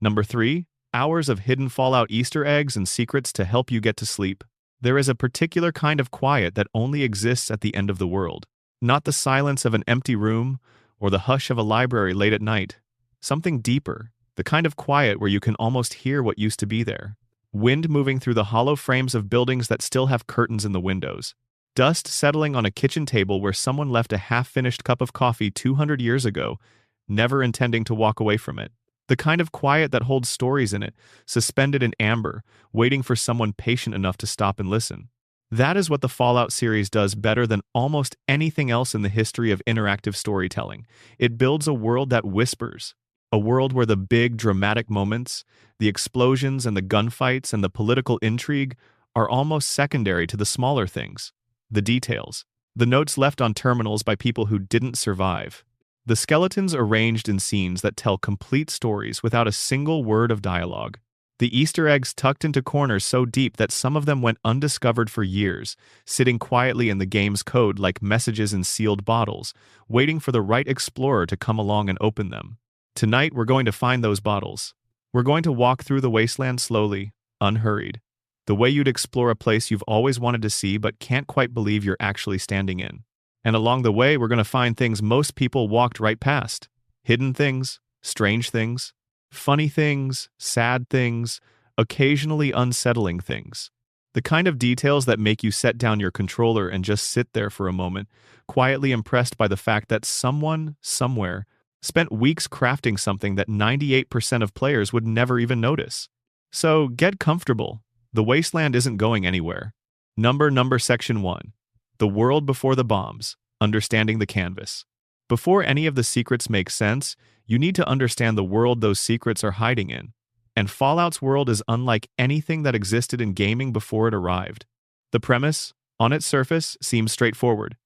Number 3. Hours of hidden Fallout Easter eggs and secrets to help you get to sleep. There is a particular kind of quiet that only exists at the end of the world. Not the silence of an empty room or the hush of a library late at night. Something deeper, the kind of quiet where you can almost hear what used to be there. Wind moving through the hollow frames of buildings that still have curtains in the windows. Dust settling on a kitchen table where someone left a half-finished cup of coffee 200 years ago, never intending to walk away from it. The kind of quiet that holds stories in it, suspended in amber, waiting for someone patient enough to stop and listen. That is what the Fallout series does better than almost anything else in the history of interactive storytelling. It builds a world that whispers. A world where the big, dramatic moments, the explosions and the gunfights and the political intrigue are almost secondary to the smaller things. The details. The notes left on terminals by people who didn't survive. The skeletons arranged in scenes that tell complete stories without a single word of dialogue. The Easter eggs tucked into corners so deep that some of them went undiscovered for years, sitting quietly in the game's code like messages in sealed bottles, waiting for the right explorer to come along and open them. Tonight we're going to find those bottles. We're going to walk through the wasteland slowly, unhurried. The way you'd explore a place you've always wanted to see but can't quite believe you're actually standing in. And along the way, we're going to find things most people walked right past. Hidden things, strange things, funny things, sad things, occasionally unsettling things. The kind of details that make you set down your controller and just sit there for a moment, quietly impressed by the fact that someone, somewhere, spent weeks crafting something that 98% of players would never even notice. So get comfortable. The wasteland isn't going anywhere. Number Section 1. The world before the bombs. Understanding the canvas. Before any of the secrets make sense, you need to understand the world those secrets are hiding in. And Fallout's world is unlike anything that existed in gaming before it arrived. The premise, on its surface, seems straightforward.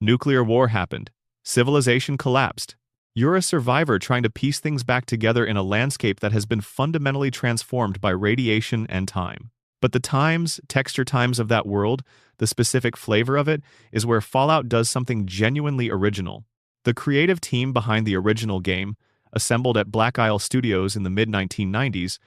Nuclear war happened. Civilization collapsed. You're a survivor trying to piece things back together in a landscape that has been fundamentally transformed by radiation and time. But the texture times of that world, the specific flavor of it, is where Fallout does something genuinely original. The creative team behind the original game, assembled at Black Isle Studios in the mid-1990s,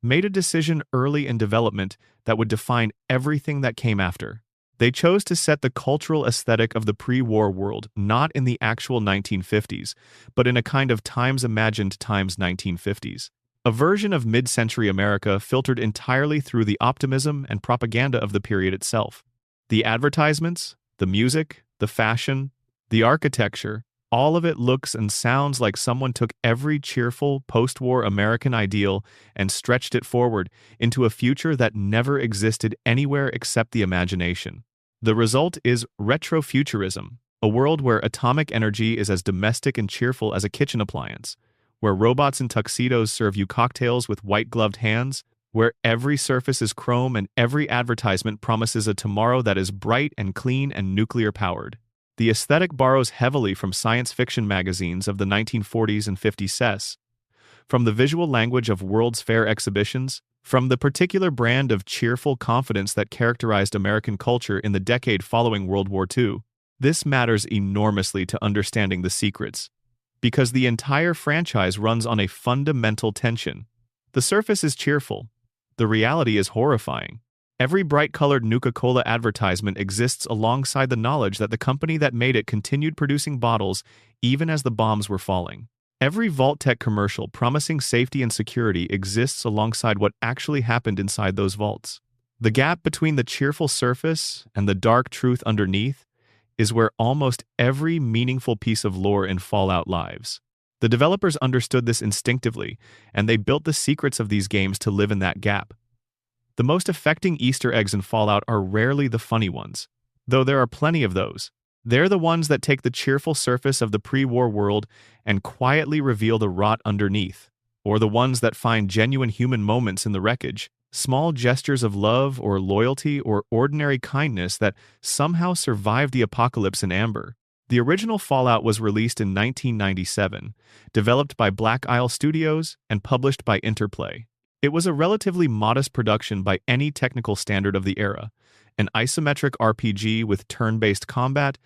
made a decision early in development that would define everything that came after. They chose to set the cultural aesthetic of the pre-war world not in the actual 1950s, but in a kind of times-imagined times 1950s. A version of mid-century America filtered entirely through the optimism and propaganda of the period itself. The advertisements, the music, the fashion, the architecture, all of it looks and sounds like someone took every cheerful post-war American ideal and stretched it forward into a future that never existed anywhere except the imagination. The result is retrofuturism, a world where atomic energy is as domestic and cheerful as a kitchen appliance, where robots in tuxedos serve you cocktails with white-gloved hands, where every surface is chrome and every advertisement promises a tomorrow that is bright and clean and nuclear-powered. The aesthetic borrows heavily from science fiction magazines of the 1940s and 50s, from the visual language of World's Fair exhibitions, from the particular brand of cheerful confidence that characterized American culture in the decade following World War II. This matters enormously to understanding the secrets, because the entire franchise runs on a fundamental tension. The surface is cheerful. The reality is horrifying. Every bright-colored Nuka-Cola advertisement exists alongside the knowledge that the company that made it continued producing bottles even as the bombs were falling. Every Vault-Tec commercial promising safety and security exists alongside what actually happened inside those vaults. The gap between the cheerful surface and the dark truth underneath is where almost every meaningful piece of lore in Fallout lives. The developers understood this instinctively, and they built the secrets of these games to live in that gap. The most affecting Easter eggs in Fallout are rarely the funny ones, though there are plenty of those. They're the ones that take the cheerful surface of the pre-war world and quietly reveal the rot underneath, or the ones that find genuine human moments in the wreckage, small gestures of love or loyalty or ordinary kindness that somehow survived the apocalypse in amber. The original Fallout was released in 1997, developed by Black Isle Studios and published by Interplay. It was a relatively modest production by any technical standard of the era, an isometric RPG with turn-based combat,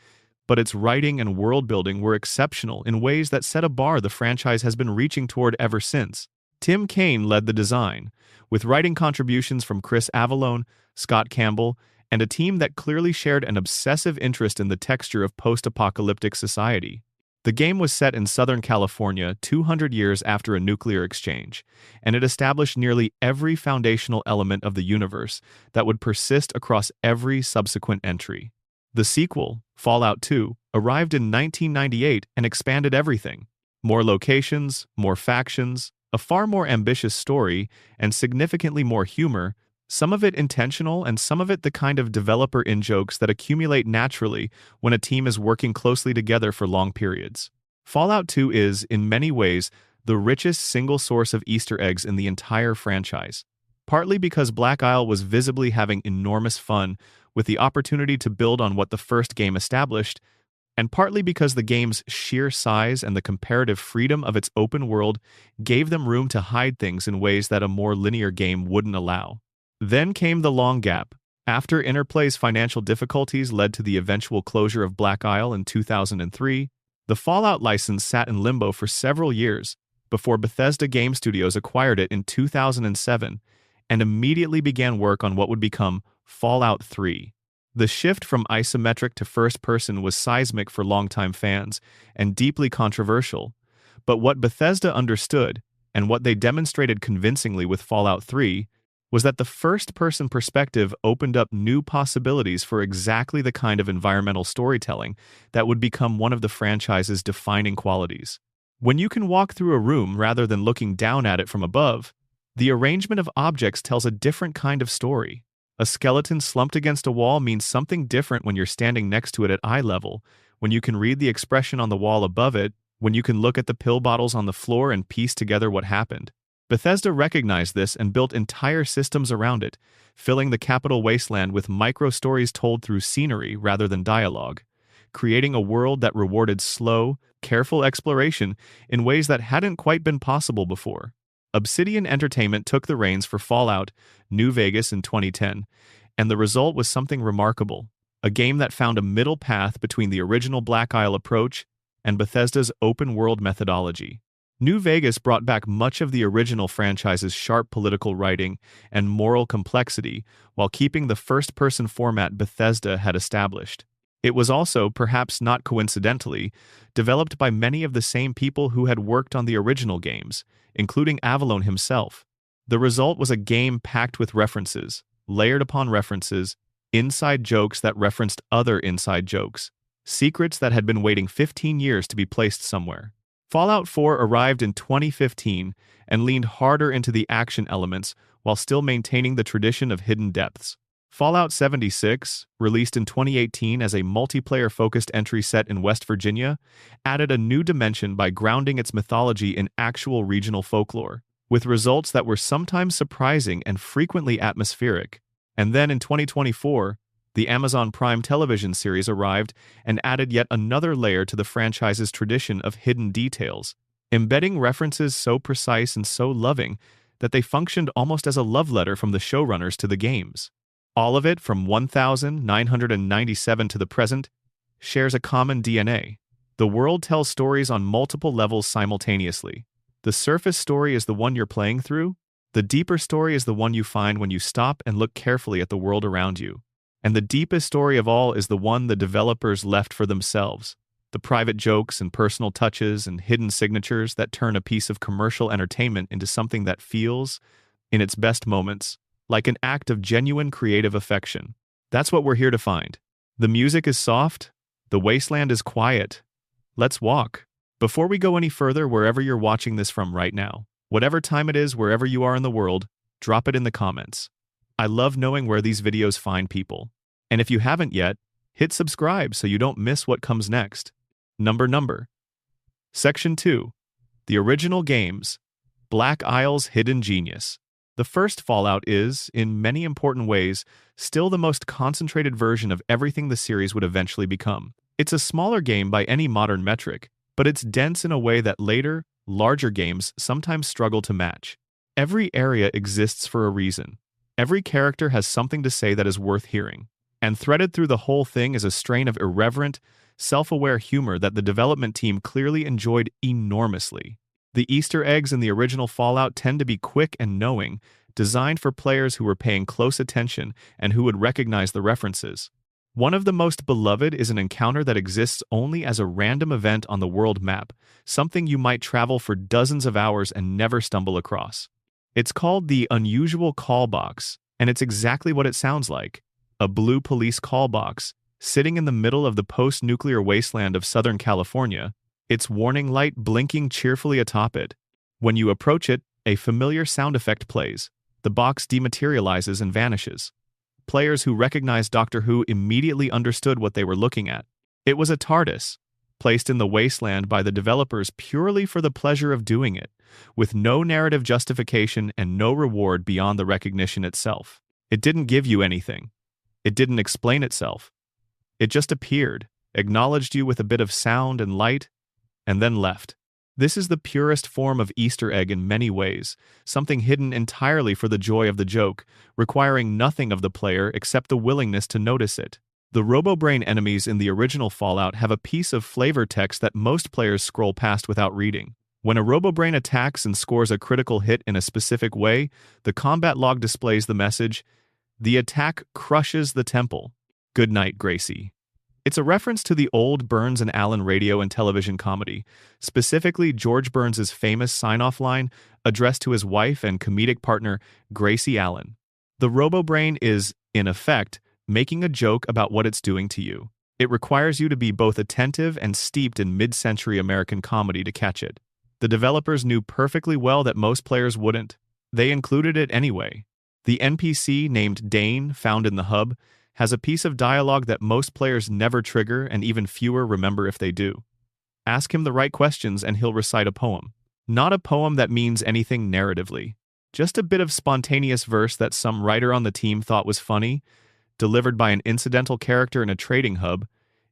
but its writing and world-building were exceptional in ways that set a bar the franchise has been reaching toward ever since. Tim Kaine led the design, with writing contributions from Chris Avallone, Scott Campbell, and a team that clearly shared an obsessive interest in the texture of post-apocalyptic society. The game was set in Southern California 200 years after a nuclear exchange, and it established nearly every foundational element of the universe that would persist across every subsequent entry. The sequel, Fallout 2, arrived in 1998 and expanded everything. More locations, more factions, a far more ambitious story, and significantly more humor, some of it intentional and some of it the kind of developer in-jokes that accumulate naturally when a team is working closely together for long periods. Fallout 2 is, in many ways, the richest single source of Easter eggs in the entire franchise, partly because Black Isle was visibly having enormous fun with the opportunity to build on what the first game established, and partly because the game's sheer size and the comparative freedom of its open world gave them room to hide things in ways that a more linear game wouldn't allow. Then came the long gap. After Interplay's financial difficulties led to the eventual closure of Black Isle in 2003, the Fallout license sat in limbo for several years before Bethesda Game Studios acquired it in 2007 and immediately began work on what would become Fallout 3. The shift from isometric to first-person was seismic for longtime fans and deeply controversial, but what Bethesda understood, and what they demonstrated convincingly with Fallout 3, was that the first-person perspective opened up new possibilities for exactly the kind of environmental storytelling that would become one of the franchise's defining qualities. When you can walk through a room rather than looking down at it from above, the arrangement of objects tells a different kind of story. A skeleton slumped against a wall means something different when you're standing next to it at eye level, when you can read the expression on the wall above it, when you can look at the pill bottles on the floor and piece together what happened. Bethesda recognized this and built entire systems around it, filling the capital wasteland with micro-stories told through scenery rather than dialogue, creating a world that rewarded slow, careful exploration in ways that hadn't quite been possible before. Obsidian Entertainment took the reins for Fallout New Vegas in 2010, and the result was something remarkable, a game that found a middle path between the original Black Isle approach and Bethesda's open-world methodology. New Vegas brought back much of the original franchise's sharp political writing and moral complexity while keeping the first-person format Bethesda had established. It was also, perhaps not coincidentally, developed by many of the same people who had worked on the original games, including Avallone himself. The result was a game packed with references, layered upon references, inside jokes that referenced other inside jokes, secrets that had been waiting 15 years to be placed somewhere. Fallout 4 arrived in 2015 and leaned harder into the action elements while still maintaining the tradition of hidden depths. Fallout 76, released in 2018 as a multiplayer-focused entry set in West Virginia, added a new dimension by grounding its mythology in actual regional folklore, with results that were sometimes surprising and frequently atmospheric. And then in 2024, the Amazon Prime television series arrived and added yet another layer to the franchise's tradition of hidden details, embedding references so precise and so loving that they functioned almost as a love letter from the showrunners to the games. All of it, from 1997 to the present, shares a common DNA. The world tells stories on multiple levels simultaneously. The surface story is the one you're playing through. The deeper story is the one you find when you stop and look carefully at the world around you. And the deepest story of all is the one the developers left for themselves. The private jokes and personal touches and hidden signatures that turn a piece of commercial entertainment into something that feels, in its best moments, like an act of genuine creative affection. That's what we're here to find. The music is soft. The wasteland is quiet. Let's walk. Before we go any further, wherever you're watching this from right now, whatever time it is, wherever you are in the world, drop it in the comments. I love knowing where these videos find people. And if you haven't yet, hit subscribe so you don't miss what comes next. Number. Section 2. The original games. Black Isle's hidden genius. The first Fallout is, in many important ways, still the most concentrated version of everything the series would eventually become. It's a smaller game by any modern metric, but it's dense in a way that later, larger games sometimes struggle to match. Every area exists for a reason. Every character has something to say that is worth hearing. And threaded through the whole thing is a strain of irreverent, self-aware humor that the development team clearly enjoyed enormously. The Easter eggs in the original Fallout tend to be quick and knowing, designed for players who were paying close attention and who would recognize the references. One of the most beloved is an encounter that exists only as a random event on the world map, something you might travel for dozens of hours and never stumble across. It's called the Unusual Call Box, and it's exactly what it sounds like. A blue police call box, sitting in the middle of the post-nuclear wasteland of Southern California, its warning light blinking cheerfully atop it. When you approach it, a familiar sound effect plays. The box dematerializes and vanishes. Players who recognized Doctor Who immediately understood what they were looking at. It was a TARDIS, placed in the wasteland by the developers purely for the pleasure of doing it, with no narrative justification and no reward beyond the recognition itself. It didn't give you anything. It didn't explain itself. It just appeared, acknowledged you with a bit of sound and light, and then left. This is the purest form of Easter egg in many ways, something hidden entirely for the joy of the joke, requiring nothing of the player except the willingness to notice it. The RoboBrain enemies in the original Fallout have a piece of flavor text that most players scroll past without reading. When a RoboBrain attacks and scores a critical hit in a specific way, the combat log displays the message, "The attack crushes the temple. Good night, Gracie." It's a reference to the old Burns and Allen radio and television comedy, specifically George Burns's famous sign-off line addressed to his wife and comedic partner, Gracie Allen. The RoboBrain is, in effect, making a joke about what it's doing to you. It requires you to be both attentive and steeped in mid-century American comedy to catch it. The developers knew perfectly well that most players wouldn't. They included it anyway. The NPC named Dane, found in the hub, has a piece of dialogue that most players never trigger and even fewer remember if they do. Ask him the right questions and he'll recite a poem. Not a poem that means anything narratively. Just a bit of spontaneous verse that some writer on the team thought was funny, delivered by an incidental character in a trading hub,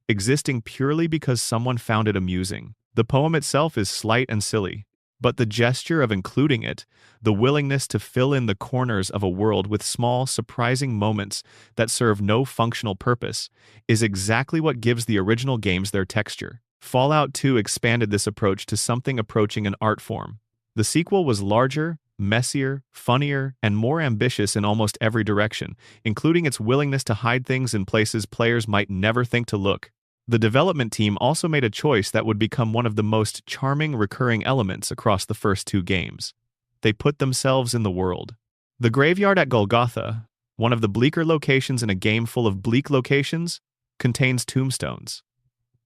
existing purely because someone found it amusing. The poem itself is slight and silly, but the gesture of including it, the willingness to fill in the corners of a world with small, surprising moments that serve no functional purpose, is exactly what gives the original games their texture. Fallout 2 expanded this approach to something approaching an art form. The sequel was larger, messier, funnier, and more ambitious in almost every direction, including its willingness to hide things in places players might never think to look. The development team also made a choice that would become one of the most charming recurring elements across the first two games. They put themselves in the world. The graveyard at Golgotha, one of the bleaker locations in a game full of bleak locations, contains tombstones.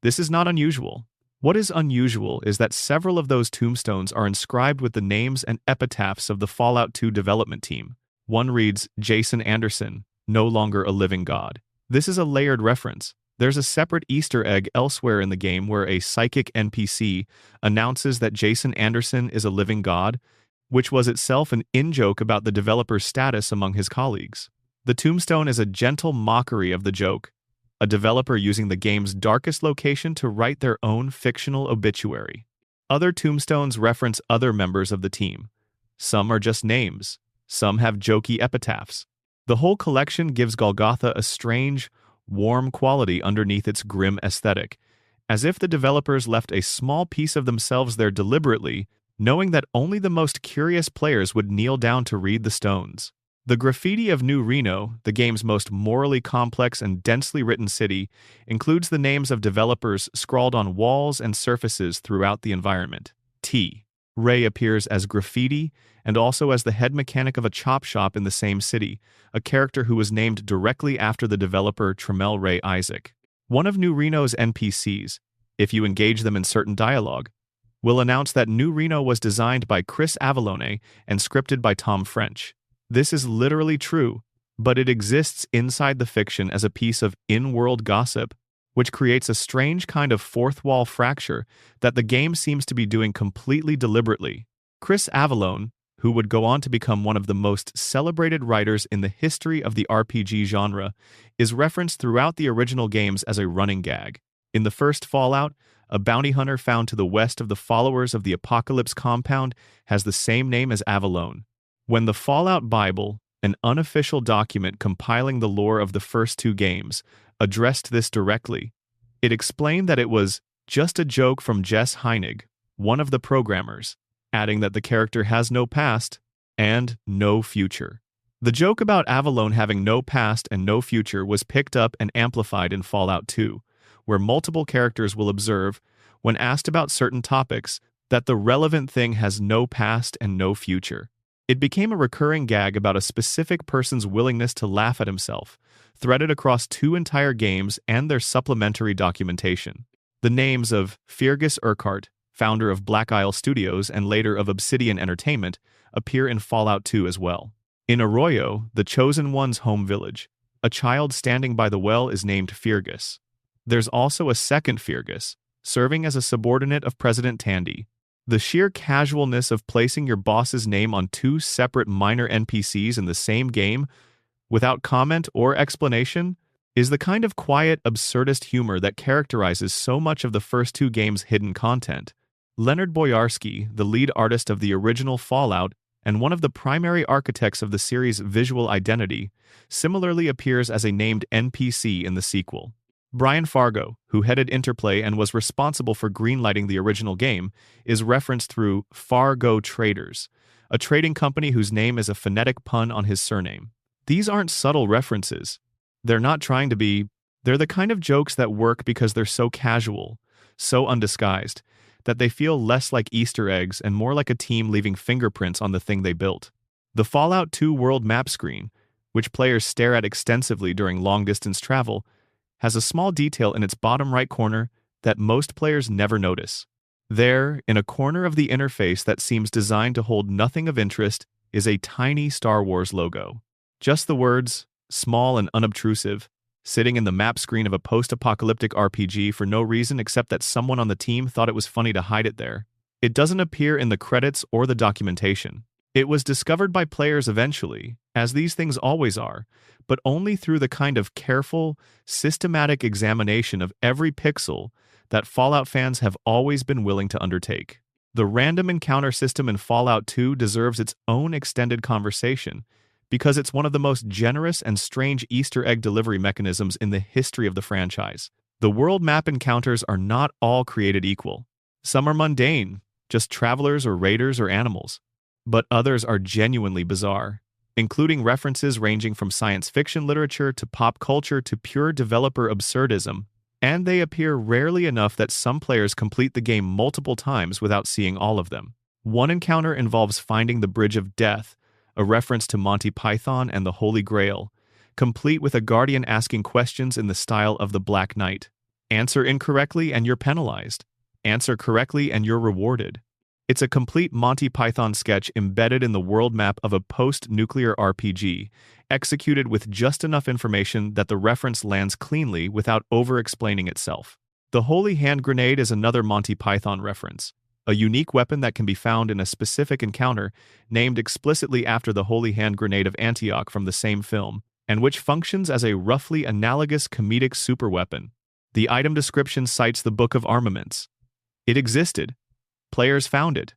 This is not unusual. What is unusual is that several of those tombstones are inscribed with the names and epitaphs of the Fallout 2 development team. One reads, Jason Anderson, no longer a living god. This is a layered reference. There's a separate Easter egg elsewhere in the game where a psychic NPC announces that Jason Anderson is a living god, which was itself an in-joke about the developer's status among his colleagues. The tombstone is a gentle mockery of the joke, a developer using the game's darkest location to write their own fictional obituary. Other tombstones reference other members of the team. Some are just names. Some have jokey epitaphs. The whole collection gives Golgotha a strange, warm quality underneath its grim aesthetic, as if the developers left a small piece of themselves there deliberately, knowing that only the most curious players would kneel down to read the stones. The graffiti of New Reno, the game's most morally complex and densely written city, includes the names of developers scrawled on walls and surfaces throughout the environment. T. Ray appears as graffiti and also as the head mechanic of a chop shop in the same city, a character who was named directly after the developer Tremel Ray Isaac. One of New Reno's NPCs, if you engage them in certain dialogue, will announce that New Reno was designed by Chris Avallone and scripted by Tom French. This is literally true, but it exists inside the fiction as a piece of in-world gossip, which creates a strange kind of fourth-wall fracture that the game seems to be doing completely deliberately. Chris Avallone, who would go on to become one of the most celebrated writers in the history of the RPG genre, is referenced throughout the original games as a running gag. In the first Fallout, a bounty hunter found to the west of the Followers of the Apocalypse compound has the same name as Avallone. When the Fallout Bible, an unofficial document compiling the lore of the first two games, addressed this directly, it explained that it was just a joke from Jess Heinig, one of the programmers. adding that the character has no past and no future. The joke about Avalon having no past and no future was picked up and amplified in Fallout 2, where multiple characters will observe, when asked about certain topics, that the relevant thing has no past and no future. It became a recurring gag about a specific person's willingness to laugh at himself, threaded across 2 entire games and their supplementary documentation. The names of Fergus Urquhart, founder of Black Isle Studios and later of Obsidian Entertainment, appear in Fallout 2 as well. In Arroyo, the Chosen One's home village, a child standing by the well is named Fergus. There's also a second Fergus, serving as a subordinate of President Tandy. The sheer casualness of placing your boss's name on 2 separate minor NPCs in the same game, without comment or explanation, is the kind of quiet, absurdist humor that characterizes so much of the first 2 games' hidden content. Leonard Boyarsky, the lead artist of the original Fallout and one of the primary architects of the series' visual identity, similarly appears as a named NPC in the sequel. Brian Fargo, who headed Interplay and was responsible for greenlighting the original game, is referenced through Fargo Traders, a trading company whose name is a phonetic pun on his surname. These aren't subtle references. They're not trying to be. They're the kind of jokes that work because they're so casual, so undisguised, that they feel less like Easter eggs and more like a team leaving fingerprints on the thing they built. The Fallout 2 world map screen, which players stare at extensively during long-distance travel, has a small detail in its bottom right corner that most players never notice. There, in a corner of the interface that seems designed to hold nothing of interest, is a tiny Star Wars logo. Just the words, small and unobtrusive, sitting in the map screen of a post-apocalyptic RPG for no reason except that someone on the team thought it was funny to hide it there. It doesn't appear in the credits or the documentation. It was discovered by players eventually, as these things always are, but only through the kind of careful, systematic examination of every pixel that Fallout fans have always been willing to undertake. The random encounter system in Fallout 2 deserves its own extended conversation, because it's one of the most generous and strange Easter egg delivery mechanisms in the history of the franchise. The world map encounters are not all created equal. Some are mundane, just travelers or raiders or animals, but others are genuinely bizarre, including references ranging from science fiction literature to pop culture to pure developer absurdism, and they appear rarely enough that some players complete the game multiple times without seeing all of them. One encounter involves finding the Bridge of Death, a reference to Monty Python and the Holy Grail, complete with a guardian asking questions in the style of the Black Knight. Answer incorrectly and you're penalized. Answer correctly and you're rewarded. It's a complete Monty Python sketch embedded in the world map of a post-nuclear RPG, executed with just enough information that the reference lands cleanly without over-explaining itself. The Holy Hand Grenade is another Monty Python reference, a unique weapon that can be found in a specific encounter named explicitly after the Holy Hand Grenade of Antioch from the same film, and which functions as a roughly analogous comedic superweapon. The item description cites the Book of Armaments. It existed. Players found it.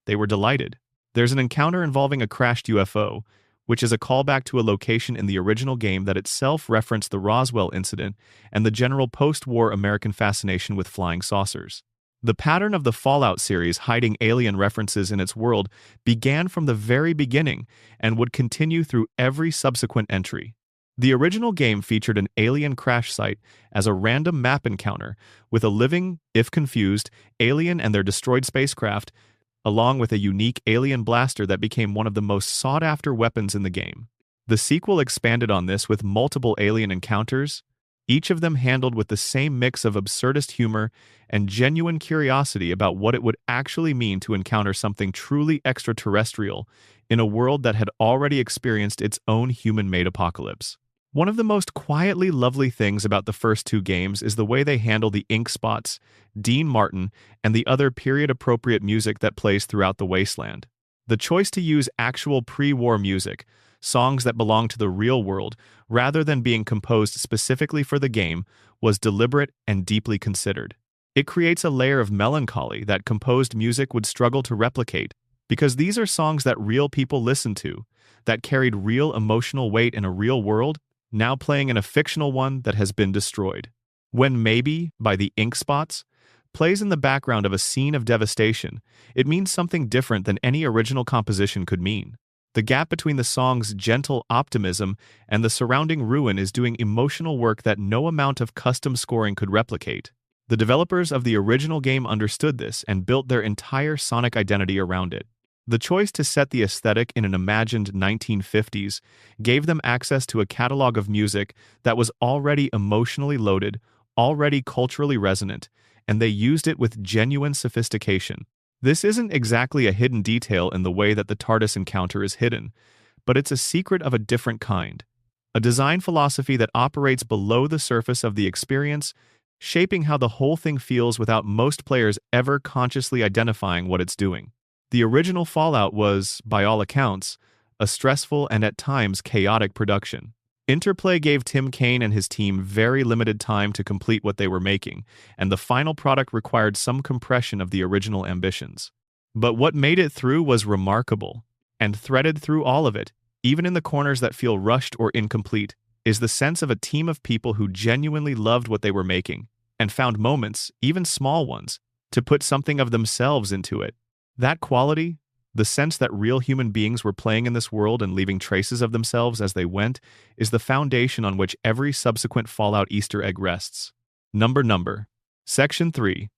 They were delighted. There's an encounter involving a crashed UFO, which is a callback to a location in the original game that itself referenced the Roswell incident and the general post-war American fascination with flying saucers. The pattern of the Fallout series hiding alien references in its world began from the very beginning and would continue through every subsequent entry. The original game featured an alien crash site as a random map encounter with a living, if confused, alien and their destroyed spacecraft, along with a unique alien blaster that became one of the most sought-after weapons in the game. The sequel expanded on this with multiple alien encounters, each of them handled with the same mix of absurdist humor and genuine curiosity about what it would actually mean to encounter something truly extraterrestrial in a world that had already experienced its own human-made apocalypse. One of the most quietly lovely things about the first 2 games is the way they handle the ink spots, Dean Martin, and the other period-appropriate music that plays throughout the wasteland. The choice to use actual pre-war music, songs that belong to the real world, rather than being composed specifically for the game, was deliberate and deeply considered. It creates a layer of melancholy that composed music would struggle to replicate, because these are songs that real people listened to, that carried real emotional weight in a real world, now playing in a fictional one that has been destroyed. When Maybe, by the Ink Spots, plays in the background of a scene of devastation, it means something different than any original composition could mean. The gap between the song's gentle optimism and the surrounding ruin is doing emotional work that no amount of custom scoring could replicate. The developers of the original game understood this and built their entire sonic identity around it. The choice to set the aesthetic in an imagined 1950s gave them access to a catalog of music that was already emotionally loaded, already culturally resonant, and they used it with genuine sophistication. This isn't exactly a hidden detail in the way that the TARDIS encounter is hidden, but it's a secret of a different kind. A design philosophy that operates below the surface of the experience, shaping how the whole thing feels without most players ever consciously identifying what it's doing. The original Fallout was, by all accounts, a stressful and at times chaotic production. Interplay gave Tim Kaine and his team very limited time to complete what they were making, and the final product required some compression of the original ambitions. But what made it through was remarkable, and threaded through all of it, even in the corners that feel rushed or incomplete, is the sense of a team of people who genuinely loved what they were making, and found moments, even small ones, to put something of themselves into it. That quality, the sense that real human beings were playing in this world and leaving traces of themselves as they went, is the foundation on which every subsequent Fallout Easter egg rests. Number. Section 3.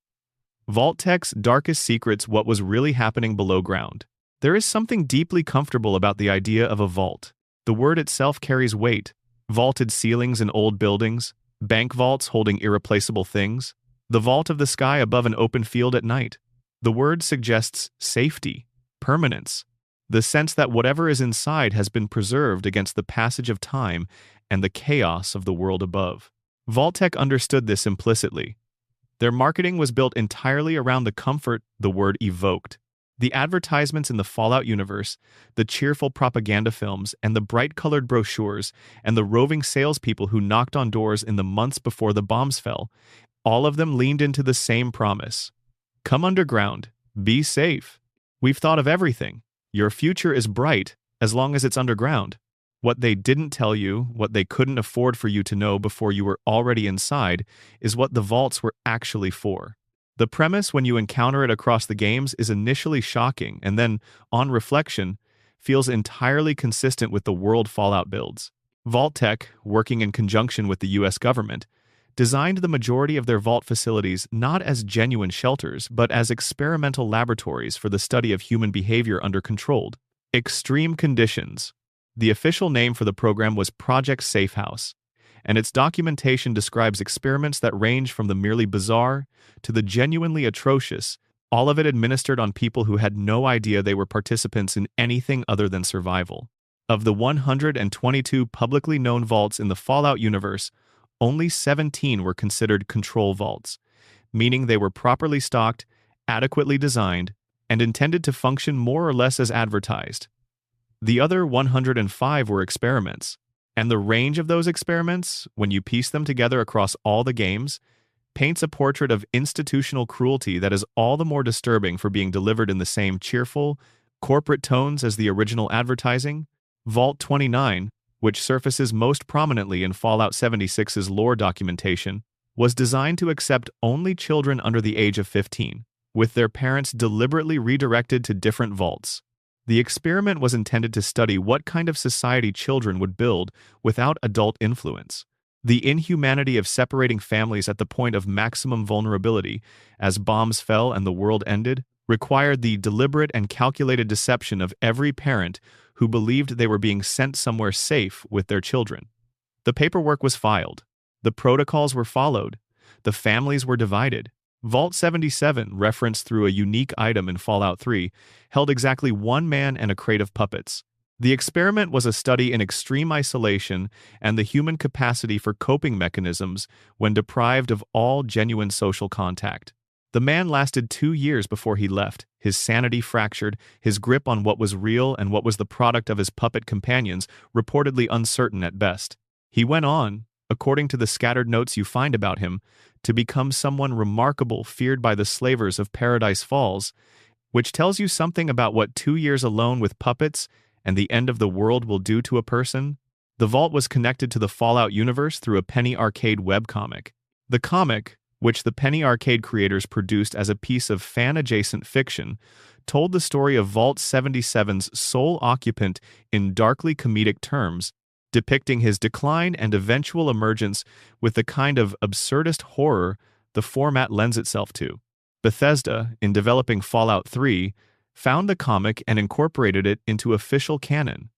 Vault-Tech's Darkest Secrets: What Was Really Happening Below Ground. There is something deeply comfortable about the idea of a vault. The word itself carries weight. Vaulted ceilings in old buildings, bank vaults holding irreplaceable things, the vault of the sky above an open field at night. The word suggests safety, permanence, the sense that whatever is inside has been preserved against the passage of time and the chaos of the world above. Vault-Tec understood this implicitly. Their marketing was built entirely around the comfort the word evoked. The advertisements in the Fallout universe, the cheerful propaganda films, and the bright-colored brochures, and the roving salespeople who knocked on doors in the months before the bombs fell, all of them leaned into the same promise. Come underground. Be safe. We've thought of everything. Your future is bright as long as it's underground. What they didn't tell you, what they couldn't afford for you to know before you were already inside, is what the vaults were actually for. The premise, when you encounter it across the games, is initially shocking and then, on reflection, feels entirely consistent with the world Fallout builds. Vault-Tec, working in conjunction with the US government, designed the majority of their vault facilities not as genuine shelters, but as experimental laboratories for the study of human behavior under controlled, extreme conditions. The official name for the program was Project Safehouse, and its documentation describes experiments that range from the merely bizarre to the genuinely atrocious, all of it administered on people who had no idea they were participants in anything other than survival. Of the 122 publicly known vaults in the Fallout universe, only 17 were considered control vaults, meaning they were properly stocked, adequately designed, and intended to function more or less as advertised. The other 105 were experiments, and the range of those experiments, when you piece them together across all the games, paints a portrait of institutional cruelty that is all the more disturbing for being delivered in the same cheerful, corporate tones as the original advertising. Vault 29, which surfaces most prominently in Fallout 76's lore documentation, was designed to accept only children under the age of 15, with their parents deliberately redirected to different vaults. The experiment was intended to study what kind of society children would build without adult influence. The inhumanity of separating families at the point of maximum vulnerability, as bombs fell and the world ended, required the deliberate and calculated deception of every parent who believed they were being sent somewhere safe with their children. The paperwork was filed. The protocols were followed. The families were divided. Vault 77, referenced through a unique item in Fallout 3, held exactly one man and a crate of puppets. The experiment was a study in extreme isolation and the human capacity for coping mechanisms when deprived of all genuine social contact. The man lasted 2 years before he left, his sanity fractured, his grip on what was real and what was the product of his puppet companions reportedly uncertain at best. He went on, according to the scattered notes you find about him, to become someone remarkable feared by the slavers of Paradise Falls, which tells you something about what 2 years alone with puppets and the end of the world will do to a person. The vault was connected to the Fallout universe through a penny arcade webcomic. The comic, which the Penny Arcade creators produced as a piece of fan-adjacent fiction, told the story of Vault 77's sole occupant in darkly comedic terms, depicting his decline and eventual emergence with the kind of absurdist horror the format lends itself to. Bethesda, in developing Fallout 3, found the comic and incorporated it into official canon.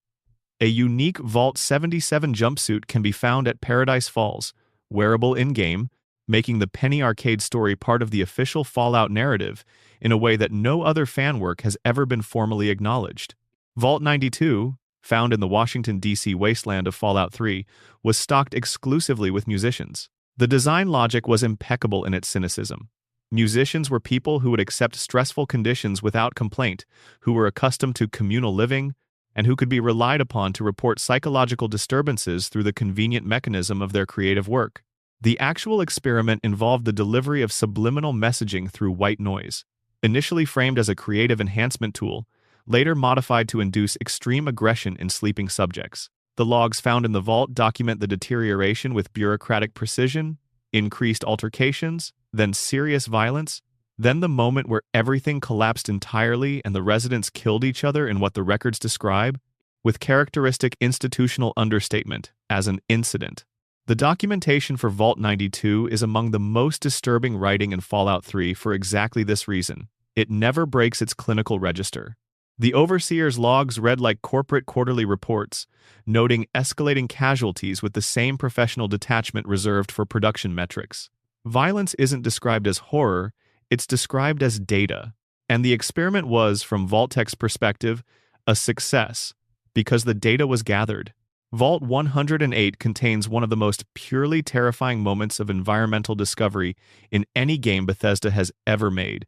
A unique Vault 77 jumpsuit can be found at Paradise Falls, wearable in-game, making the Penny Arcade story part of the official Fallout narrative in a way that no other fan work has ever been formally acknowledged. Vault 92, found in the Washington, D.C. wasteland of Fallout 3, was stocked exclusively with musicians. The design logic was impeccable in its cynicism. Musicians were people who would accept stressful conditions without complaint, who were accustomed to communal living, and who could be relied upon to report psychological disturbances through the convenient mechanism of their creative work. The actual experiment involved the delivery of subliminal messaging through white noise. Initially framed as a creative enhancement tool, later modified to induce extreme aggression in sleeping subjects. The logs found in the vault document the deterioration with bureaucratic precision, increased altercations, then serious violence, then the moment where everything collapsed entirely and the residents killed each other in what the records describe, with characteristic institutional understatement, as an incident. The documentation for Vault 92 is among the most disturbing writing in Fallout 3 for exactly this reason. It never breaks its clinical register. The Overseer's logs read like corporate quarterly reports, noting escalating casualties with the same professional detachment reserved for production metrics. Violence isn't described as horror, it's described as data. And the experiment was, from Vault-Tech's perspective, a success, because the data was gathered. Vault 108 contains one of the most purely terrifying moments of environmental discovery in any game Bethesda has ever made,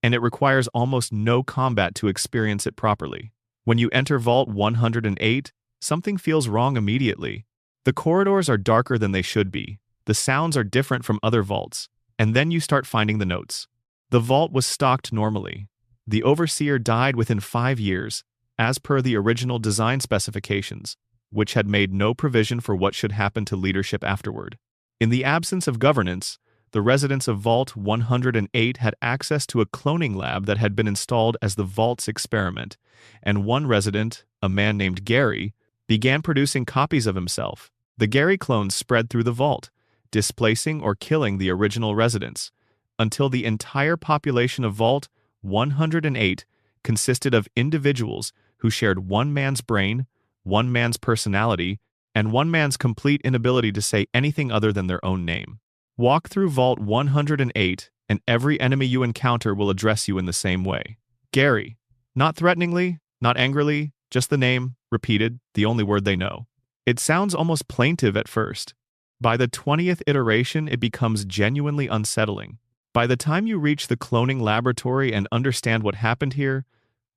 and it requires almost no combat to experience it properly. When you enter Vault 108, something feels wrong immediately. The corridors are darker than they should be, the sounds are different from other vaults, and then you start finding the notes. The vault was stocked normally. The Overseer died within 5 years, as per the original design specifications, which had made no provision for what should happen to leadership afterward. In the absence of governance, the residents of Vault 108 had access to a cloning lab that had been installed as the Vault's experiment, and one resident, a man named Gary, began producing copies of himself. The Gary clones spread through the Vault, displacing or killing the original residents, until the entire population of Vault 108 consisted of individuals who shared one man's brain, one man's personality, and one man's complete inability to say anything other than their own name. Walk through Vault 108, and every enemy you encounter will address you in the same way. Gary. Not threateningly, not angrily, just the name, repeated, the only word they know. It sounds almost plaintive at first. By the 20th iteration, it becomes genuinely unsettling. By the time you reach the cloning laboratory and understand what happened here,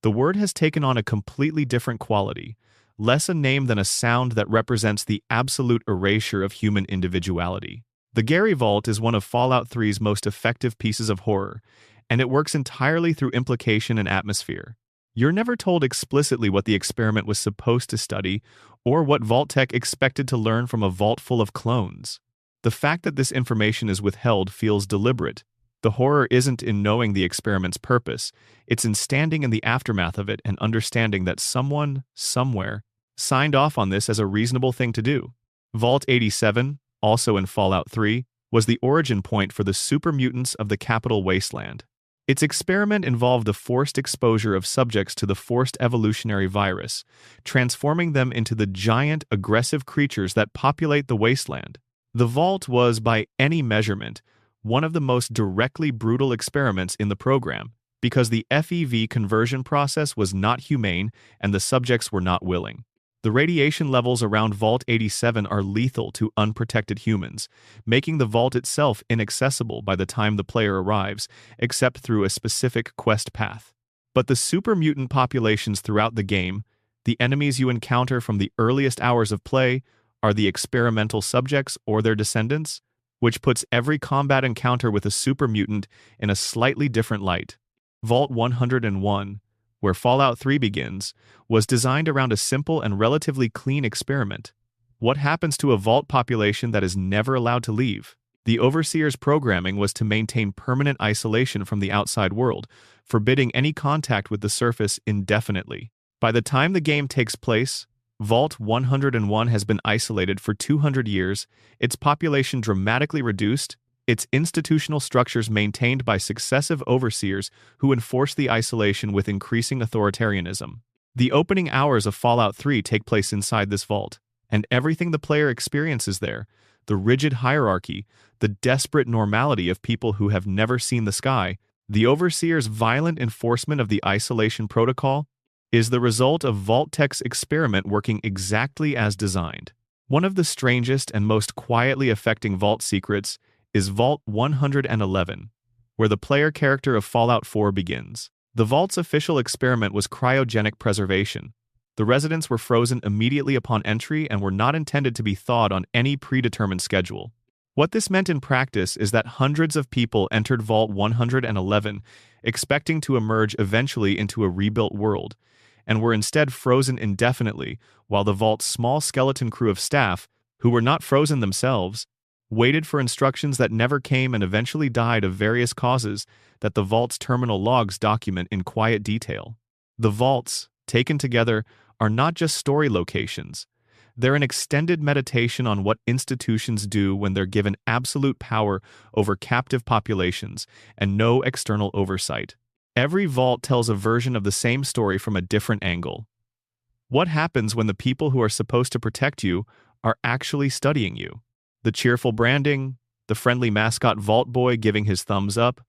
the word has taken on a completely different quality, less a name than a sound that represents the absolute erasure of human individuality. The Gary Vault is one of Fallout 3's most effective pieces of horror, and it works entirely through implication and atmosphere. You're never told explicitly what the experiment was supposed to study, or what Vault-Tech expected to learn from a vault full of clones. The fact that this information is withheld feels deliberate. The horror isn't in knowing the experiment's purpose, it's in standing in the aftermath of it and understanding that someone, somewhere, signed off on this as a reasonable thing to do. Vault 87, also in Fallout 3, was the origin point for the super mutants of the Capital Wasteland. Its experiment involved the forced exposure of subjects to the forced evolutionary virus, transforming them into the giant, aggressive creatures that populate the wasteland. The Vault was, by any measurement, one of the most directly brutal experiments in the program, because the FEV conversion process was not humane and the subjects were not willing. The radiation levels around Vault 87 are lethal to unprotected humans, making the vault itself inaccessible by the time the player arrives, except through a specific quest path. But the super mutant populations throughout the game, the enemies you encounter from the earliest hours of play, are the experimental subjects or their descendants, which puts every combat encounter with a super mutant in a slightly different light. Vault 101, where Fallout 3 begins, was designed around a simple and relatively clean experiment. What happens to a vault population that is never allowed to leave? The Overseer's programming was to maintain permanent isolation from the outside world, forbidding any contact with the surface indefinitely. By the time the game takes place, Vault 101 has been isolated for 200 years, its population dramatically reduced, its institutional structures maintained by successive overseers who enforce the isolation with increasing authoritarianism. The opening hours of Fallout 3 take place inside this vault, and everything the player experiences there, the rigid hierarchy, the desperate normality of people who have never seen the sky, the Overseer's violent enforcement of the isolation protocol, is the result of Vault-Tech's experiment working exactly as designed. One of the strangest and most quietly affecting Vault secrets is Vault 111, where the player character of Fallout 4 begins. The Vault's official experiment was cryogenic preservation. The residents were frozen immediately upon entry and were not intended to be thawed on any predetermined schedule. What this meant in practice is that hundreds of people entered Vault 111, expecting to emerge eventually into a rebuilt world, and were instead frozen indefinitely, while the Vault's small skeleton crew of staff, who were not frozen themselves, waited for instructions that never came and eventually died of various causes that the Vault's terminal logs document in quiet detail. The Vaults, taken together, are not just story locations. They're an extended meditation on what institutions do when they're given absolute power over captive populations and no external oversight. Every vault tells a version of the same story from a different angle. What happens when the people who are supposed to protect you are actually studying you? The cheerful branding, the friendly mascot Vault Boy giving his thumbs up,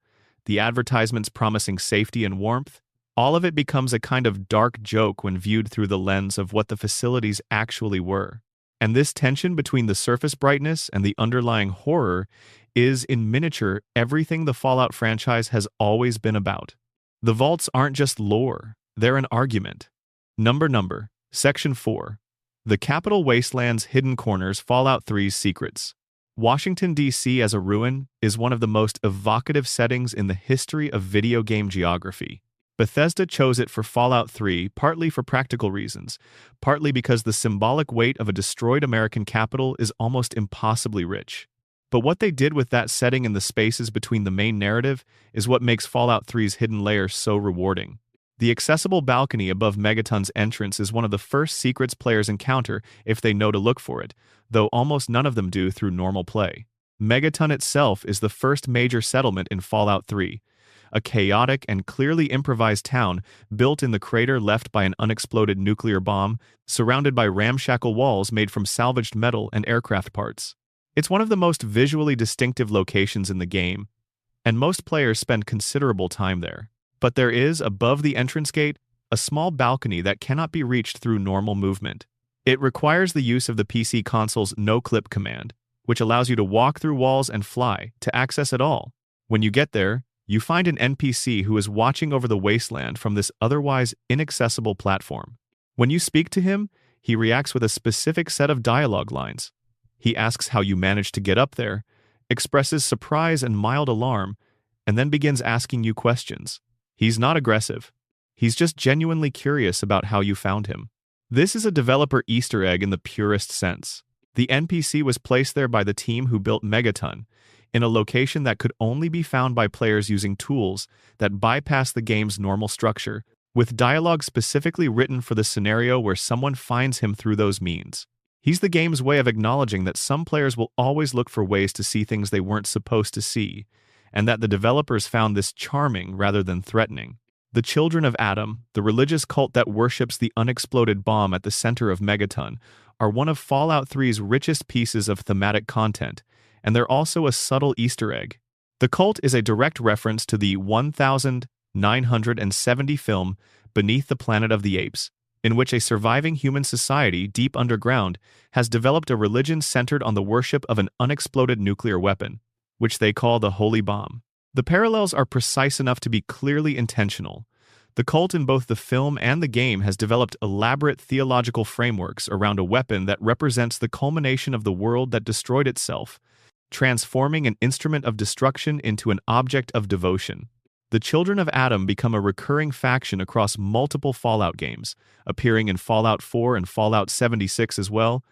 the advertisements promising safety and warmth, all of it becomes a kind of dark joke when viewed through the lens of what the facilities actually were. And this tension between the surface brightness and the underlying horror is, in miniature, everything the Fallout franchise has always been about. The vaults aren't just lore, they're an argument. Number, Section 4. The Capital Wasteland's Hidden Corners, Fallout 3's Secrets. Washington, D.C. as a ruin is one of the most evocative settings in the history of video game geography. Bethesda chose it for Fallout 3 partly for practical reasons, partly because the symbolic weight of a destroyed American capital is almost impossibly rich. But what they did with that setting and the spaces between the main narrative is what makes Fallout 3's hidden layer so rewarding. The accessible balcony above Megaton's entrance is one of the first secrets players encounter if they know to look for it, though almost none of them do through normal play. Megaton itself is the first major settlement in Fallout 3, a chaotic and clearly improvised town built in the crater left by an unexploded nuclear bomb, surrounded by ramshackle walls made from salvaged metal and aircraft parts. It's one of the most visually distinctive locations in the game, and most players spend considerable time there. But there is, above the entrance gate, a small balcony that cannot be reached through normal movement. It requires the use of the PC console's no-clip command, which allows you to walk through walls and fly to access it all. When you get there, you find an NPC who is watching over the wasteland from this otherwise inaccessible platform. When you speak to him, he reacts with a specific set of dialogue lines. He asks how you managed to get up there, expresses surprise and mild alarm, and then begins asking you questions. He's not aggressive. He's just genuinely curious about how you found him. This is a developer Easter egg in the purest sense. The NPC was placed there by the team who built Megaton, in a location that could only be found by players using tools that bypass the game's normal structure, with dialogue specifically written for the scenario where someone finds him through those means. He's the game's way of acknowledging that some players will always look for ways to see things they weren't supposed to see, and that the developers found this charming rather than threatening. The Children of Adam, the religious cult that worships the unexploded bomb at the center of Megaton, are one of Fallout 3's richest pieces of thematic content, and they're also a subtle Easter egg. The cult is a direct reference to the 1970 film Beneath the Planet of the Apes, in which a surviving human society deep underground has developed a religion centered on the worship of an unexploded nuclear weapon, which they call the Holy Bomb. The parallels are precise enough to be clearly intentional. The cult in both the film and the game has developed elaborate theological frameworks around a weapon that represents the culmination of the world that destroyed itself, transforming an instrument of destruction into an object of devotion. The Children of Adam become a recurring faction across multiple Fallout games, appearing in Fallout 4 and Fallout 76 as well,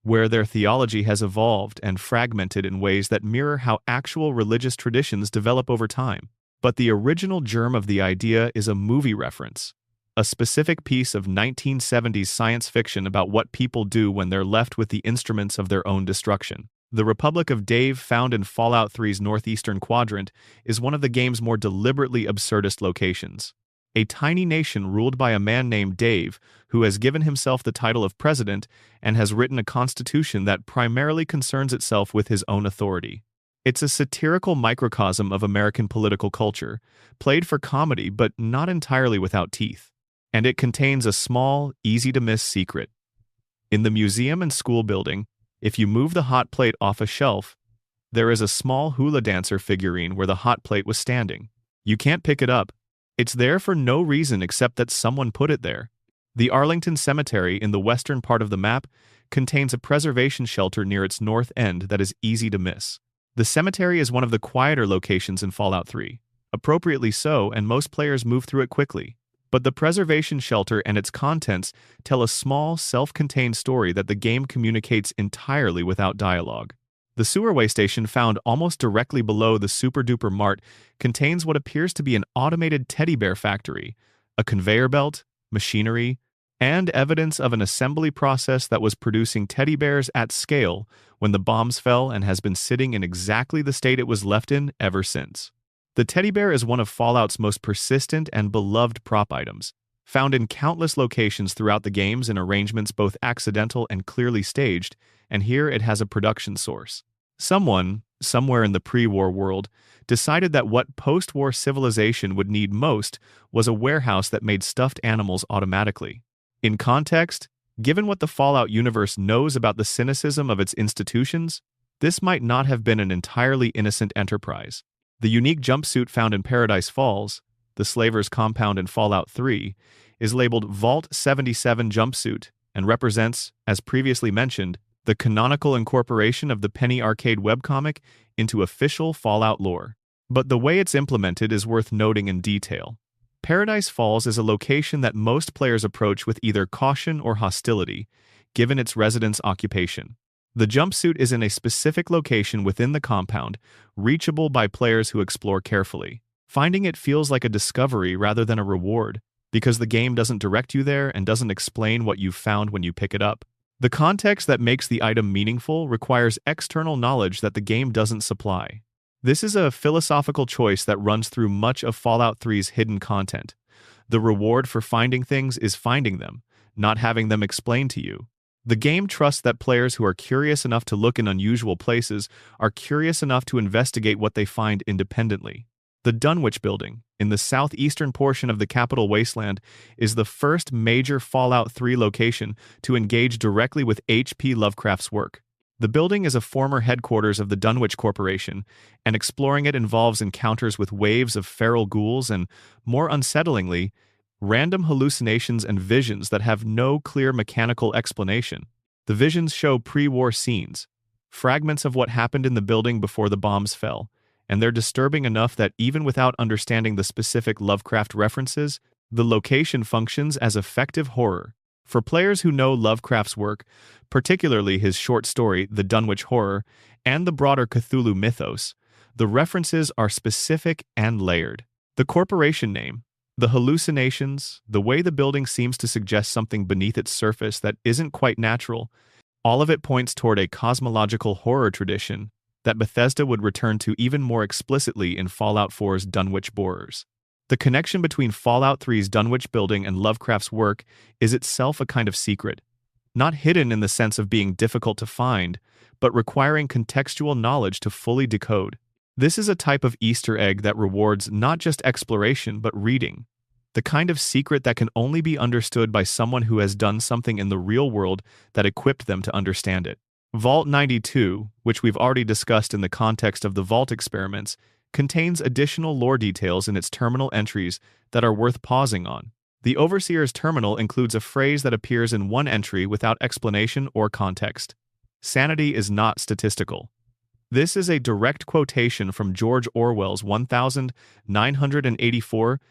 where their theology has evolved and fragmented in ways that mirror how actual religious traditions develop over time. But the original germ of the idea is a movie reference, a specific piece of 1970s science fiction about what people do when they're left with the instruments of their own destruction. The Republic of Dave, found in Fallout 3's northeastern quadrant, is one of the game's more deliberately absurdist locations. A tiny nation ruled by a man named Dave, who has given himself the title of president and has written a constitution that primarily concerns itself with his own authority. It's a satirical microcosm of American political culture, played for comedy but not entirely without teeth. And it contains a small, easy-to-miss secret. In the museum and school building, if you move the hot plate off a shelf, there is a small hula dancer figurine where the hot plate was standing. You can't pick it up. It's there for no reason except that someone put it there. The Arlington Cemetery in the western part of the map contains a preservation shelter near its north end that is easy to miss. The cemetery is one of the quieter locations in Fallout 3. Appropriately so, and most players move through it quickly. But the preservation shelter and its contents tell a small, self-contained story that the game communicates entirely without dialogue. The sewerway station, found almost directly below the super-duper mart, contains what appears to be an automated teddy bear factory, a conveyor belt, machinery, and evidence of an assembly process that was producing teddy bears at scale when the bombs fell and has been sitting in exactly the state it was left in ever since. The teddy bear is one of Fallout's most persistent and beloved prop items, found in countless locations throughout the games in arrangements both accidental and clearly staged, and here it has a production source. Someone, somewhere in the pre-war world, decided that what post-war civilization would need most was a warehouse that made stuffed animals automatically. In context, given what the Fallout universe knows about the cynicism of its institutions, this might not have been an entirely innocent enterprise. The unique jumpsuit found in Paradise Falls, the slaver's compound in Fallout 3, is labeled Vault 77 Jumpsuit and represents, as previously mentioned, the canonical incorporation of the Penny Arcade webcomic into official Fallout lore. But the way it's implemented is worth noting in detail. Paradise Falls is a location that most players approach with either caution or hostility, given its residents' occupation. The jumpsuit is in a specific location within the compound, reachable by players who explore carefully. Finding it feels like a discovery rather than a reward, because the game doesn't direct you there and doesn't explain what you've found when you pick it up. The context that makes the item meaningful requires external knowledge that the game doesn't supply. This is a philosophical choice that runs through much of Fallout 3's hidden content. The reward for finding things is finding them, not having them explained to you. The game trusts that players who are curious enough to look in unusual places are curious enough to investigate what they find independently. The Dunwich Building, in the southeastern portion of the Capital Wasteland, is the first major Fallout 3 location to engage directly with H.P. Lovecraft's work. The building is a former headquarters of the Dunwich Corporation, and exploring it involves encounters with waves of feral ghouls and, more unsettlingly, random hallucinations and visions that have no clear mechanical explanation. The visions show pre-war scenes, fragments of what happened in the building before the bombs fell, and they're disturbing enough that even without understanding the specific Lovecraft references, the location functions as effective horror. For players who know Lovecraft's work, particularly his short story, The Dunwich Horror, and the broader Cthulhu mythos, the references are specific and layered. The corporation name, the hallucinations, the way the building seems to suggest something beneath its surface that isn't quite natural, all of it points toward a cosmological horror tradition that Bethesda would return to even more explicitly in Fallout 4's Dunwich Borers. The connection between Fallout 3's Dunwich building and Lovecraft's work is itself a kind of secret, not hidden in the sense of being difficult to find, but requiring contextual knowledge to fully decode. This is a type of Easter egg that rewards not just exploration but reading, the kind of secret that can only be understood by someone who has done something in the real world that equipped them to understand it. Vault 92, which we've already discussed in the context of the Vault experiments, contains additional lore details in its terminal entries that are worth pausing on. The Overseer's terminal includes a phrase that appears in one entry without explanation or context. Sanity is not statistical. This is a direct quotation from George Orwell's 1984,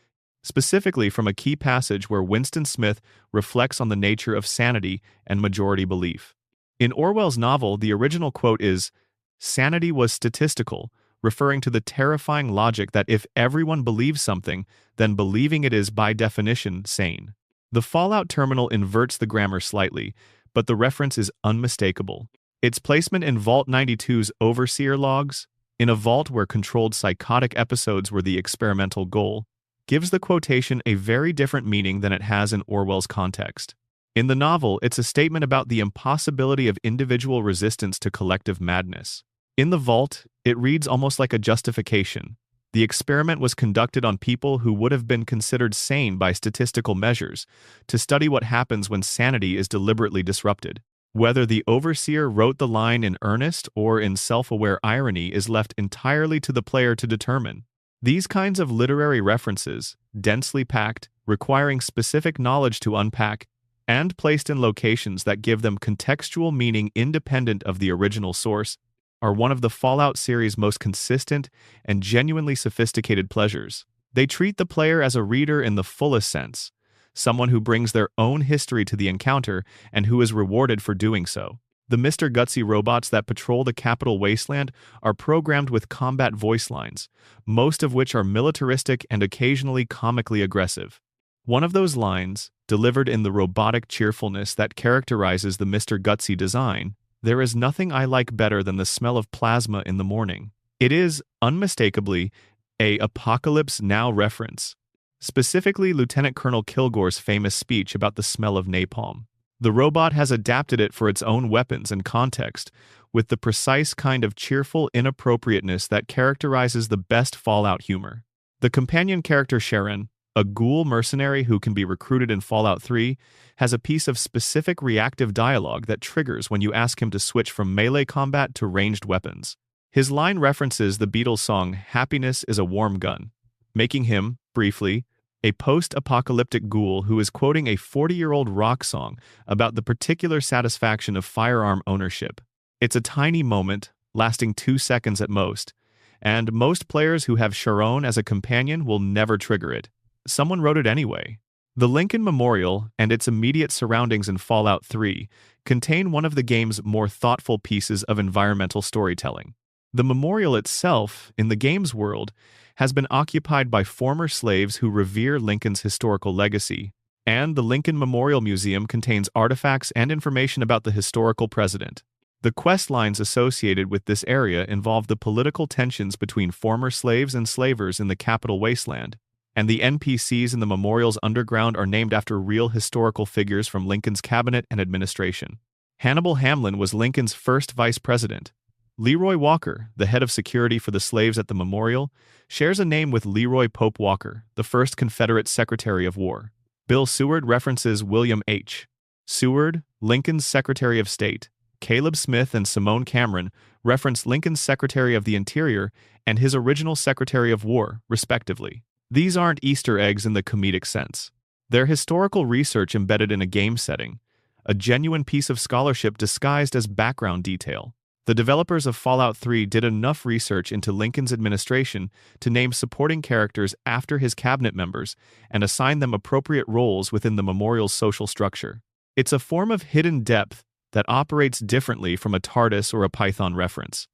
specifically from a key passage where Winston Smith reflects on the nature of sanity and majority belief. In Orwell's novel, the original quote is, "Sanity was statistical," referring to the terrifying logic that if everyone believes something, then believing it is by definition sane. The Fallout terminal inverts the grammar slightly, but the reference is unmistakable. Its placement in Vault 92's Overseer logs, in a vault where controlled psychotic episodes were the experimental goal, gives the quotation a very different meaning than it has in Orwell's context. In the novel, it's a statement about the impossibility of individual resistance to collective madness. In the vault, it reads almost like a justification. The experiment was conducted on people who would have been considered sane by statistical measures, to study what happens when sanity is deliberately disrupted. Whether the overseer wrote the line in earnest or in self-aware irony is left entirely to the player to determine. These kinds of literary references, densely packed, requiring specific knowledge to unpack, and placed in locations that give them contextual meaning independent of the original source, are one of the Fallout series' most consistent and genuinely sophisticated pleasures. They treat the player as a reader in the fullest sense, someone who brings their own history to the encounter and who is rewarded for doing so. The Mr. Gutsy robots that patrol the Capital Wasteland are programmed with combat voice lines, most of which are militaristic and occasionally comically aggressive. One of those lines, delivered in the robotic cheerfulness that characterizes the Mr. Gutsy design, "There is nothing I like better than the smell of plasma in the morning." It is, unmistakably, a Apocalypse Now reference, specifically Lieutenant Colonel Kilgore's famous speech about the smell of napalm. The robot has adapted it for its own weapons and context, with the precise kind of cheerful inappropriateness that characterizes the best Fallout humor. The companion character Sharon, a ghoul mercenary who can be recruited in Fallout 3, has a piece of specific reactive dialogue that triggers when you ask him to switch from melee combat to ranged weapons. His line references the Beatles song "Happiness is a Warm Gun," making him, briefly, a post-apocalyptic ghoul who is quoting a 40-year-old rock song about the particular satisfaction of firearm ownership. It's a tiny moment, lasting 2 seconds at most, and most players who have Sharon as a companion will never trigger it. Someone wrote it anyway. The Lincoln Memorial and its immediate surroundings in Fallout 3 contain one of the game's more thoughtful pieces of environmental storytelling. The memorial itself, in the game's world, has been occupied by former slaves who revere Lincoln's historical legacy, and the Lincoln Memorial Museum contains artifacts and information about the historical president. The quest lines associated with this area involve the political tensions between former slaves and slavers in the Capital Wasteland, and the NPCs in the memorial's underground are named after real historical figures from Lincoln's cabinet and administration. Hannibal Hamlin was Lincoln's first vice president. Leroy Walker, the head of security for the slaves at the memorial, shares a name with Leroy Pope Walker, the first Confederate Secretary of War. Bill Seward references William H. Seward, Lincoln's Secretary of State. Caleb Smith and Simone Cameron reference Lincoln's Secretary of the Interior and his original Secretary of War, respectively. These aren't Easter eggs in the comedic sense. They're historical research embedded in a game setting, a genuine piece of scholarship disguised as background detail. The developers of Fallout 3 did enough research into Lincoln's administration to name supporting characters after his cabinet members and assign them appropriate roles within the memorial's social structure. It's a form of hidden depth that operates differently from a TARDIS or a Python reference.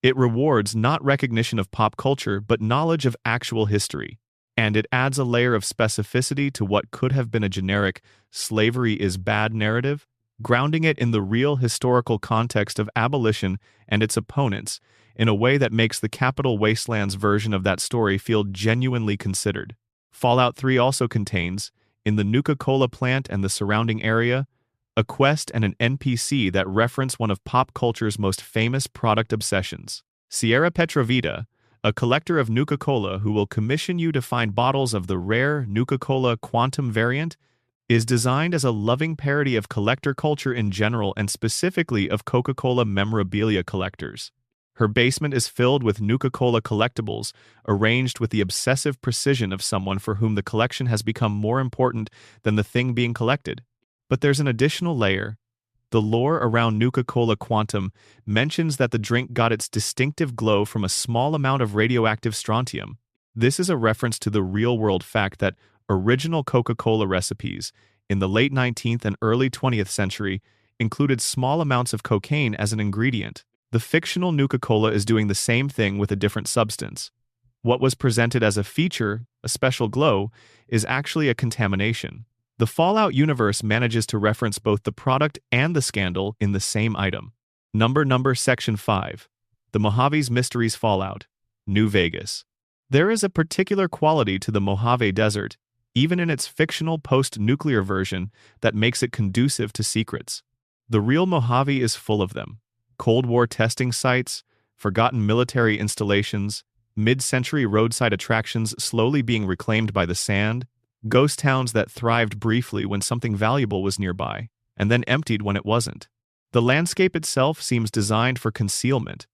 It rewards not recognition of pop culture but knowledge of actual history, and it adds a layer of specificity to what could have been a generic "slavery is bad" narrative, grounding it in the real historical context of abolition and its opponents in a way that makes the Capital Wasteland's version of that story feel genuinely considered. Fallout 3 also contains, in the Nuka-Cola plant and the surrounding area, a quest and an NPC that reference one of pop culture's most famous product obsessions. Sierra Petrovita, a collector of Nuka-Cola who will commission you to find bottles of the rare Nuka-Cola Quantum variant, is designed as a loving parody of collector culture in general and specifically of Coca-Cola memorabilia collectors. Her basement is filled with Nuka-Cola collectibles, arranged with the obsessive precision of someone for whom the collection has become more important than the thing being collected. But there's an additional layer. The lore around Nuka-Cola Quantum mentions that the drink got its distinctive glow from a small amount of radioactive strontium. This is a reference to the real-world fact that, original Coca-Cola recipes in the late 19th and early 20th century, included strontium-enriched uranium. This is a reference to the real-world fact that original Coca-Cola recipes in the late 19th and early 20th century, included strontium-enriched uranium. In the late 19th and early 20th century, included small amounts of cocaine as an ingredient. The fictional Nuka-Cola is doing the same thing with a different substance. What was presented as a feature, a special glow, is actually a contamination. The Fallout universe manages to reference both the product and the scandal in the same item. Number Section 5. The Mojave's Mysteries Fallout, New Vegas. There is a particular quality to the Mojave Desert, even in its fictional post-nuclear version, that makes it conducive to secrets. The real Mojave is full of them. Cold War testing sites, forgotten military installations, mid-century roadside attractions slowly being reclaimed by the sand, ghost towns that thrived briefly when something valuable was nearby, and then emptied when it wasn't. The landscape itself seems designed for concealment.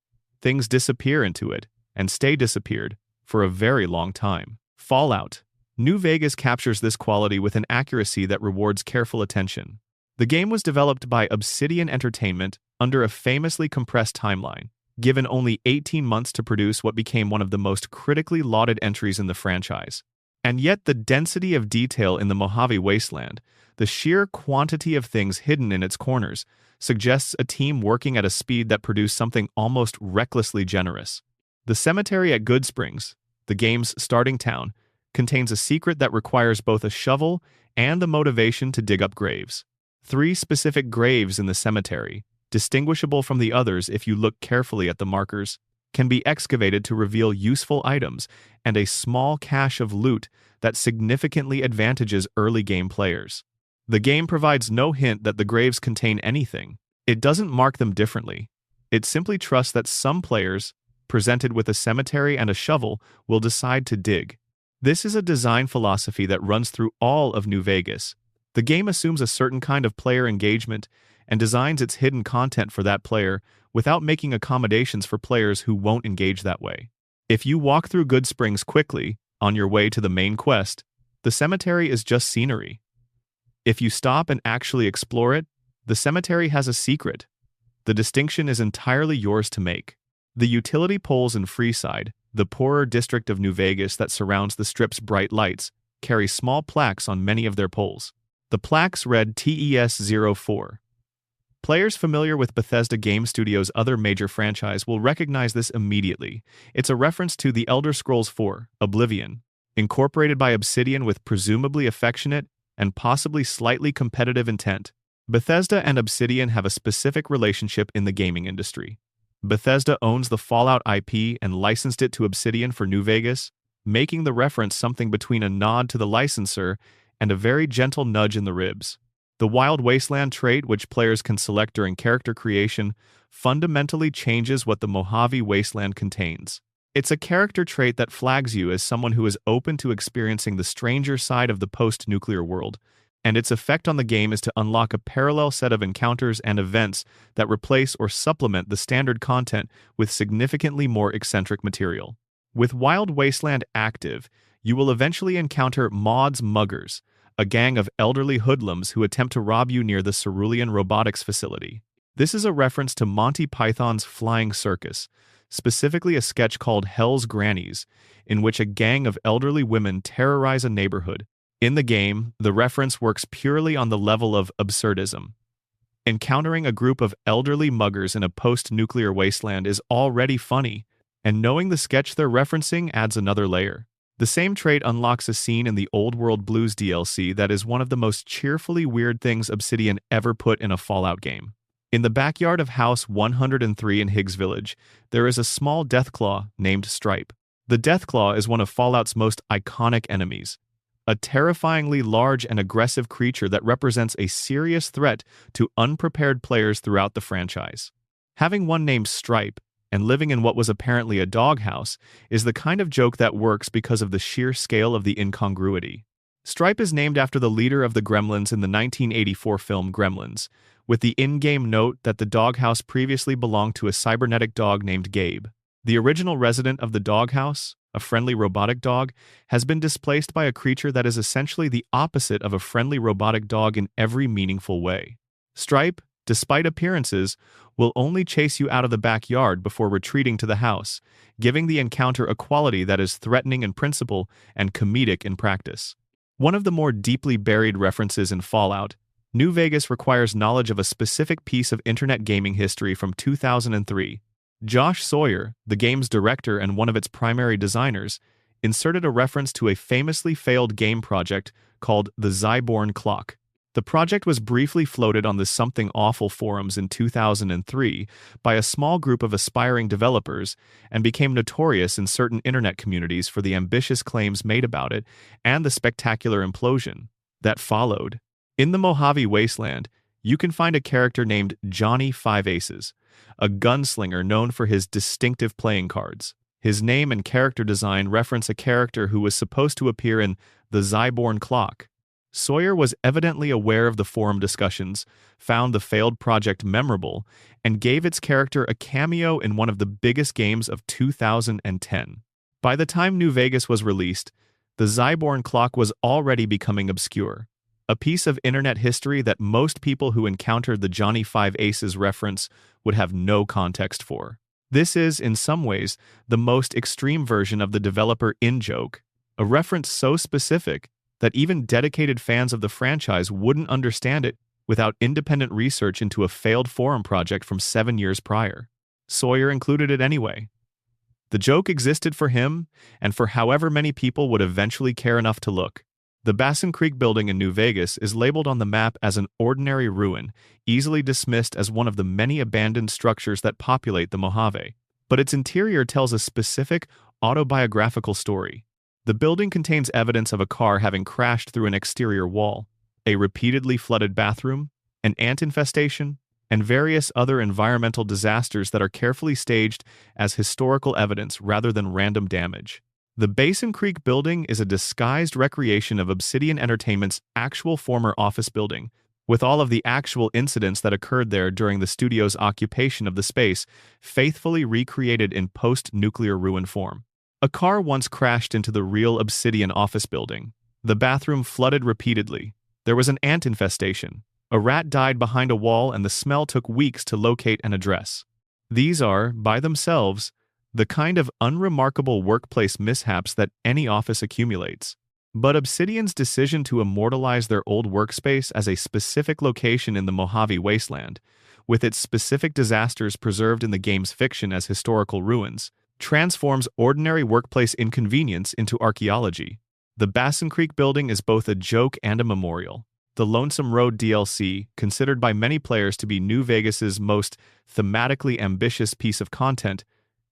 Things disappear into it, and stay disappeared, for a very long time. Fallout. New Vegas captures this quality with an accuracy that rewards careful attention. The game was developed by Obsidian Entertainment under a famously compressed timeline, given only 18 months to produce what became one of the most critically lauded entries in the franchise. And yet the density of detail in the Mojave Wasteland, the sheer quantity of things hidden in its corners, suggests a team working at a speed that produced something almost recklessly generous. The cemetery at Goodsprings, the game's starting town, contains a secret that requires both a shovel and the motivation to dig up graves. 3 specific graves in the cemetery, distinguishable from the others if you look carefully at the markers, can be excavated to reveal useful items and a small cache of loot that significantly advantages early game players. The game provides no hint that the graves contain anything. It doesn't mark them differently. It simply trusts that some players, presented with a cemetery and a shovel, will decide to dig. This is a design philosophy that runs through all of New Vegas. The game assumes a certain kind of player engagement and designs its hidden content for that player without making accommodations for players who won't engage that way. If you walk through Goodsprings quickly, on your way to the main quest, the cemetery is just scenery. If you stop and actually explore it, the cemetery has a secret. The distinction is entirely yours to make. The utility poles in Freeside, the poorer district of New Vegas that surrounds the Strip's bright lights, carry small plaques on many of their poles. The plaques read TES-04. Players familiar with Bethesda Game Studios' other major franchise will recognize this immediately. It's a reference to The Elder Scrolls IV: Oblivion, incorporated by Obsidian with presumably affectionate and possibly slightly competitive intent. Bethesda and Obsidian have a specific relationship in the gaming industry. Bethesda owns the Fallout IP and licensed it to Obsidian for New Vegas, making the reference something between a nod to the licensor and a very gentle nudge in the ribs. The Wild Wasteland trait, which players can select during character creation, fundamentally changes what the Mojave Wasteland contains. It's a character trait that flags you as someone who is open to experiencing the stranger side of the post-nuclear world, and its effect on the game is to unlock a parallel set of encounters and events that replace or supplement the standard content with significantly more eccentric material. With Wild Wasteland active, you will eventually encounter Maud's Muggers, a gang of elderly hoodlums who attempt to rob you near the Cerulean Robotics facility. This is a reference to Monty Python's Flying Circus, specifically a sketch called Hell's Grannies, in which a gang of elderly women terrorize a neighborhood. In the game, the reference works purely on the level of absurdism. Encountering a group of elderly muggers in a post-nuclear wasteland is already funny, and knowing the sketch they're referencing adds another layer. The same trait unlocks a scene in the Old World Blues DLC that is one of the most cheerfully weird things Obsidian ever put in a Fallout game. In the backyard of House 103 in Higgs Village, there is a small Deathclaw named Stripe. The Deathclaw is one of Fallout's most iconic enemies, a terrifyingly large and aggressive creature that represents a serious threat to unprepared players throughout the franchise. Having one named Stripe, and living in what was apparently a doghouse, is the kind of joke that works because of the sheer scale of the incongruity. Stripe is named after the leader of the Gremlins in the 1984 film Gremlins, with the in-game note that the doghouse previously belonged to a cybernetic dog named Gabe. The original resident of the doghouse, a friendly robotic dog, has been displaced by a creature that is essentially the opposite of a friendly robotic dog in every meaningful way. Stripe, despite appearances, will only chase you out of the backyard before retreating to the house, giving the encounter a quality that is threatening in principle and comedic in practice. One of the more deeply buried references in Fallout, New Vegas requires knowledge of a specific piece of internet gaming history from 2003. Josh Sawyer, the game's director and one of its primary designers, inserted a reference to a famously failed game project called the Zyborn Clock. The project was briefly floated on the Something Awful forums in 2003 by a small group of aspiring developers and became notorious in certain internet communities for the ambitious claims made about it and the spectacular implosion that followed. In the Mojave Wasteland, you can find a character named Johnny Five Aces, a gunslinger known for his distinctive playing cards. His name and character design reference a character who was supposed to appear in the Zyborn Clock. Sawyer was evidently aware of the forum discussions, found the failed project memorable, and gave its character a cameo in one of the biggest games of 2010. By the time New Vegas was released, the Zyborn Clock was already becoming obscure, a piece of internet history that most people who encountered the Johnny Five Aces reference would have no context for. This is, in some ways, the most extreme version of the developer in-joke, a reference so specific that even dedicated fans of the franchise wouldn't understand it without independent research into a failed forum project from 7 years prior. Sawyer included it anyway. The joke existed for him and for however many people would eventually care enough to look. The Basin Creek building in New Vegas is labeled on the map as an ordinary ruin, easily dismissed as one of the many abandoned structures that populate the Mojave. But its interior tells a specific, autobiographical story. The building contains evidence of a car having crashed through an exterior wall, a repeatedly flooded bathroom, an ant infestation, and various other environmental disasters that are carefully staged as historical evidence rather than random damage. The Basin Creek building is a disguised recreation of Obsidian Entertainment's actual former office building, with all of the actual incidents that occurred there during the studio's occupation of the space faithfully recreated in post-nuclear ruin form. A car once crashed into the real Obsidian office building. The bathroom flooded repeatedly. There was an ant infestation. A rat died behind a wall and the smell took weeks to locate and address. These are, by themselves, the kind of unremarkable workplace mishaps that any office accumulates. But Obsidian's decision to immortalize their old workspace as a specific location in the Mojave Wasteland, with its specific disasters preserved in the game's fiction as historical ruins, transforms ordinary workplace inconvenience into archaeology. The Basin Creek building is both a joke and a memorial. The Lonesome Road DLC, considered by many players to be New Vegas's most thematically ambitious piece of content,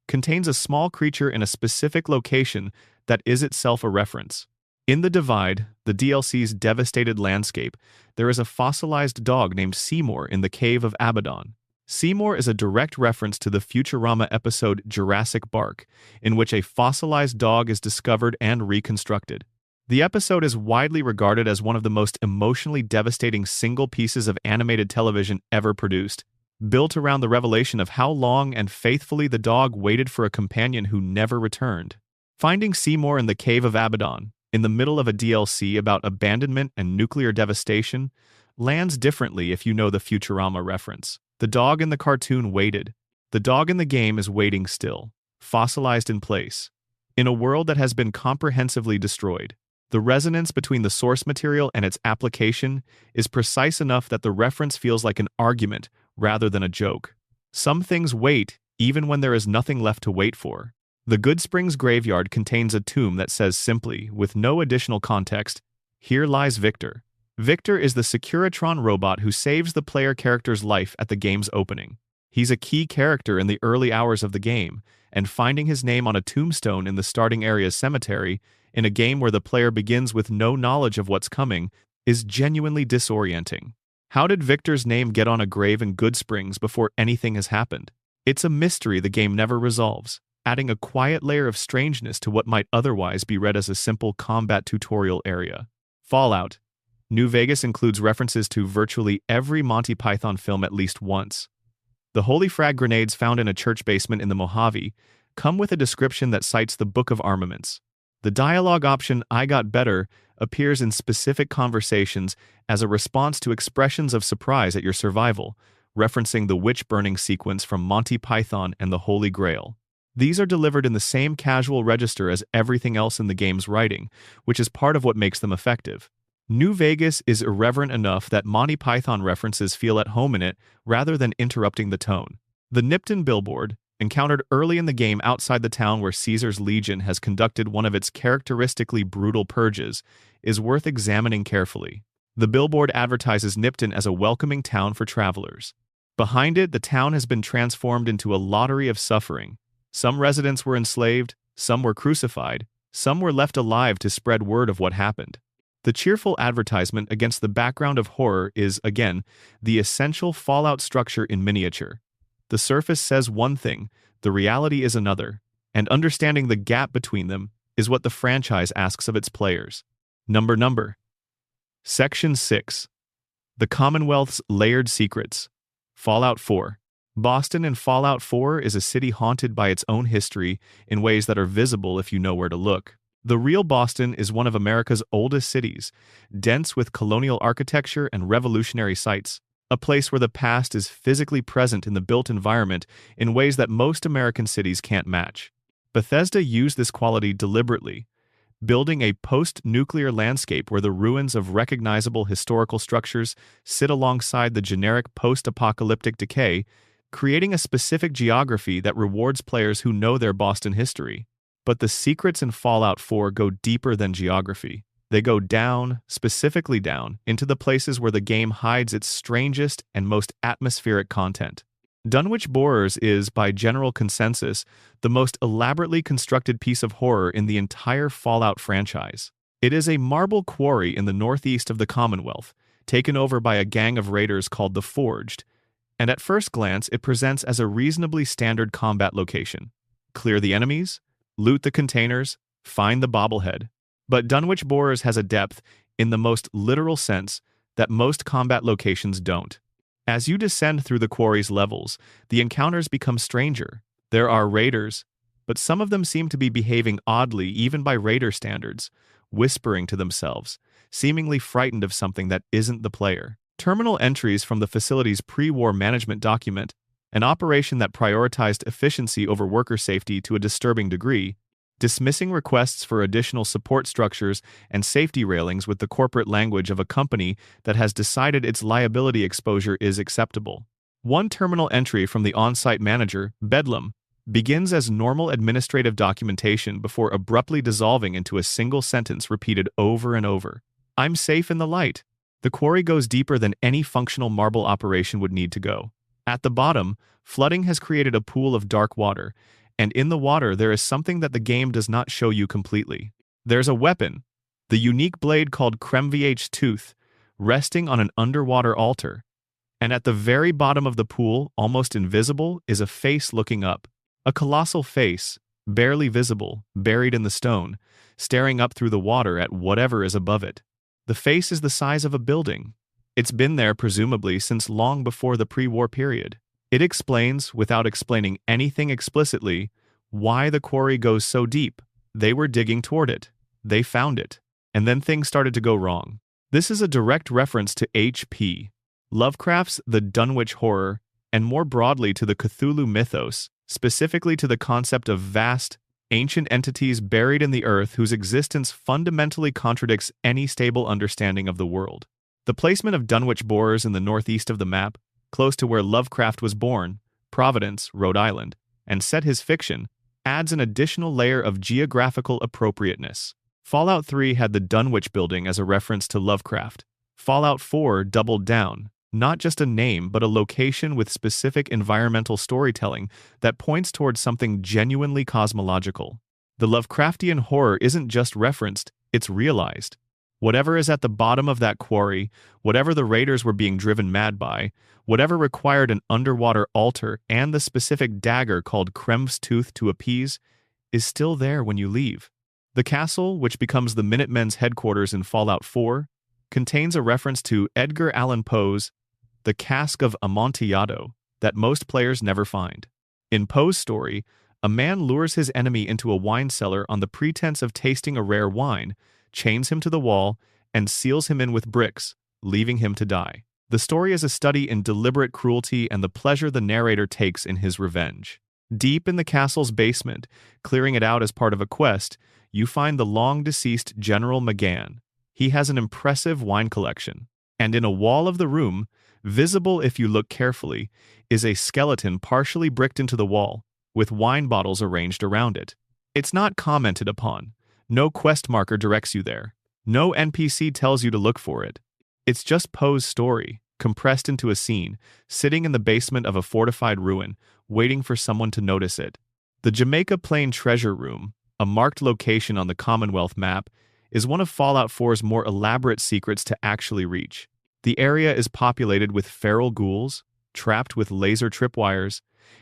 contains a small creature in a specific location that is itself a reference. In the Divide, the DLC's devastated landscape, there is a fossilized dog named Seymour in the Cave of Abaddon. Seymour is a direct reference to the Futurama episode Jurassic Bark, in which a fossilized dog is discovered and reconstructed. The episode is widely regarded as one of the most emotionally devastating single pieces of animated television ever produced, built around the revelation of how long and faithfully the dog waited for a companion who never returned. Finding Seymour in the Cave of Abaddon, in the middle of a DLC about abandonment and nuclear devastation, lands differently if you know the Futurama reference. The dog in the cartoon waited. The dog in the game is waiting still, fossilized in place, in a world that has been comprehensively destroyed. The resonance between the source material and its application is precise enough that the reference feels like an argument rather than a joke. Some things wait even when there is nothing left to wait for. The Good Springs graveyard contains a tomb that says simply, with no additional context, "Here lies Victor." Victor is the Securitron robot who saves the player character's life at the game's opening. He's a key character in the early hours of the game, and finding his name on a tombstone in the starting area's cemetery, in a game where the player begins with no knowledge of what's coming, is genuinely disorienting. How did Victor's name get on a grave in Good Springs before anything has happened? It's a mystery the game never resolves, adding a quiet layer of strangeness to what might otherwise be read as a simple combat tutorial area. Fallout. New Vegas includes references to virtually every Monty Python film at least once. The holy frag grenades found in a church basement in the Mojave come with a description that cites the Book of Armaments. The dialogue option "I got better" appears in specific conversations as a response to expressions of surprise at your survival, referencing the witch burning sequence from Monty Python and the Holy Grail. These are delivered in the same casual register as everything else in the game's writing, which is part of what makes them effective. New Vegas is irreverent enough that Monty Python references feel at home in it rather than interrupting the tone. The Nipton billboard, encountered early in the game outside the town where Caesar's Legion has conducted one of its characteristically brutal purges, is worth examining carefully. The billboard advertises Nipton as a welcoming town for travelers. Behind it, the town has been transformed into a lottery of suffering. Some residents were enslaved, some were crucified, some were left alive to spread word of what happened. The cheerful advertisement against the background of horror is, again, the essential Fallout structure in miniature. The surface says one thing, the reality is another, and understanding the gap between them is what the franchise asks of its players. Number. Section 6. The Commonwealth's Layered Secrets. Fallout 4. Boston in Fallout 4 is a city haunted by its own history in ways that are visible if you know where to look. The real Boston is one of America's oldest cities, dense with colonial architecture and revolutionary sites, a place where the past is physically present in the built environment in ways that most American cities can't match. Bethesda used this quality deliberately, building a post-nuclear landscape where the ruins of recognizable historical structures sit alongside the generic post-apocalyptic decay, creating a specific geography that rewards players who know their Boston history. But the secrets in Fallout 4 go deeper than geography. They go down, specifically down, into the places where the game hides its strangest and most atmospheric content. Dunwich Borers is, by general consensus, the most elaborately constructed piece of horror in the entire Fallout franchise. It is a marble quarry in the northeast of the Commonwealth, taken over by a gang of raiders called the Forged, and at first glance it presents as a reasonably standard combat location. Clear the enemies, loot the containers, find the bobblehead. But Dunwich Borers has a depth, in the most literal sense, that most combat locations don't. As you descend through the quarry's levels, the encounters become stranger. There are raiders, but some of them seem to be behaving oddly even by raider standards, whispering to themselves, seemingly frightened of something that isn't the player. Terminal entries from the facility's pre-war management document, an operation that prioritized efficiency over worker safety to a disturbing degree, dismissing requests for additional support structures and safety railings with the corporate language of a company that has decided its liability exposure is acceptable. One terminal entry from the on-site manager, Bedlam, begins as normal administrative documentation before abruptly dissolving into a single sentence repeated over and over. "I'm safe in the light." The quarry goes deeper than any functional marble operation would need to go. At the bottom, flooding has created a pool of dark water, and in the water there is something that the game does not show you completely. There's a weapon, the unique blade called Kremvieh's Tooth, resting on an underwater altar. And at the very bottom of the pool, almost invisible, is a face looking up. A colossal face, barely visible, buried in the stone, staring up through the water at whatever is above it. The face is the size of a building. It's been there presumably since long before the pre-war period. It explains, without explaining anything explicitly, why the quarry goes so deep. They were digging toward it. They found it. And then things started to go wrong. This is a direct reference to H.P. Lovecraft's The Dunwich Horror, and more broadly to the Cthulhu mythos, specifically to the concept of vast, ancient entities buried in the earth whose existence fundamentally contradicts any stable understanding of the world. The placement of Dunwich Borers in the northeast of the map, close to where Lovecraft was born, Providence, Rhode Island, and set his fiction, adds an additional layer of geographical appropriateness. Fallout 3 had the Dunwich building as a reference to Lovecraft. Fallout 4 doubled down, not just a name but a location with specific environmental storytelling that points towards something genuinely cosmological. The Lovecraftian horror isn't just referenced, it's realized. Whatever is at the bottom of that quarry, whatever the raiders were being driven mad by, whatever required an underwater altar and the specific dagger called Kremv's Tooth to appease, is still there when you leave. The castle, which becomes the Minutemen's headquarters in Fallout 4, contains a reference to Edgar Allan Poe's The Cask of Amontillado that most players never find. In Poe's story, a man lures his enemy into a wine cellar on the pretense of tasting a rare wine, chains him to the wall, and seals him in with bricks, leaving him to die. The story is a study in deliberate cruelty and the pleasure the narrator takes in his revenge. Deep in the castle's basement, clearing it out as part of a quest, you find the long-deceased General McGann, He has an impressive wine collection. And in a wall of the room, visible if you look carefully, is a skeleton partially bricked into the wall, with wine bottles arranged around it. It's not commented upon. No quest marker directs you there. No NPC tells you to look for it. It's just Poe's story, compressed into a scene, sitting in the basement of a fortified ruin, waiting for someone to notice it. The Jamaica Plain Treasure Room, a marked location on the Commonwealth map, is one of Fallout 4's more elaborate secrets to actually reach. The area is populated with feral ghouls, trapped with laser tripwires,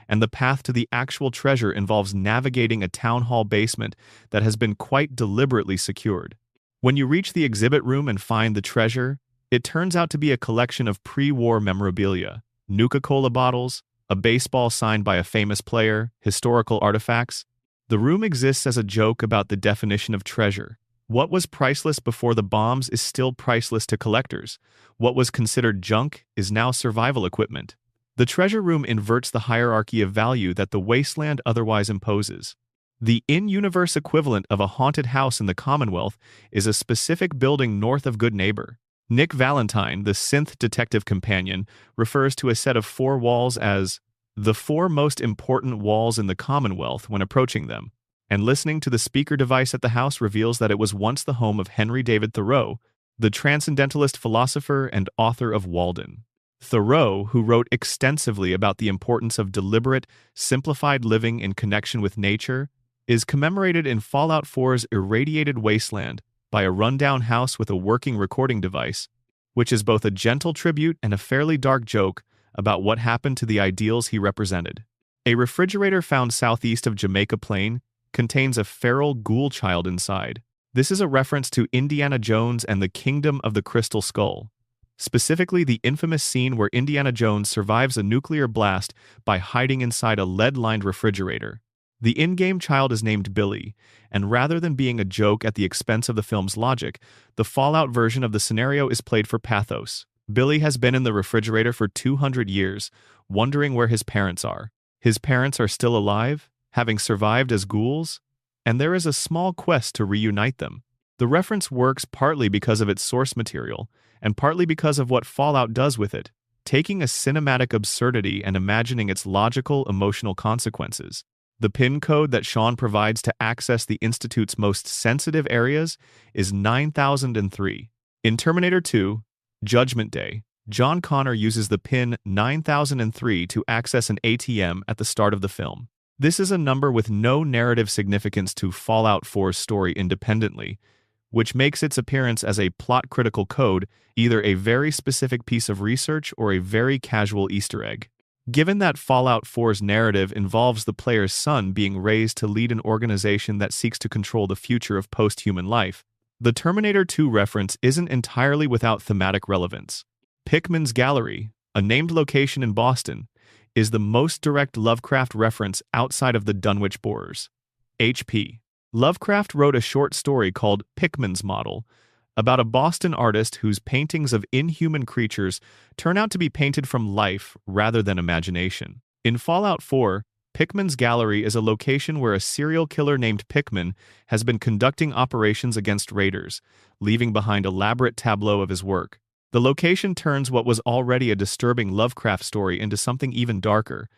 and the path to the actual treasure involves navigating a town hall basement that has been quite deliberately secured. When you reach the exhibit room and find the treasure, it turns out to be a collection of pre-war memorabilia, Nuka-Cola bottles, a baseball signed by a famous player, historical artifacts. The room exists as a joke about the definition of treasure. What was priceless before the bombs is still priceless to collectors. What was considered junk is now survival equipment. The treasure room inverts the hierarchy of value that the wasteland otherwise imposes. The in-universe equivalent of a haunted house in the Commonwealth is a specific building north of Good Neighbor. Nick Valentine, the synth detective companion, refers to a set of 4 walls as the 4 most important walls in the Commonwealth when approaching them, and listening to the speaker device at the house reveals that it was once the home of Henry David Thoreau, the transcendentalist philosopher and author of Walden. Thoreau, who wrote extensively about the importance of deliberate, simplified living in connection with nature, is commemorated in Fallout 4's irradiated wasteland by a rundown house with a working recording device, which is both a gentle tribute and a fairly dark joke about what happened to the ideals he represented. A refrigerator found southeast of Jamaica Plain contains a feral ghoul child inside. This is a reference to Indiana Jones and the Kingdom of the Crystal Skull, specifically the infamous scene where Indiana Jones survives a nuclear blast by hiding inside a lead-lined refrigerator. The in-game child is named Billy, and rather than being a joke at the expense of the film's logic, the Fallout version of the scenario is played for pathos. Billy has been in the refrigerator for 200 years, wondering where his parents are. His parents are still alive, having survived as ghouls, and there is a small quest to reunite them. The reference works partly because of its source material, and partly because of what Fallout does with it, taking a cinematic absurdity and imagining its logical, emotional consequences. The PIN code that Sean provides to access the Institute's most sensitive areas is 9003. In Terminator 2, Judgment Day, John Connor uses the PIN 9003 to access an ATM at the start of the film. This is a number with no narrative significance to Fallout 4's story independently, which makes its appearance as a plot-critical code either a very specific piece of research or a very casual Easter egg. Given that Fallout 4's narrative involves the player's son being raised to lead an organization that seeks to control the future of post-human life, the Terminator 2 reference isn't entirely without thematic relevance. Pickman's Gallery, a named location in Boston, is the most direct Lovecraft reference outside of the Dunwich Borers. H.P. Lovecraft wrote a short story called Pickman's Model about a Boston artist whose paintings of inhuman creatures turn out to be painted from life rather than imagination. In Fallout 4, Pickman's Gallery is a location where a serial killer named Pickman has been conducting operations against raiders, leaving behind elaborate tableaux of his work. The location turns what was already a disturbing Lovecraft story into something even darker.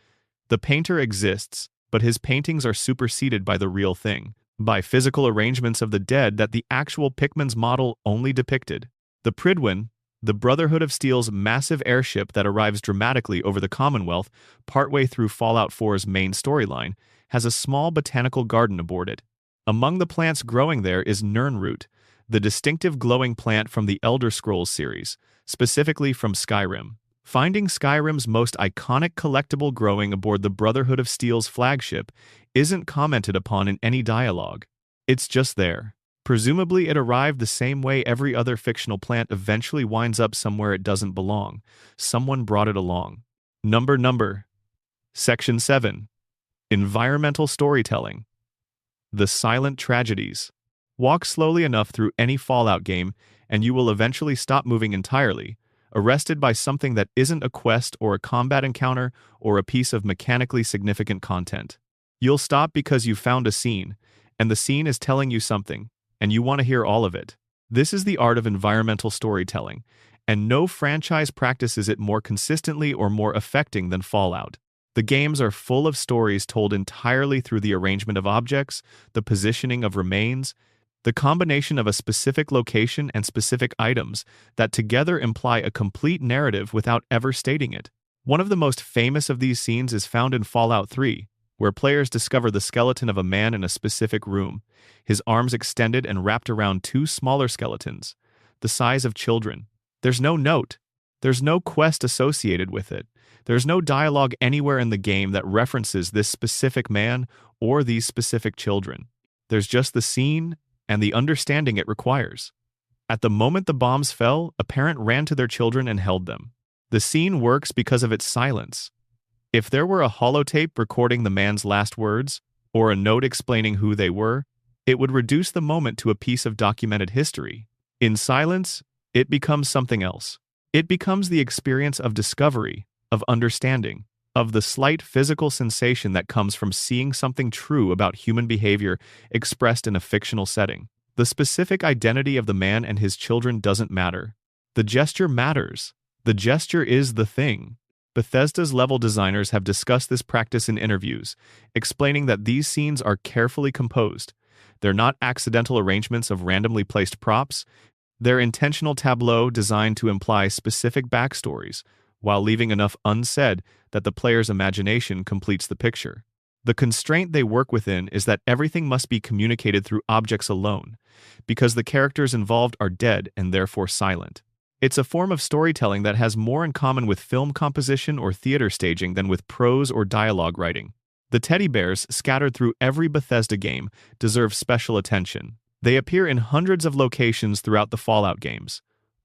The painter exists, but his paintings are superseded by the real thing, by physical arrangements of the dead that the actual Pickman's Model only depicted. The Prydwen, the Brotherhood of Steel's massive airship that arrives dramatically over the Commonwealth partway through Fallout 4's main storyline, has a small botanical garden aboard it. Among the plants growing there is Nirnroot, the distinctive glowing plant from the Elder Scrolls series, specifically from Skyrim. Finding Skyrim's most iconic collectible growing aboard the Brotherhood of Steel's flagship isn't commented upon in any dialogue. It's just there. Presumably it arrived the same way every other fictional plant eventually winds up somewhere it doesn't belong. Someone brought it along. Number. Section 7. Environmental Storytelling. The Silent Tragedies. Walk slowly enough through any Fallout game, and you will eventually stop moving entirely, arrested by something that isn't a quest or a combat encounter or a piece of mechanically significant content. You'll stop because you found a scene, and the scene is telling you something, and you want to hear all of it. This is the art of environmental storytelling, and no franchise practices it more consistently or more affecting than Fallout. The games are full of stories told entirely through the arrangement of objects, the positioning of remains, the combination of a specific location and specific items that together imply a complete narrative without ever stating it. One of the most famous of these scenes is found in Fallout 3, where players discover the skeleton of a man in a specific room, his arms extended and wrapped around two smaller skeletons, the size of children. There's no note. There's no quest associated with it. There's no dialogue anywhere in the game that references this specific man or these specific children. There's just the scene and the understanding it requires. At the moment the bombs fell, a parent ran to their children and held them. The scene works because of its silence. If there were a holotape recording the man's last words, or a note explaining who they were, it would reduce the moment to a piece of documented history. In silence, it becomes something else. It becomes the experience of discovery, of understanding, of the slight physical sensation that comes from seeing something true about human behavior expressed in a fictional setting. The specific identity of the man and his children doesn't matter. The gesture matters. The gesture is the thing. Bethesda's level designers have discussed this practice in interviews, explaining that these scenes are carefully composed. They're not accidental arrangements of randomly placed props. They're intentional tableaux designed to imply specific backstories, while leaving enough unsaid that the player's imagination completes the picture. The constraint they work within is that everything must be communicated through objects alone, because the characters involved are dead and therefore silent. It's a form of storytelling that has more in common with film composition or theater staging than with prose or dialogue writing. The teddy bears scattered through every Bethesda game deserve special attention. They appear in hundreds of locations throughout the Fallout games,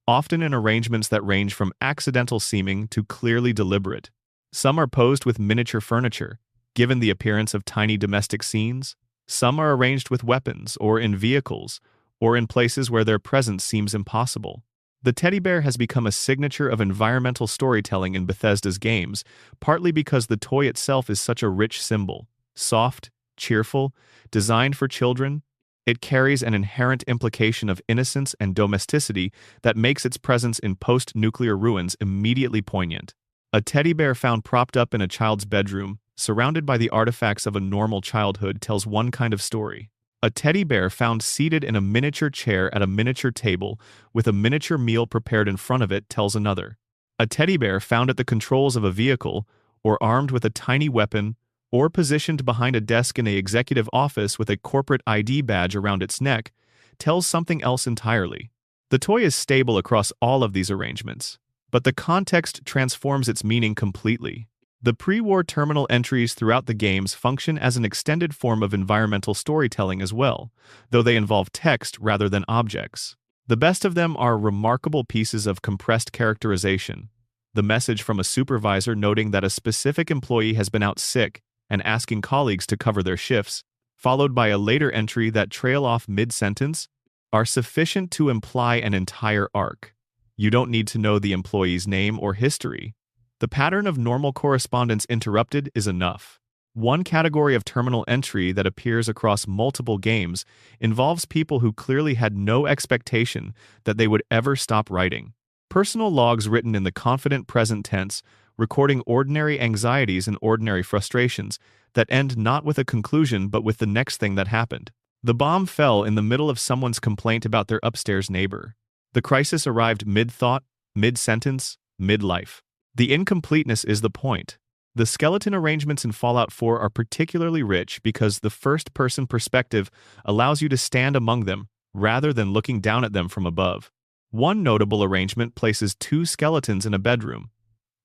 often in arrangements that range from accidental seeming to clearly deliberate. Some are posed with miniature furniture, given the appearance of tiny domestic scenes. Some are arranged with weapons or in vehicles, or in places where their presence seems impossible. The teddy bear has become a signature of environmental storytelling in Bethesda's games, partly because the toy itself is such a rich symbol. Soft, cheerful, designed for children, it carries an inherent implication of innocence and domesticity that makes its presence in post-nuclear ruins immediately poignant. A teddy bear found propped up in a child's bedroom, surrounded by the artifacts of a normal childhood, tells one kind of story. A teddy bear found seated in a miniature chair at a miniature table with a miniature meal prepared in front of it tells another. A teddy bear found at the controls of a vehicle, or armed with a tiny weapon, or positioned behind a desk in an executive office with a corporate ID badge around its neck, tells something else entirely. The toy is stable across all of these arrangements, but the context transforms its meaning completely. The pre-war terminal entries throughout the games function as an extended form of environmental storytelling as well, though they involve text rather than objects. The best of them are remarkable pieces of compressed characterization. The message from a supervisor noting that a specific employee has been out sick and asking colleagues to cover their shifts, followed by a later entry that trail off mid-sentence, are sufficient to imply an entire arc. You don't need to know the employee's name or history. The pattern of normal correspondence interrupted is enough. One category of terminal entry that appears across multiple games involves people who clearly had no expectation that they would ever stop writing. Personal logs written in the confident present tense, recording ordinary anxieties and ordinary frustrations that end not with a conclusion but with the next thing that happened. The bomb fell in the middle of someone's complaint about their upstairs neighbor. The crisis arrived mid-thought, mid-sentence, mid-life. The incompleteness is the point. The skeleton arrangements in Fallout 4 are particularly rich because the first-person perspective allows you to stand among them rather than looking down at them from above. One notable arrangement places two skeletons in a bedroom,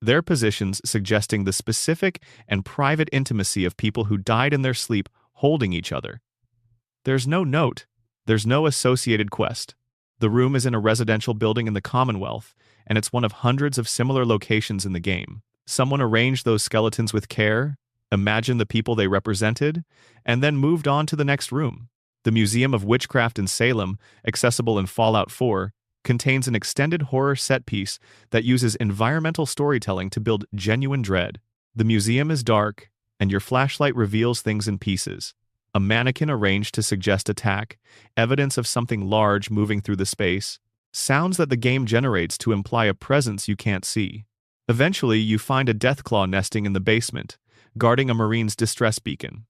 their positions suggesting the specific and private intimacy of people who died in their sleep holding each other. There's no note. There's no associated quest. The room is in a residential building in the Commonwealth, and it's one of hundreds of similar locations in the game. Someone arranged those skeletons with care, imagined the people they represented, and then moved on to the next room. The Museum of Witchcraft in Salem, accessible in Fallout 4, contains an extended horror set piece that uses environmental storytelling to build genuine dread. The museum is dark, and your flashlight reveals things in pieces. a mannequin arranged to suggest attack, evidence of something large moving through the space, sounds that the game generates to imply a presence you can't see. Eventually, you find a deathclaw nesting in the basement, guarding a marine's distress beacon.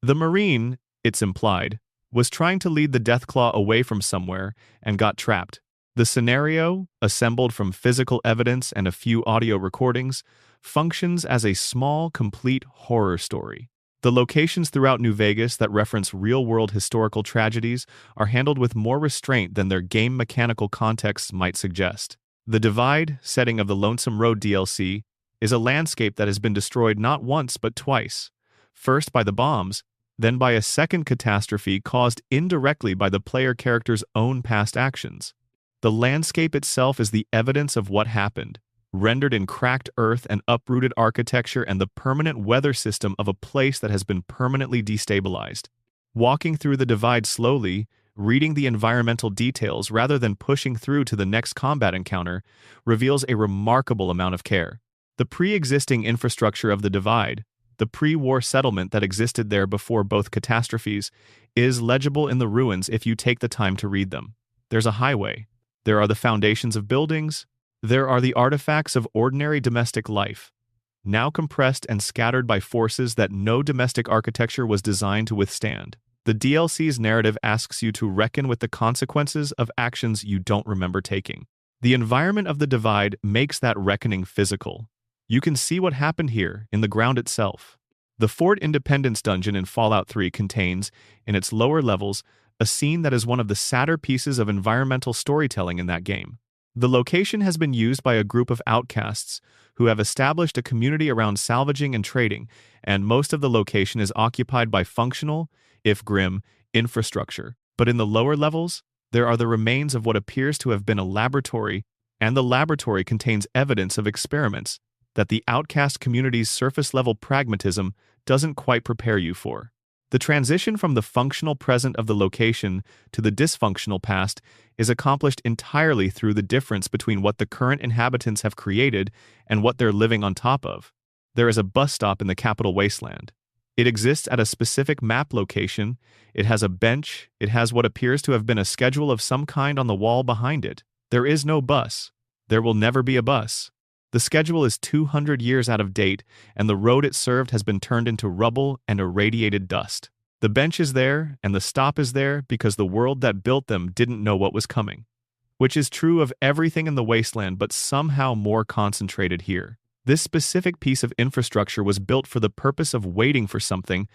The marine, it's implied, was trying to lead the deathclaw away from somewhere and got trapped. The scenario, assembled from physical evidence and a few audio recordings, functions as a small, complete horror story. The locations throughout New Vegas that reference real-world historical tragedies are handled with more restraint than their game mechanical contexts might suggest. The Divide setting of the Lonesome Road DLC is a landscape that has been destroyed not once but twice, first by the bombs, then by a second catastrophe caused indirectly by the player character's own past actions. The landscape itself is the evidence of what happened, rendered in cracked earth and uprooted architecture and the permanent weather system of a place that has been permanently destabilized. Walking through the Divide slowly, reading the environmental details rather than pushing through to the next combat encounter, reveals a remarkable amount of care. The pre-existing infrastructure of the Divide, the pre-war settlement that existed there before both catastrophes, is legible in the ruins if you take the time to read them. There's a highway. There are the foundations of buildings. There are the artifacts of ordinary domestic life, now compressed and scattered by forces that no domestic architecture was designed to withstand. The DLC's narrative asks you to reckon with the consequences of actions you don't remember taking. The environment of the Divide makes that reckoning physical. You can see what happened here in the ground itself. The Fort Independence dungeon in Fallout 3 contains, in its lower levels, a scene that is one of the sadder pieces of environmental storytelling in that game. The location has been used by a group of outcasts who have established a community around salvaging and trading, and most of the location is occupied by functional, if grim, infrastructure. But in the lower levels, there are the remains of what appears to have been a laboratory, and the laboratory contains evidence of experiments that the outcast community's surface-level pragmatism doesn't quite prepare you for. The transition from the functional present of the location to the dysfunctional past is accomplished entirely through the difference between what the current inhabitants have created and what they're living on top of. There is a bus stop in the capital wasteland. It exists at a specific map location, it has a bench, it has what appears to have been a schedule of some kind on the wall behind it. There is no bus. There will never be a bus. The schedule is 200 years out of date, and the road it served has been turned into rubble and irradiated dust. The bench is there, and the stop is there because the world that built them didn't know what was coming. Which is true of everything in the wasteland, but somehow more concentrated here. This specific piece of infrastructure was built for the purpose of waiting for something,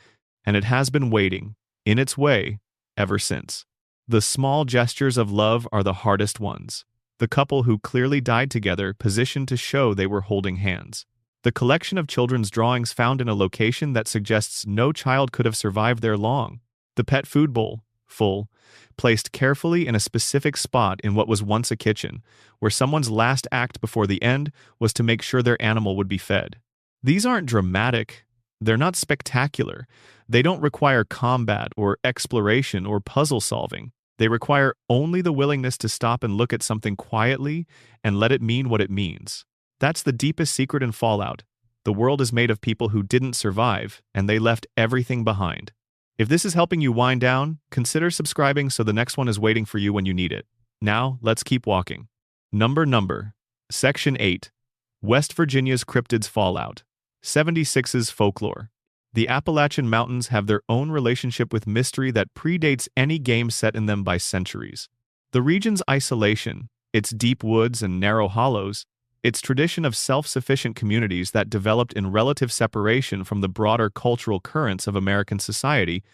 and it has been waiting, in its way, ever since. The small gestures of love are the hardest ones. The couple who clearly died together positioned to show they were holding hands. The collection of children's drawings found in a location that suggests no child could have survived there long. The pet food bowl, full, placed carefully in a specific spot in what was once a kitchen, where someone's last act before the end was to make sure their animal would be fed. These aren't dramatic. They're not spectacular. They don't require combat or exploration or puzzle solving. They require only the willingness to stop and look at something quietly and let it mean what it means. That's the deepest secret in Fallout. The world is made of people who didn't survive, and they left everything behind. If this is helping you wind down, consider subscribing so the next one is waiting for you when you need it. Now, let's keep walking. Number. Section 8. West Virginia's Cryptids Fallout. 76's Folklore. The Appalachian Mountains have their own relationship with mystery that predates any game set in them by centuries. The region's isolation, its deep woods and narrow hollows, its tradition of self-sufficient communities that developed in relative separation from the broader cultural currents of American society,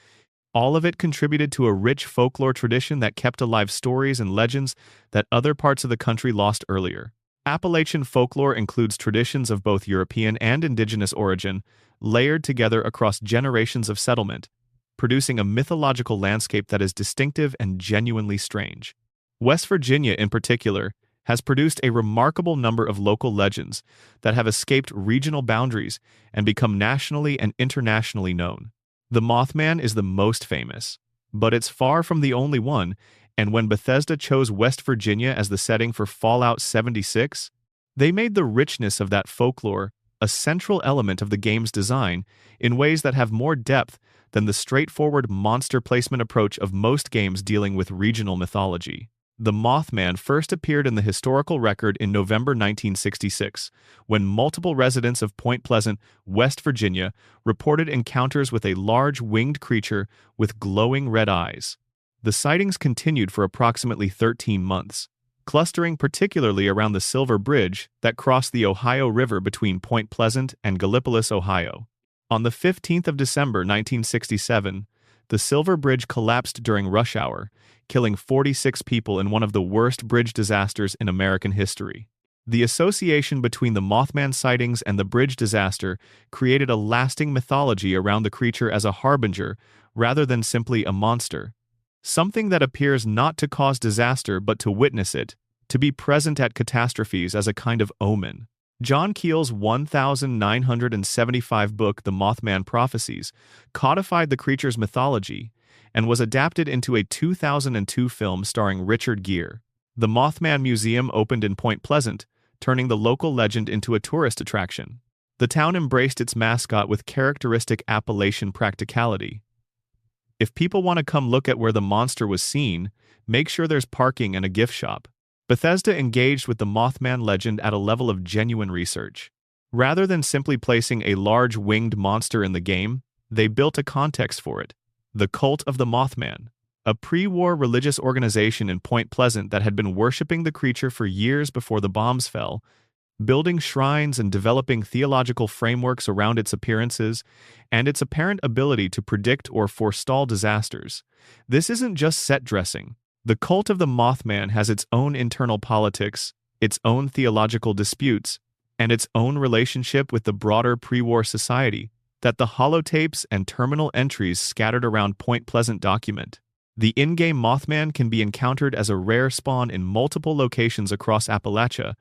all of it contributed to a rich folklore tradition that kept alive stories and legends that other parts of the country lost earlier. Appalachian folklore includes traditions of both European and indigenous origin, layered together across generations of settlement, producing a mythological landscape that is distinctive and genuinely strange. West Virginia, in particular, has produced a remarkable number of local legends that have escaped regional boundaries and become nationally and internationally known. The Mothman is the most famous, but it's far from the only one, and when Bethesda chose West Virginia as the setting for Fallout 76, they made the richness of that folklore a a central element of the game's design in ways that have more depth than the straightforward monster placement approach of most games dealing with regional mythology. The Mothman first appeared in the historical record in November 1966, when multiple residents of Point Pleasant, West Virginia, reported encounters with a large winged creature with glowing red eyes. The sightings continued for approximately 13 months, clustering particularly around the Silver Bridge that crossed the Ohio River between Point Pleasant and Gallipolis, Ohio. On the 15th of December 1967, the Silver Bridge collapsed during rush hour, killing 46 people in one of the worst bridge disasters in American history. The association between the Mothman sightings and the bridge disaster created a lasting mythology around the creature as a harbinger rather than simply a monster. Something that appears not to cause disaster but to witness it, to be present at catastrophes as a kind of omen. John Keel's 1975 book, The Mothman Prophecies, codified the creature's mythology and was adapted into a 2002 film starring Richard Gere. The Mothman Museum opened in Point Pleasant, turning the local legend into a tourist attraction. The town embraced its mascot with characteristic Appalachian practicality. If people want to come look at where the monster was seen, make sure there's parking and a gift shop. Bethesda engaged with the Mothman legend at a level of genuine research. Rather than simply placing a large winged monster in the game, they built a context for it. The Cult of the Mothman, a pre-war religious organization in Point Pleasant that had been worshipping the creature for years before the bombs fell, building shrines and developing theological frameworks around its appearances and its apparent ability to predict or forestall disasters. This isn't just set dressing. The Cult of the Mothman has its own internal politics, its own theological disputes, and its own relationship with the broader pre-war society that the holotapes and terminal entries scattered around Point Pleasant document. The in-game Mothman can be encountered as a rare spawn in multiple locations across Appalachia,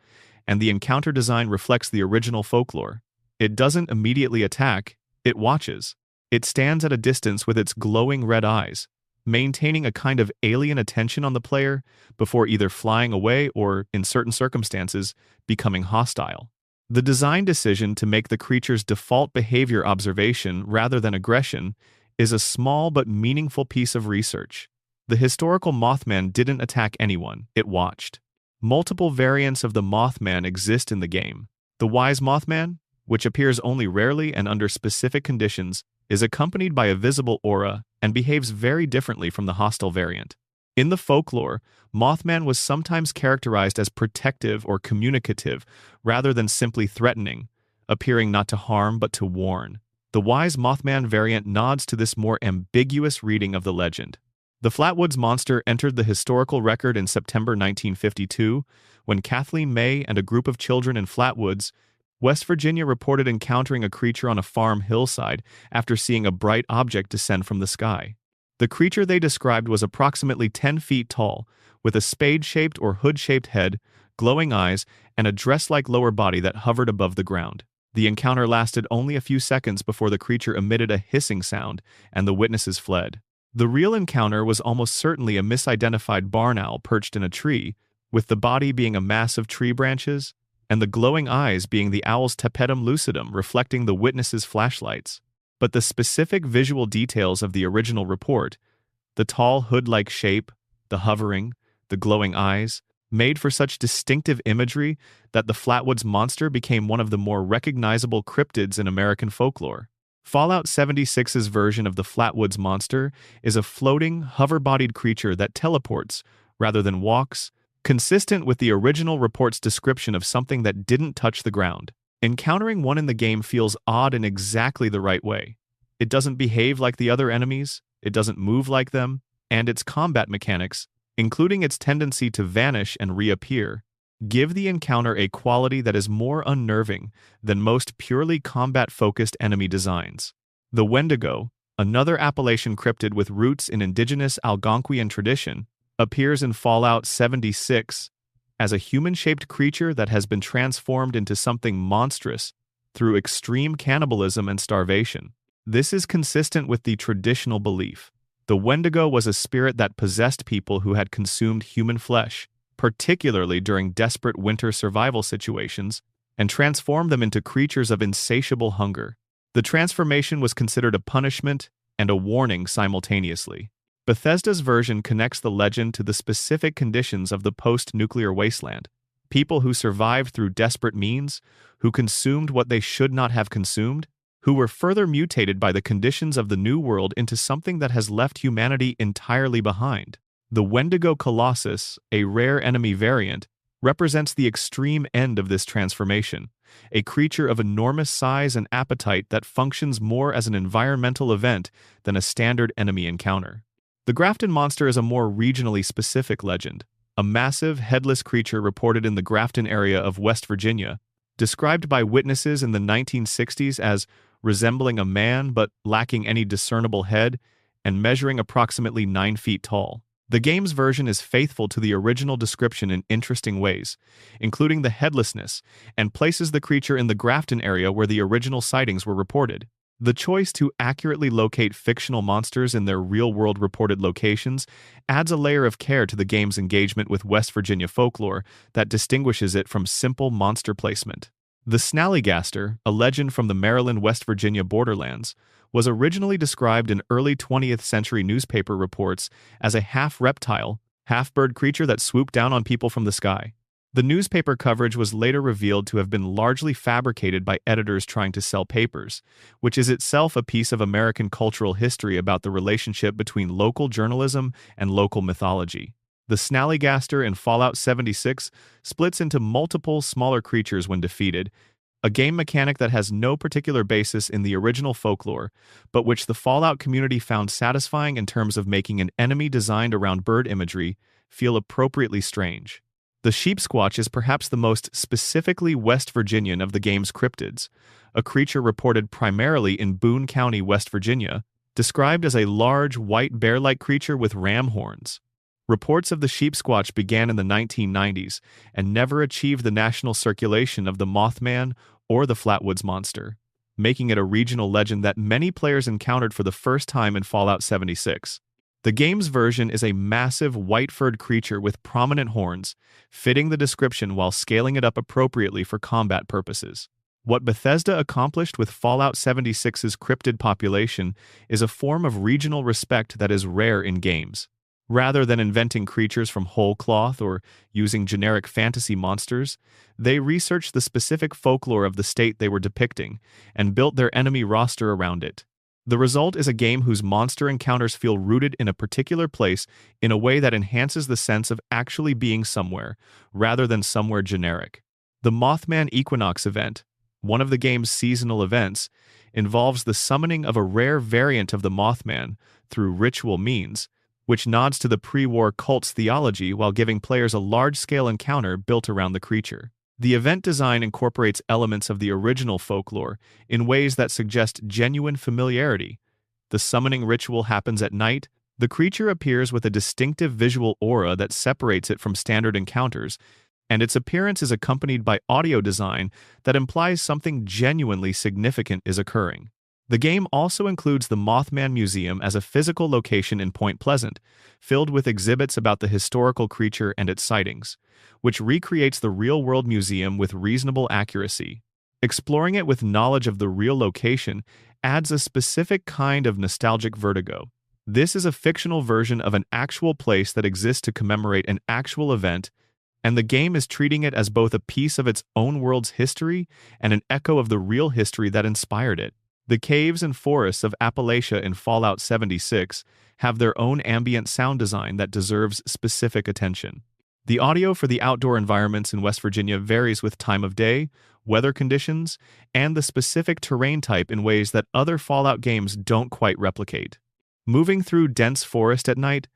and the encounter design reflects the original folklore. It doesn't immediately attack, it watches. It stands at a distance with its glowing red eyes, maintaining a kind of alien attention on the player before either flying away or, in certain circumstances, becoming hostile. The design decision to make the creature's default behavior observation rather than aggression is a small but meaningful piece of research. The historical Mothman didn't attack anyone, it watched. Multiple variants of the Mothman exist in the game. The Wise Mothman, which appears only rarely and under specific conditions, is accompanied by a visible aura and behaves very differently from the hostile variant. In the folklore, Mothman was sometimes characterized as protective or communicative rather than simply threatening, appearing not to harm but to warn. The Wise Mothman variant nods to this more ambiguous reading of the legend. The Flatwoods monster entered the historical record in September 1952, when Kathleen May and a group of children in Flatwoods, West Virginia, reported encountering a creature on a farm hillside after seeing a bright object descend from the sky. The creature they described was approximately 10 feet tall, with a spade-shaped or hood-shaped head, glowing eyes, and a dress-like lower body that hovered above the ground. The encounter lasted only a few seconds before the creature emitted a hissing sound, and the witnesses fled. The real encounter was almost certainly a misidentified barn owl perched in a tree, with the body being a mass of tree branches, and the glowing eyes being the owl's tapetum lucidum reflecting the witnesses' flashlights. But the specific visual details of the original report, the tall hood-like shape, the hovering, the glowing eyes, made for such distinctive imagery that the Flatwoods monster became one of the more recognizable cryptids in American folklore. Fallout 76's version of the Flatwoods monster is a floating, hover-bodied creature that teleports, rather than walks, consistent with the original report's description of something that didn't touch the ground. Encountering one in the game feels odd in exactly the right way. It doesn't behave like the other enemies, it doesn't move like them, and its combat mechanics, including its tendency to vanish and reappear, give the encounter a quality that is more unnerving than most purely combat-focused enemy designs. The Wendigo, another Appalachian cryptid with roots in indigenous Algonquian tradition, appears in Fallout 76 as a human-shaped creature that has been transformed into something monstrous through extreme cannibalism and starvation. This is consistent with the traditional belief. The Wendigo was a spirit that possessed people who had consumed human flesh, particularly during desperate winter survival situations, and transformed them into creatures of insatiable hunger. The transformation was considered a punishment and a warning simultaneously. Bethesda's version connects the legend to the specific conditions of the post-nuclear wasteland. People who survived through desperate means, who consumed what they should not have consumed, who were further mutated by the conditions of the New World into something that has left humanity entirely behind. The Wendigo Colossus, a rare enemy variant, represents the extreme end of this transformation, a creature of enormous size and appetite that functions more as an environmental event than a standard enemy encounter. The Grafton monster is a more regionally specific legend, a massive, headless creature reported in the Grafton area of West Virginia, described by witnesses in the 1960s as resembling a man but lacking any discernible head and measuring approximately 9 feet tall. The game's version is faithful to the original description in interesting ways, including the headlessness, and places the creature in the Grafton area where the original sightings were reported. The choice to accurately locate fictional monsters in their real-world reported locations adds a layer of care to the game's engagement with West Virginia folklore that distinguishes it from simple monster placement. The Snallygaster, a legend from the Maryland-West Virginia borderlands, was originally described in early 20th century newspaper reports as a half-reptile, half-bird creature that swooped down on people from the sky. The newspaper coverage was later revealed to have been largely fabricated by editors trying to sell papers, which is itself a piece of American cultural history about the relationship between local journalism and local mythology. The Snallygaster in Fallout 76 splits into multiple smaller creatures when defeated, a game mechanic that has no particular basis in the original folklore, but which the Fallout community found satisfying in terms of making an enemy designed around bird imagery feel appropriately strange. The Sheepsquatch is perhaps the most specifically West Virginian of the game's cryptids, a creature reported primarily in Boone County, West Virginia, described as a large, white bear-like creature with ram horns. Reports of the Sheepsquatch began in the 1990s and never achieved the national circulation of the Mothman or the Flatwoods Monster, making it a regional legend that many players encountered for the first time in Fallout 76. The game's version is a massive white-furred creature with prominent horns, fitting the description while scaling it up appropriately for combat purposes. What Bethesda accomplished with Fallout 76's cryptid population is a form of regional respect that is rare in games. Rather than inventing creatures from whole cloth or using generic fantasy monsters, they researched the specific folklore of the state they were depicting and built their enemy roster around it. The result is a game whose monster encounters feel rooted in a particular place in a way that enhances the sense of actually being somewhere, rather than somewhere generic. The Mothman Equinox event, one of the game's seasonal events, involves the summoning of a rare variant of the Mothman through ritual means, which nods to the pre-war cult's theology while giving players a large-scale encounter built around the creature. The event design incorporates elements of the original folklore in ways that suggest genuine familiarity. The summoning ritual happens at night, the creature appears with a distinctive visual aura that separates it from standard encounters, and its appearance is accompanied by audio design that implies something genuinely significant is occurring. The game also includes the Mothman Museum as a physical location in Point Pleasant, filled with exhibits about the historical creature and its sightings, which recreates the real-world museum with reasonable accuracy. Exploring it with knowledge of the real location adds a specific kind of nostalgic vertigo. This is a fictional version of an actual place that exists to commemorate an actual event, and the game is treating it as both a piece of its own world's history and an echo of the real history that inspired it. The caves and forests of Appalachia in Fallout 76 have their own ambient sound design that deserves specific attention. The audio for the outdoor environments in West Virginia varies with time of day, weather conditions, and the specific terrain type in ways that other Fallout games don't quite replicate. Moving through dense forest at night,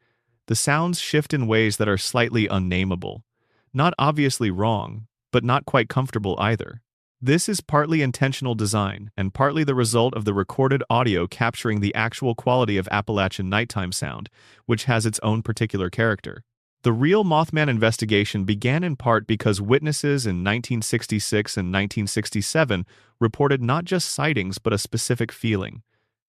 the sounds shift in ways that are slightly unnameable. Not obviously wrong, but not quite comfortable either. This is partly intentional design and partly the result of the recorded audio capturing the actual quality of Appalachian nighttime sound, which has its own particular character. The real Mothman investigation began in part because witnesses in 1966 and 1967 reported not just sightings but a specific feeling,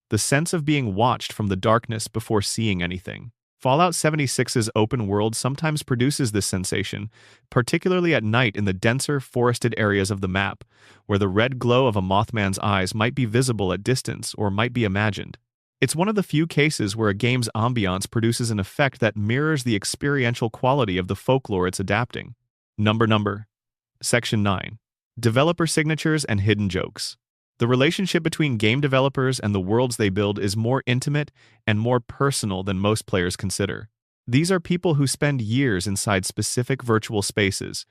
the sense of being watched from the darkness before seeing anything. Fallout 76's open world sometimes produces this sensation, particularly at night in the denser, forested areas of the map, where the red glow of a Mothman's eyes might be visible at distance or might be imagined. It's one of the few cases where a game's ambiance produces an effect that mirrors the experiential quality of the folklore it's adapting. Number. Section 9. Developer signatures and hidden jokes. The relationship between game developers and the worlds they build is more intimate and more personal than most players consider. These are people who spend years inside specific virtual spaces,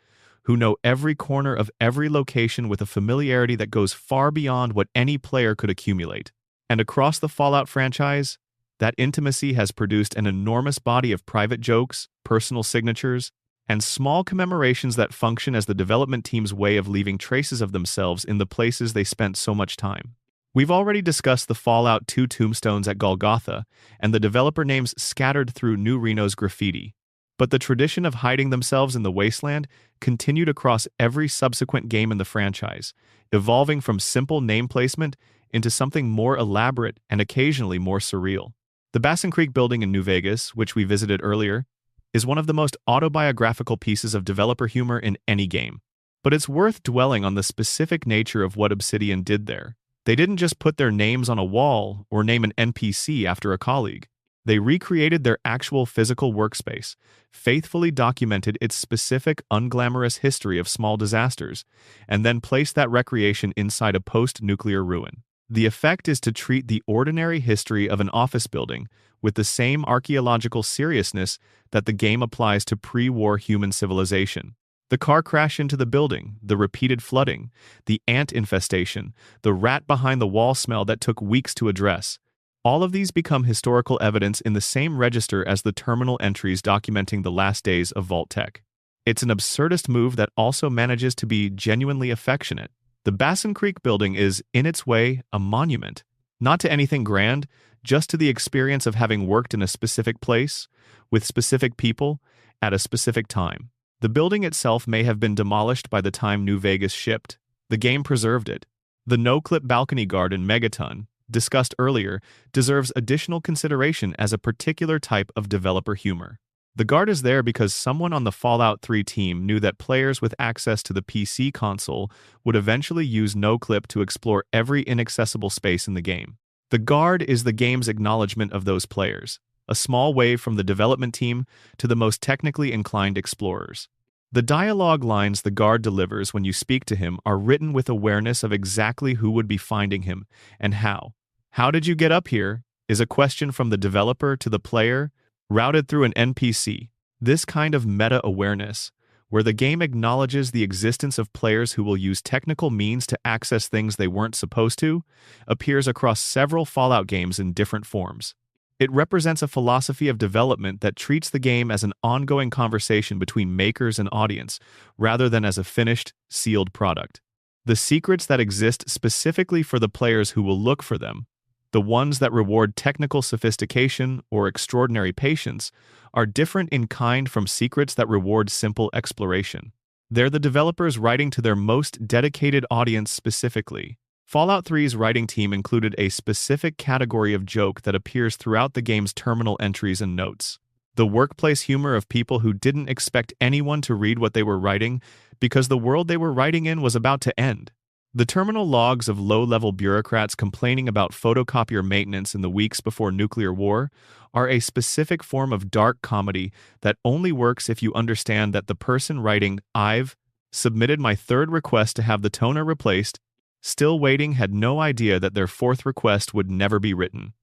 who know every corner of every location with a familiarity that goes far beyond what any player could accumulate. And across the Fallout franchise, that intimacy has produced an enormous body of private jokes, personal signatures, and small commemorations that function as the development team's way of leaving traces of themselves in the places they spent so much time. We've already discussed the Fallout 2 tombstones at Golgotha and the developer names scattered through New Reno's graffiti. But the tradition of hiding themselves in the wasteland continued across every subsequent game in the franchise, evolving from simple name placement into something more elaborate and occasionally more surreal. The Bassin Creek building in New Vegas, which we visited earlier, is one of the most autobiographical pieces of developer humor in any game. But it's worth dwelling on the specific nature of what Obsidian did there. They didn't just put their names on a wall or name an NPC after a colleague. They recreated their actual physical workspace, faithfully documented its specific unglamorous history of small disasters, and then placed that recreation inside a post-nuclear ruin. The effect is to treat the ordinary history of an office building with the same archaeological seriousness that the game applies to pre-war human civilization. The car crash into the building, the repeated flooding, the ant infestation, the rat behind the wall smell that took weeks to address. All of these become historical evidence in the same register as the terminal entries documenting the last days of Vault-Tec. It's an absurdist move that also manages to be genuinely affectionate. The Bassin Creek building is, in its way, a monument. Not to anything grand, just to the experience of having worked in a specific place, with specific people, at a specific time. The building itself may have been demolished by the time New Vegas shipped. The game preserved it. The no-clip balcony guard in Megaton, discussed earlier, deserves additional consideration as a particular type of developer humor. The guard is there because someone on the Fallout 3 team knew that players with access to the PC console would eventually use no-clip to explore every inaccessible space in the game. The guard is the game's acknowledgement of those players, a small wave from the development team to the most technically inclined explorers. The dialogue lines the guard delivers when you speak to him are written with awareness of exactly who would be finding him and how. How did you get up here? Is a question from the developer to the player, routed through an NPC. This kind of meta-awareness, where the game acknowledges the existence of players who will use technical means to access things they weren't supposed to, appears across several Fallout games in different forms. It represents a philosophy of development that treats the game as an ongoing conversation between makers and audience, rather than as a finished, sealed product. The secrets that exist specifically for the players who will look for them, the ones that reward technical sophistication or extraordinary patience, are different in kind from secrets that reward simple exploration. They're the developers writing to their most dedicated audience specifically. Fallout 3's writing team included a specific category of joke that appears throughout the game's terminal entries and notes. The workplace humor of people who didn't expect anyone to read what they were writing because the world they were writing in was about to end. The terminal logs of low-level bureaucrats complaining about photocopier maintenance in the weeks before nuclear war are a specific form of dark comedy that only works if you understand that the person writing, "I've submitted my third request to have the toner replaced," still waiting had no idea that their fourth request would never be written.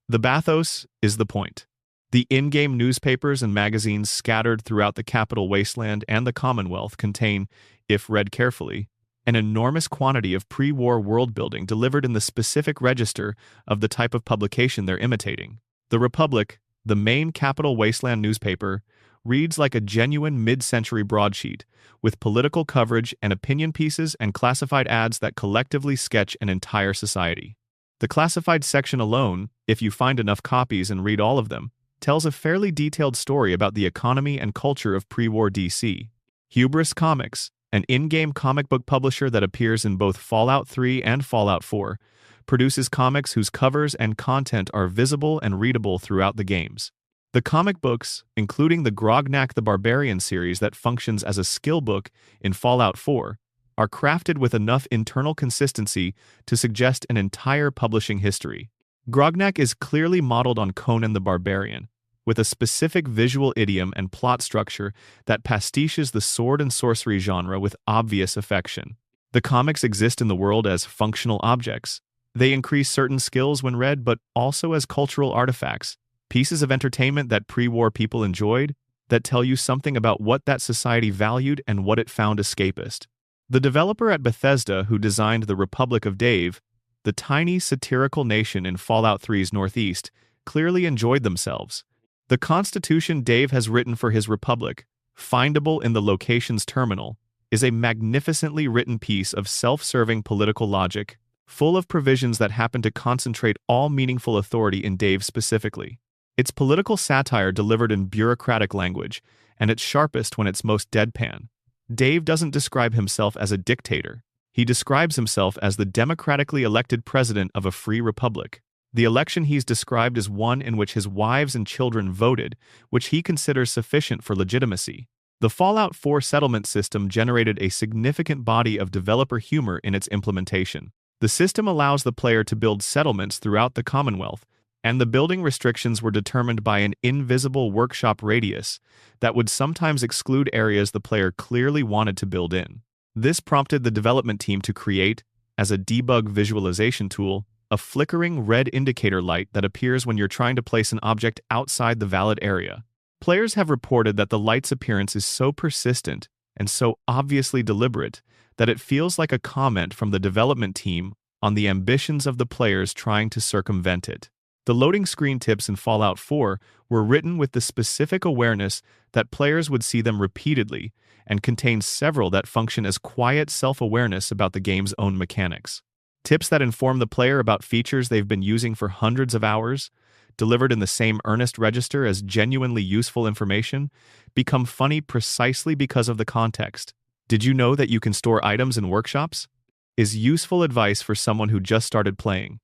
The bathos is the point. The in-game newspapers and magazines scattered throughout the capital wasteland and the Commonwealth contain, if read carefully, an enormous quantity of pre-war world-building delivered in the specific register of the type of publication they're imitating. The Republic, the main capital wasteland newspaper, reads like a genuine mid-century broadsheet, with political coverage and opinion pieces and classified ads that collectively sketch an entire society. The classified section alone, if you find enough copies and read all of them, tells a fairly detailed story about the economy and culture of pre-war DC. Hubris Comics, an in-game comic book publisher that appears in both Fallout 3 and Fallout 4, produces comics whose covers and content are visible and readable throughout the games. The comic books, including the Grognak the Barbarian series that functions as a skill book in Fallout 4, are crafted with enough internal consistency to suggest an entire publishing history. Grognak is clearly modeled on Conan the Barbarian, with a specific visual idiom and plot structure that pastiches the sword and sorcery genre with obvious affection. The comics exist in the world as functional objects. They increase certain skills when read, but also as cultural artifacts, pieces of entertainment that pre-war people enjoyed, that tell you something about what that society valued and what it found escapist. The developer at Bethesda who designed the Republic of Dave, the tiny satirical nation in Fallout 3's Northeast, clearly enjoyed themselves. The constitution Dave has written for his Republic, findable in the location's terminal, is a magnificently written piece of self-serving political logic, full of provisions that happen to concentrate all meaningful authority in Dave specifically. It's political satire delivered in bureaucratic language, and it's sharpest when it's most deadpan. Dave doesn't describe himself as a dictator. He describes himself as the democratically elected president of a free republic. The election he's described as one in which his wives and children voted, which he considers sufficient for legitimacy. The Fallout 4 settlement system generated a significant body of developer humor in its implementation. The system allows the player to build settlements throughout the Commonwealth, and the building restrictions were determined by an invisible workshop radius that would sometimes exclude areas the player clearly wanted to build in. This prompted the development team to create, as a debug visualization tool, a flickering red indicator light that appears when you're trying to place an object outside the valid area. Players have reported that the light's appearance is so persistent and so obviously deliberate that it feels like a comment from the development team on the ambitions of the players trying to circumvent it. The loading screen tips in Fallout 4 were written with the specific awareness that players would see them repeatedly and contain several that function as quiet self-awareness about the game's own mechanics. Tips that inform the player about features they've been using for hundreds of hours, delivered in the same earnest register as genuinely useful information, become funny precisely because of the context. Did you know that you can store items in workshops? Is useful advice for someone who just started playing.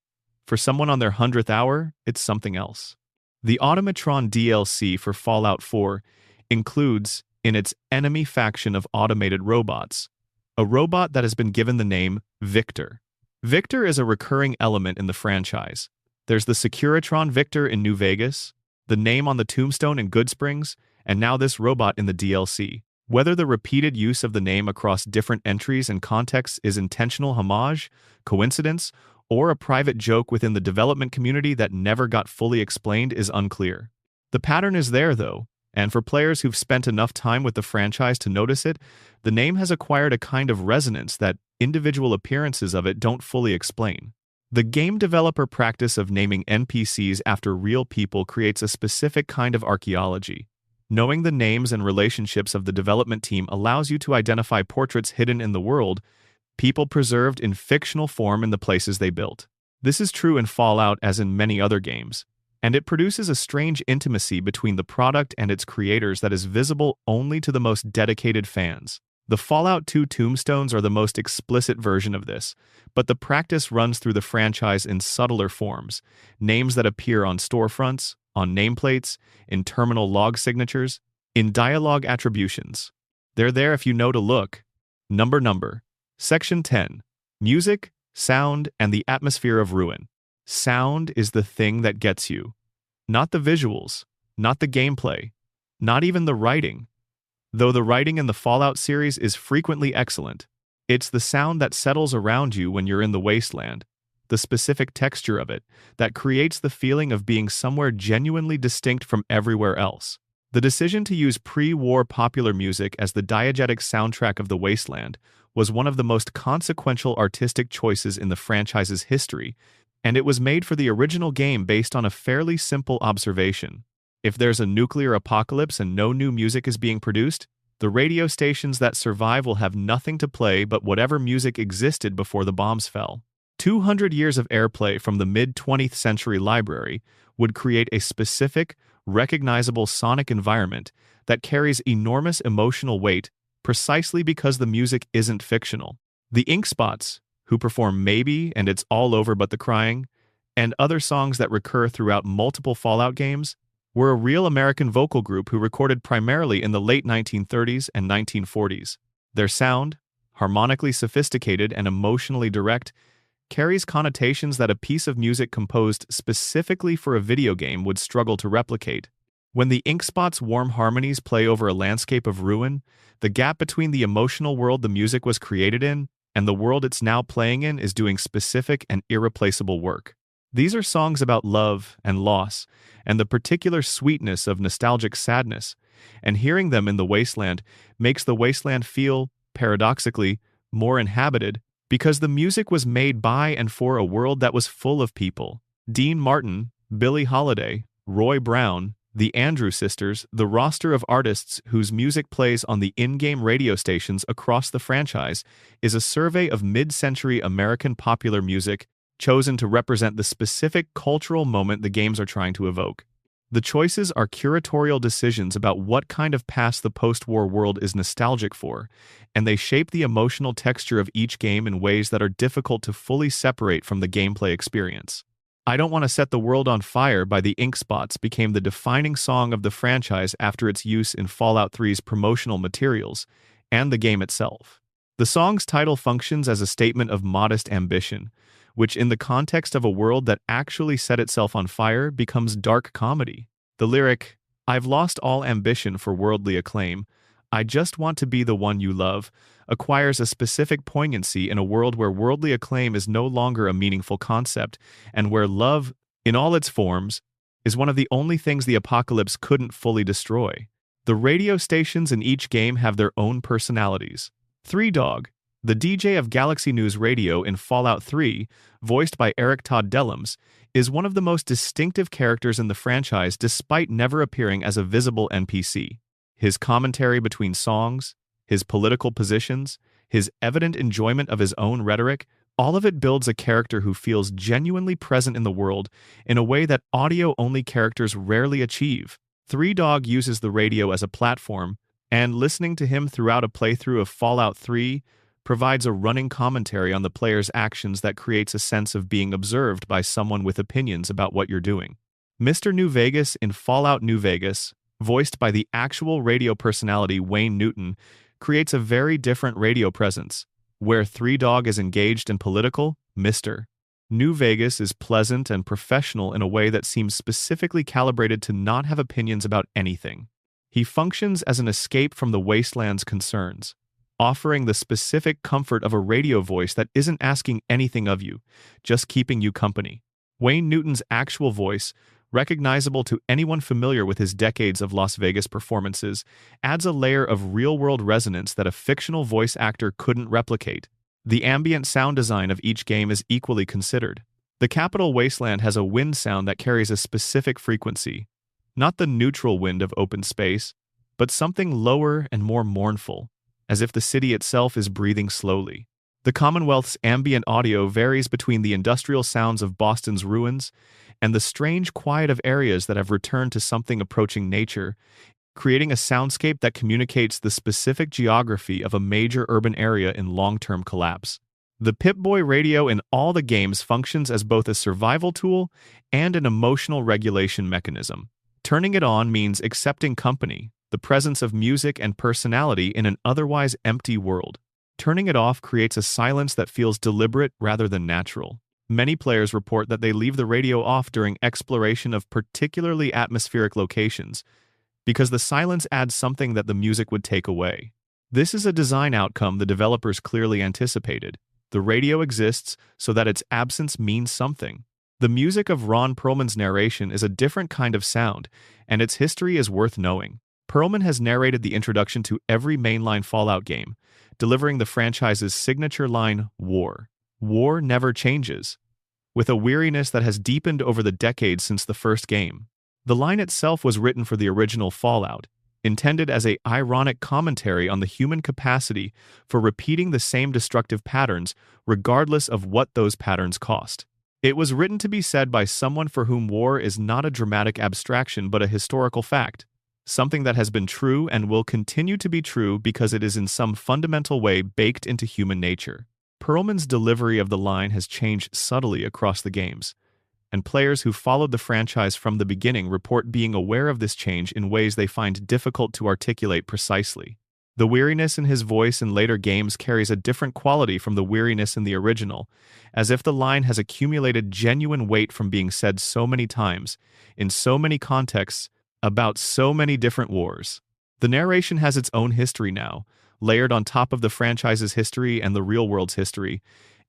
For someone on their 100th hour, it's something else. The Automatron DLC for Fallout 4 includes, in its enemy faction of automated robots, a robot that has been given the name Victor. Victor is a recurring element in the franchise. There's the Securitron Victor in New Vegas, the name on the tombstone in Goodsprings, and now this robot in the DLC. Whether the repeated use of the name across different entries and contexts is intentional homage, coincidence, or a private joke within the development community that never got fully explained is unclear. The pattern is there, though, and for players who've spent enough time with the franchise to notice it, the name has acquired a kind of resonance that individual appearances of it don't fully explain. The game developer practice of naming NPCs after real people creates a specific kind of archaeology. Knowing the names and relationships of the development team allows you to identify portraits hidden in the world, people preserved in fictional form in the places they built. This is true in Fallout as in many other games, and it produces a strange intimacy between the product and its creators that is visible only to the most dedicated fans. The Fallout 2 tombstones are the most explicit version of this, but the practice runs through the franchise in subtler forms, names that appear on storefronts, on nameplates, in terminal log signatures, in dialogue attributions. They're there if you know to look. Number. Section 10. Music, sound, and the atmosphere of ruin. Sound is the thing that gets you. Not the visuals, not the gameplay, not even the writing. Though the writing in the Fallout series is frequently excellent, it's the sound that settles around you when you're in the wasteland, the specific texture of it, that creates the feeling of being somewhere genuinely distinct from everywhere else. The decision to use pre-war popular music as the diegetic soundtrack of the wasteland was one of the most consequential artistic choices in the franchise's history, and it was made for the original game based on a fairly simple observation. If there's a nuclear apocalypse and no new music is being produced, the radio stations that survive will have nothing to play but whatever music existed before the bombs fell. 200 years of airplay from the mid-20th century library would create a specific, recognizable sonic environment that carries enormous emotional weight precisely because the music isn't fictional. The Inkspots, who perform Maybe and It's All Over But the Crying, and other songs that recur throughout multiple Fallout games, were a real American vocal group who recorded primarily in the late 1930s and 1940s. Their sound, harmonically sophisticated and emotionally direct, carries connotations that a piece of music composed specifically for a video game would struggle to replicate. When the Inkspot's warm harmonies play over a landscape of ruin, the gap between the emotional world the music was created in and the world it's now playing in is doing specific and irreplaceable work. These are songs about love and loss, and the particular sweetness of nostalgic sadness, and hearing them in the wasteland makes the wasteland feel, paradoxically, more inhabited, because the music was made by and for a world that was full of people. Dean Martin, Billie Holiday, Roy Brown, the Andrew Sisters, the roster of artists whose music plays on the in-game radio stations across the franchise is a survey of mid-century American popular music chosen to represent the specific cultural moment the games are trying to evoke. The choices are curatorial decisions about what kind of past the post-war world is nostalgic for, and they shape the emotional texture of each game in ways that are difficult to fully separate from the gameplay experience. I Don't Want to Set the World on Fire by the Inkspots became the defining song of the franchise after its use in Fallout 3's promotional materials and the game itself. The song's title functions as a statement of modest ambition, which in the context of a world that actually set itself on fire becomes dark comedy. The lyric, "I've lost all ambition for worldly acclaim, I just want to be the one you love," acquires a specific poignancy in a world where worldly acclaim is no longer a meaningful concept, and where love, in all its forms, is one of the only things the apocalypse couldn't fully destroy. The radio stations in each game have their own personalities. Three Dog, the DJ of Galaxy News Radio in Fallout 3, voiced by Eric Todd Dellums, is one of the most distinctive characters in the franchise despite never appearing as a visible NPC. His commentary between songs, his political positions, his evident enjoyment of his own rhetoric, all of it builds a character who feels genuinely present in the world in a way that audio-only characters rarely achieve. Three Dog uses the radio as a platform, and listening to him throughout a playthrough of Fallout 3 provides a running commentary on the player's actions that creates a sense of being observed by someone with opinions about what you're doing. Mr. New Vegas in Fallout New Vegas, voiced by the actual radio personality Wayne Newton, creates a very different radio presence. Where Three Dog is engaged and political, Mr. New Vegas is pleasant and professional in a way that seems specifically calibrated to not have opinions about anything. He functions as an escape from the wasteland's concerns, offering the specific comfort of a radio voice that isn't asking anything of you, just keeping you company. Wayne Newton's actual voice, recognizable to anyone familiar with his decades of Las Vegas performances, adds a layer of real-world resonance that a fictional voice actor couldn't replicate. The ambient sound design of each game is equally considered. The Capital Wasteland has a wind sound that carries a specific frequency, not the neutral wind of open space, but something lower and more mournful, as if the city itself is breathing slowly. The Commonwealth's ambient audio varies between the industrial sounds of Boston's ruins and the strange quiet of areas that have returned to something approaching nature, creating a soundscape that communicates the specific geography of a major urban area in long-term collapse. The Pip-Boy radio in all the games functions as both a survival tool and an emotional regulation mechanism. Turning it on means accepting company, the presence of music and personality in an otherwise empty world. Turning it off creates a silence that feels deliberate rather than natural. Many players report that they leave the radio off during exploration of particularly atmospheric locations, because the silence adds something that the music would take away. This is a design outcome the developers clearly anticipated. The radio exists so that its absence means something. The music of Ron Perlman's narration is a different kind of sound, and its history is worth knowing. Perlman has narrated the introduction to every mainline Fallout game, delivering the franchise's signature line, "War. War never changes," with a weariness that has deepened over the decades since the first game. The line itself was written for the original Fallout, intended as an ironic commentary on the human capacity for repeating the same destructive patterns regardless of what those patterns cost. It was written to be said by someone for whom war is not a dramatic abstraction but a historical fact, something that has been true and will continue to be true because it is in some fundamental way baked into human nature. Perlman's delivery of the line has changed subtly across the games, and players who followed the franchise from the beginning report being aware of this change in ways they find difficult to articulate precisely. The weariness in his voice in later games carries a different quality from the weariness in the original, as if the line has accumulated genuine weight from being said so many times, in so many contexts, about so many different wars. The narration has its own history now, layered on top of the franchise's history and the real world's history,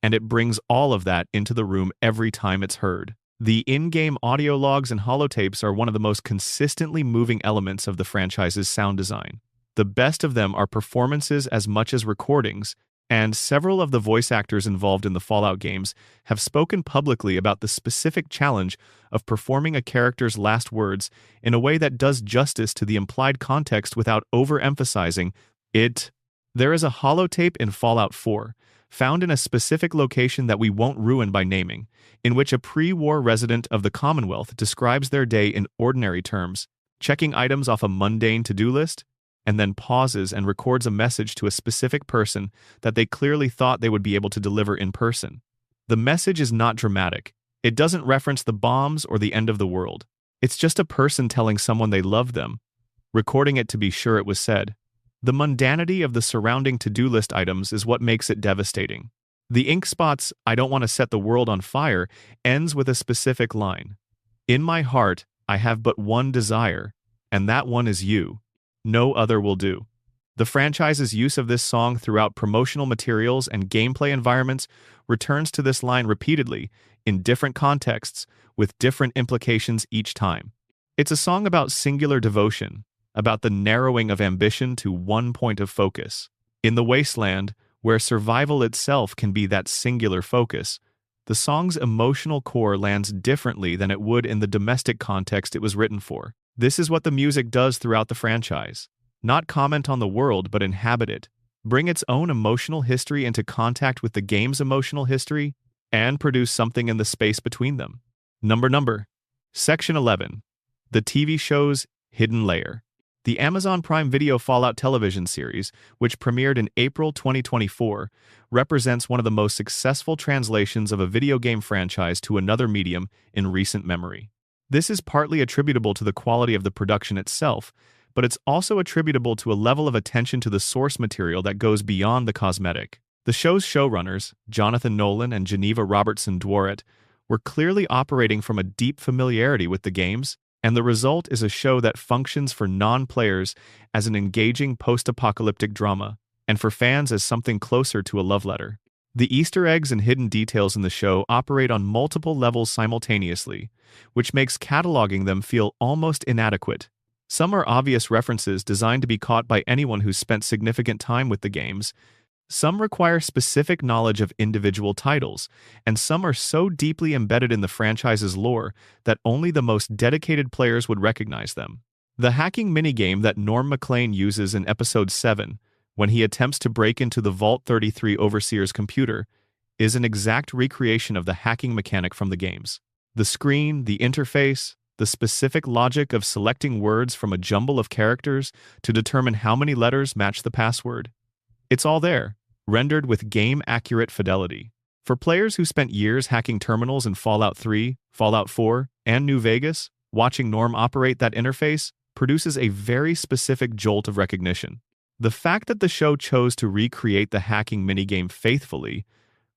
and it brings all of that into the room every time it's heard. The in-game audio logs and holotapes are one of the most consistently moving elements of the franchise's sound design. The best of them are performances as much as recordings, and several of the voice actors involved in the Fallout games have spoken publicly about the specific challenge of performing a character's last words in a way that does justice to the implied context without overemphasizing it. There is a holotape in Fallout 4, found in a specific location that we won't ruin by naming, in which a pre-war resident of the Commonwealth describes their day in ordinary terms, checking items off a mundane to-do list, and then pauses and records a message to a specific person that they clearly thought they would be able to deliver in person. The message is not dramatic. It doesn't reference the bombs or the end of the world. It's just a person telling someone they love them, recording it to be sure it was said. The mundanity of the surrounding to-do list items is what makes it devastating. The ink spot's "I don't want to set the world on fire" ends with a specific line. "In my heart, I have but one desire, and that one is you. No other will do." The franchise's use of this song throughout promotional materials and gameplay environments returns to this line repeatedly, in different contexts, with different implications each time. It's a song about singular devotion, about the narrowing of ambition to one point of focus. In the wasteland, where survival itself can be that singular focus, the song's emotional core lands differently than it would in the domestic context it was written for. This is what the music does throughout the franchise. Not comment on the world, but inhabit it. Bring its own emotional history into contact with the game's emotional history, and produce something in the space between them. Number. Section 11. The TV show's Hidden Layer. The Amazon Prime Video Fallout television series, which premiered in April 2024, represents one of the most successful translations of a video game franchise to another medium in recent memory. This is partly attributable to the quality of the production itself, but it's also attributable to a level of attention to the source material that goes beyond the cosmetic. The show's showrunners, Jonathan Nolan and Geneva Robertson Dworet, were clearly operating from a deep familiarity with the games, and the result is a show that functions for non-players as an engaging post-apocalyptic drama, and for fans as something closer to a love letter. The Easter eggs and hidden details in the show operate on multiple levels simultaneously, which makes cataloging them feel almost inadequate. Some are obvious references designed to be caught by anyone who's spent significant time with the games. Some require specific knowledge of individual titles, and some are so deeply embedded in the franchise's lore that only the most dedicated players would recognize them. The hacking minigame that Norm MacLean uses in Episode 7, when he attempts to break into the Vault 33 Overseer's computer, is an exact recreation of the hacking mechanic from the games. The screen, the interface, the specific logic of selecting words from a jumble of characters to determine how many letters match the password. It's all there, rendered with game-accurate fidelity. For players who spent years hacking terminals in Fallout 3, Fallout 4, and New Vegas, watching Norm operate that interface produces a very specific jolt of recognition. The fact that the show chose to recreate the hacking minigame faithfully,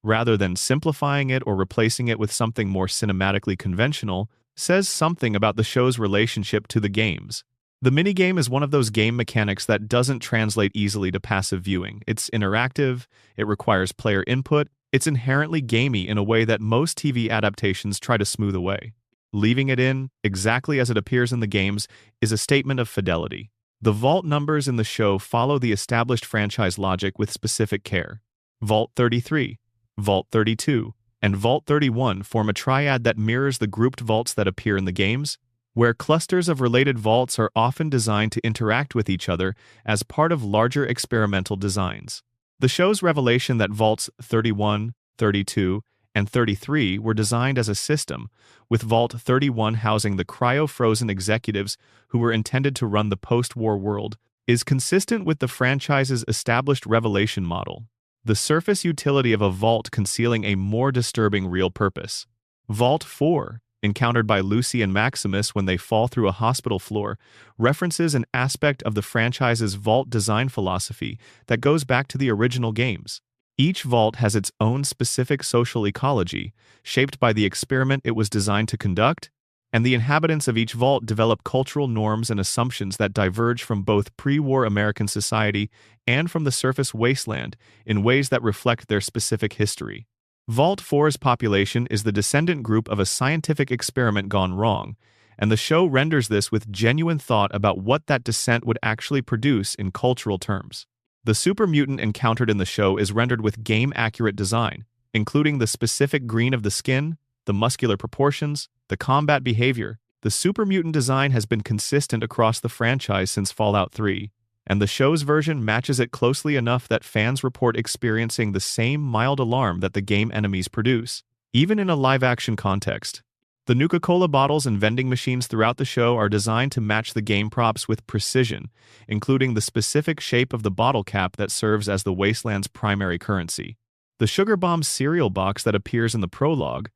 rather than simplifying it or replacing it with something more cinematically conventional, says something about the show's relationship to the games. The minigame is one of those game mechanics that doesn't translate easily to passive viewing. It's interactive, it requires player input, it's inherently gamey in a way that most TV adaptations try to smooth away. Leaving it in, exactly as it appears in the games, is a statement of fidelity. The vault numbers in the show follow the established franchise logic with specific care. Vault 33, Vault 32, and Vault 31 form a triad that mirrors the grouped vaults that appear in the games, where clusters of related vaults are often designed to interact with each other as part of larger experimental designs. The show's revelation that Vaults 31, 32, and 33 were designed as a system, with Vault 31 housing the cryo-frozen executives who were intended to run the post-war world, is consistent with the franchise's established revelation model, the surface utility of a vault concealing a more disturbing real purpose. Vault 4 encountered by Lucy and Maximus when they fall through a hospital floor, references an aspect of the franchise's vault design philosophy that goes back to the original games. Each vault has its own specific social ecology, shaped by the experiment it was designed to conduct, and the inhabitants of each vault develop cultural norms and assumptions that diverge from both pre-war American society and from the surface wasteland in ways that reflect their specific history. Vault 4's population is the descendant group of a scientific experiment gone wrong, and the show renders this with genuine thought about what that descent would actually produce in cultural terms. The super mutant encountered in the show is rendered with game-accurate design, including the specific green of the skin, the muscular proportions, the combat behavior. The super mutant design has been consistent across the franchise since Fallout 3, and the show's version matches it closely enough that fans report experiencing the same mild alarm that the game enemies produce, even in a live-action context. The Nuka-Cola bottles and vending machines throughout the show are designed to match the game props with precision, including the specific shape of the bottle cap that serves as the wasteland's primary currency. The Sugar Bomb cereal box that appears in the prologue,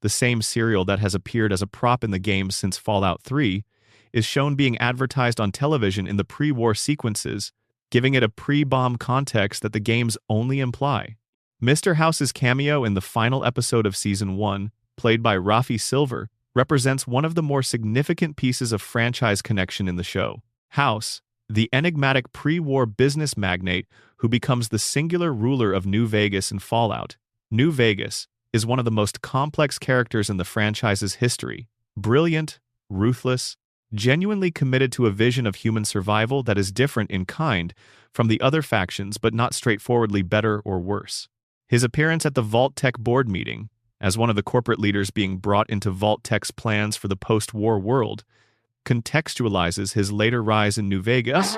the same cereal that has appeared as a prop in the game since Fallout 3, is shown being advertised on television in the pre-war sequences, giving it a pre-bomb context that the games only imply. Mr. House's cameo in the final episode of Season 1, played by Rafi Silver, represents one of the more significant pieces of franchise connection in the show. House, the enigmatic pre-war business magnate who becomes the singular ruler of New Vegas in Fallout. New Vegas is one of the most complex characters in the franchise's history. Brilliant, ruthless, genuinely committed to a vision of human survival that is different in kind from the other factions but not straightforwardly better or worse. His appearance at the Vault Tech board meeting, as one of the corporate leaders being brought into Vault Tech's plans for the post-war world, contextualizes his later rise in New Vegas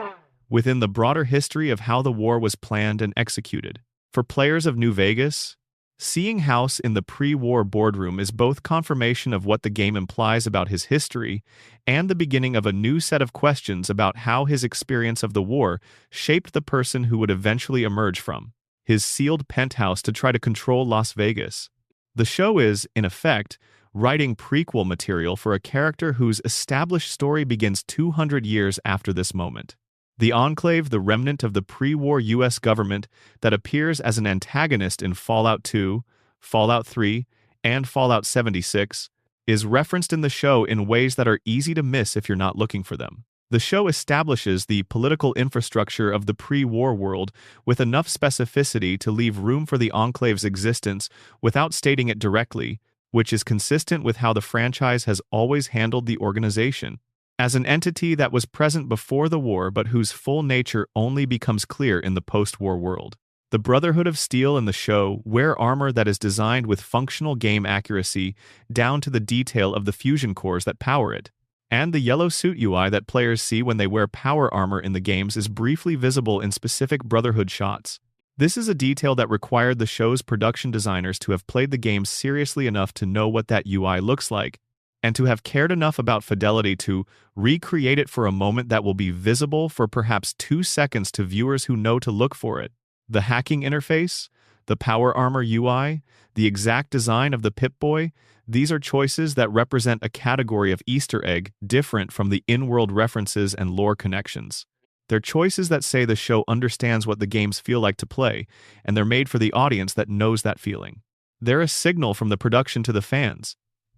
within the broader history of how the war was planned and executed. For players of New Vegas, seeing House in the pre-war boardroom is both confirmation of what the game implies about his history and the beginning of a new set of questions about how his experience of the war shaped the person who would eventually emerge from his sealed penthouse to try to control Las Vegas. The show is, in effect, writing prequel material for a character whose established story begins 200 years after this moment. The Enclave, the remnant of the pre-war U.S. government that appears as an antagonist in Fallout 2, Fallout 3, and Fallout 76, is referenced in the show in ways that are easy to miss if you're not looking for them. The show establishes the political infrastructure of the pre-war world with enough specificity to leave room for the Enclave's existence without stating it directly, which is consistent with how the franchise has always handled the organization, as an entity that was present before the war but whose full nature only becomes clear in the post-war world. The Brotherhood of Steel in the show wear armor that is designed with functional game accuracy down to the detail of the fusion cores that power it, and the yellow suit UI that players see when they wear power armor in the games is briefly visible in specific Brotherhood shots. This is a detail that required the show's production designers to have played the game seriously enough to know what that UI looks like, and to have cared enough about fidelity to recreate it for a moment that will be visible for perhaps 2 seconds to viewers who know to look for it. The hacking interface, the power armor UI, the exact design of the Pip-Boy, these are choices that represent a category of Easter egg different from the in-world references and lore connections. They're choices that say the show understands what the games feel like to play, and they're made for the audience that knows that feeling. They're a signal from the production to the fans.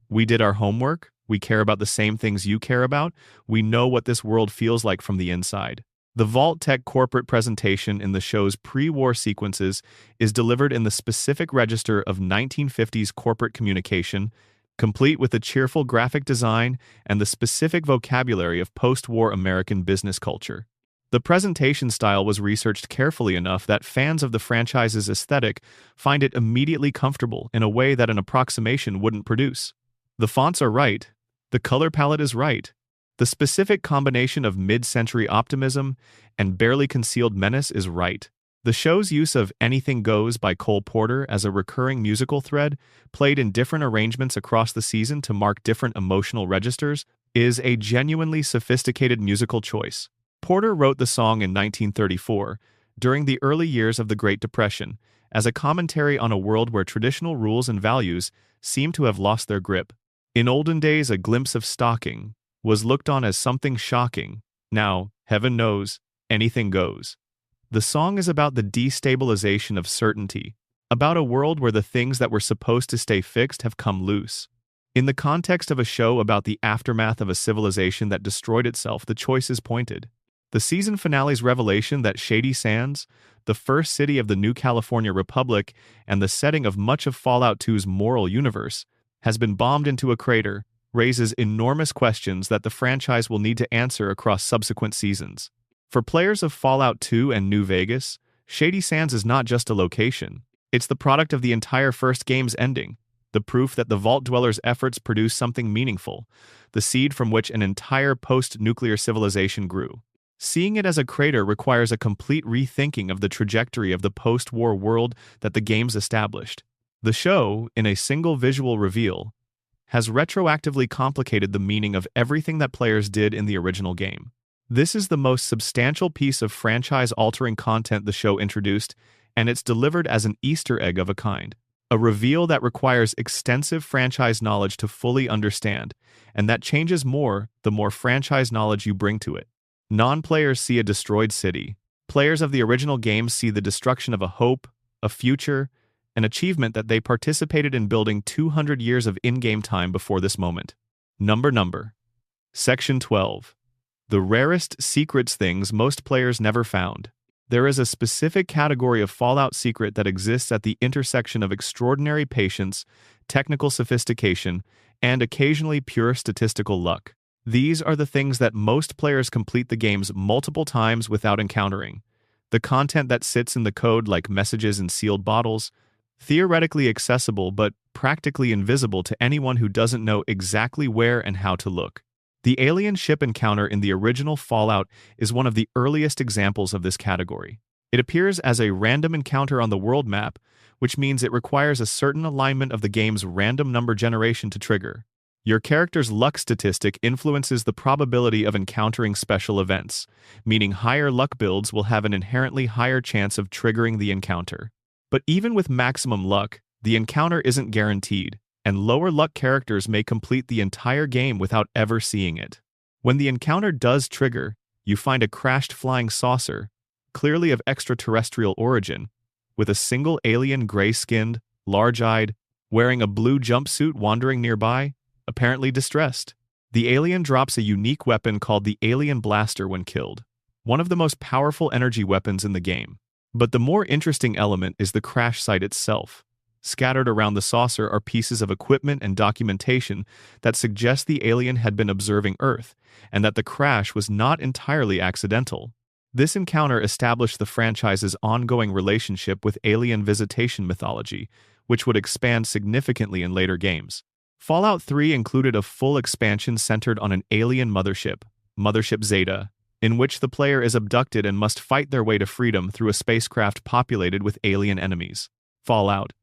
We did our homework, we care about the same things you care about, we know what this world feels like from the inside. The Vault Tech corporate presentation in the show's pre-war sequences is delivered in the specific register of 1950s corporate communication, complete with the cheerful graphic design and the specific vocabulary of post-war American business culture. The presentation style was researched carefully enough that fans of the franchise's aesthetic find it immediately comfortable in a way that an approximation wouldn't produce. The fonts are right, the color palette is right, the specific combination of mid-century optimism and barely concealed menace is right. The show's use of Anything Goes by Cole Porter as a recurring musical thread, played in different arrangements across the season to mark different emotional registers, is a genuinely sophisticated musical choice. Porter wrote the song in 1934, during the early years of the Great Depression, as a commentary on a world where traditional rules and values seem to have lost their grip. In olden days, a glimpse of stalking was looked on as something shocking. Now, heaven knows, anything goes. The song is about the destabilization of certainty, about a world where the things that were supposed to stay fixed have come loose. In the context of a show about the aftermath of a civilization that destroyed itself, the choice is pointed. The season finale's revelation that Shady Sands, the first city of the New California Republic and the setting of much of Fallout 2's moral universe, has been bombed into a crater, raises enormous questions that the franchise will need to answer across subsequent seasons. For players of Fallout 2 and New Vegas, Shady Sands is not just a location. It's the product of the entire first game's ending, the proof that the Vault Dwellers' efforts produced something meaningful, the seed from which an entire post-nuclear civilization grew. Seeing it as a crater requires a complete rethinking of the trajectory of the post-war world that the games established. The show, in a single visual reveal, has retroactively complicated the meaning of everything that players did in the original game. This is the most substantial piece of franchise-altering content the show introduced, and it's delivered as an Easter egg of a kind. A reveal that requires extensive franchise knowledge to fully understand, and that changes more the more franchise knowledge you bring to it. Non-players see a destroyed city. Players of the original game see the destruction of a hope, a future, an achievement that they participated in building 200 years of in-game time before this moment. Number. Section 12. The rarest secrets things most players never found. There is a specific category of Fallout secret that exists at the intersection of extraordinary patience, technical sophistication, and occasionally pure statistical luck. These are the things that most players complete the games multiple times without encountering. The content that sits in the code, like messages in sealed bottles, theoretically accessible but practically invisible to anyone who doesn't know exactly where and how to look. The alien ship encounter in the original Fallout is one of the earliest examples of this category. It appears as a random encounter on the world map, which means it requires a certain alignment of the game's random number generation to trigger. Your character's luck statistic influences the probability of encountering special events, meaning higher luck builds will have an inherently higher chance of triggering the encounter. But even with maximum luck, the encounter isn't guaranteed, and lower luck characters may complete the entire game without ever seeing it. When the encounter does trigger, you find a crashed flying saucer, clearly of extraterrestrial origin, with a single alien gray-skinned, large-eyed, wearing a blue jumpsuit wandering nearby, apparently distressed. The alien drops a unique weapon called the Alien Blaster when killed, one of the most powerful energy weapons in the game. But the more interesting element is the crash site itself. Scattered around the saucer are pieces of equipment and documentation that suggest the alien had been observing Earth, and that the crash was not entirely accidental. This encounter established the franchise's ongoing relationship with alien visitation mythology, which would expand significantly in later games. Fallout 3 included a full expansion centered on an alien mothership, Mothership Zeta, in which the player is abducted and must fight their way to freedom through a spacecraft populated with alien enemies. Fallout,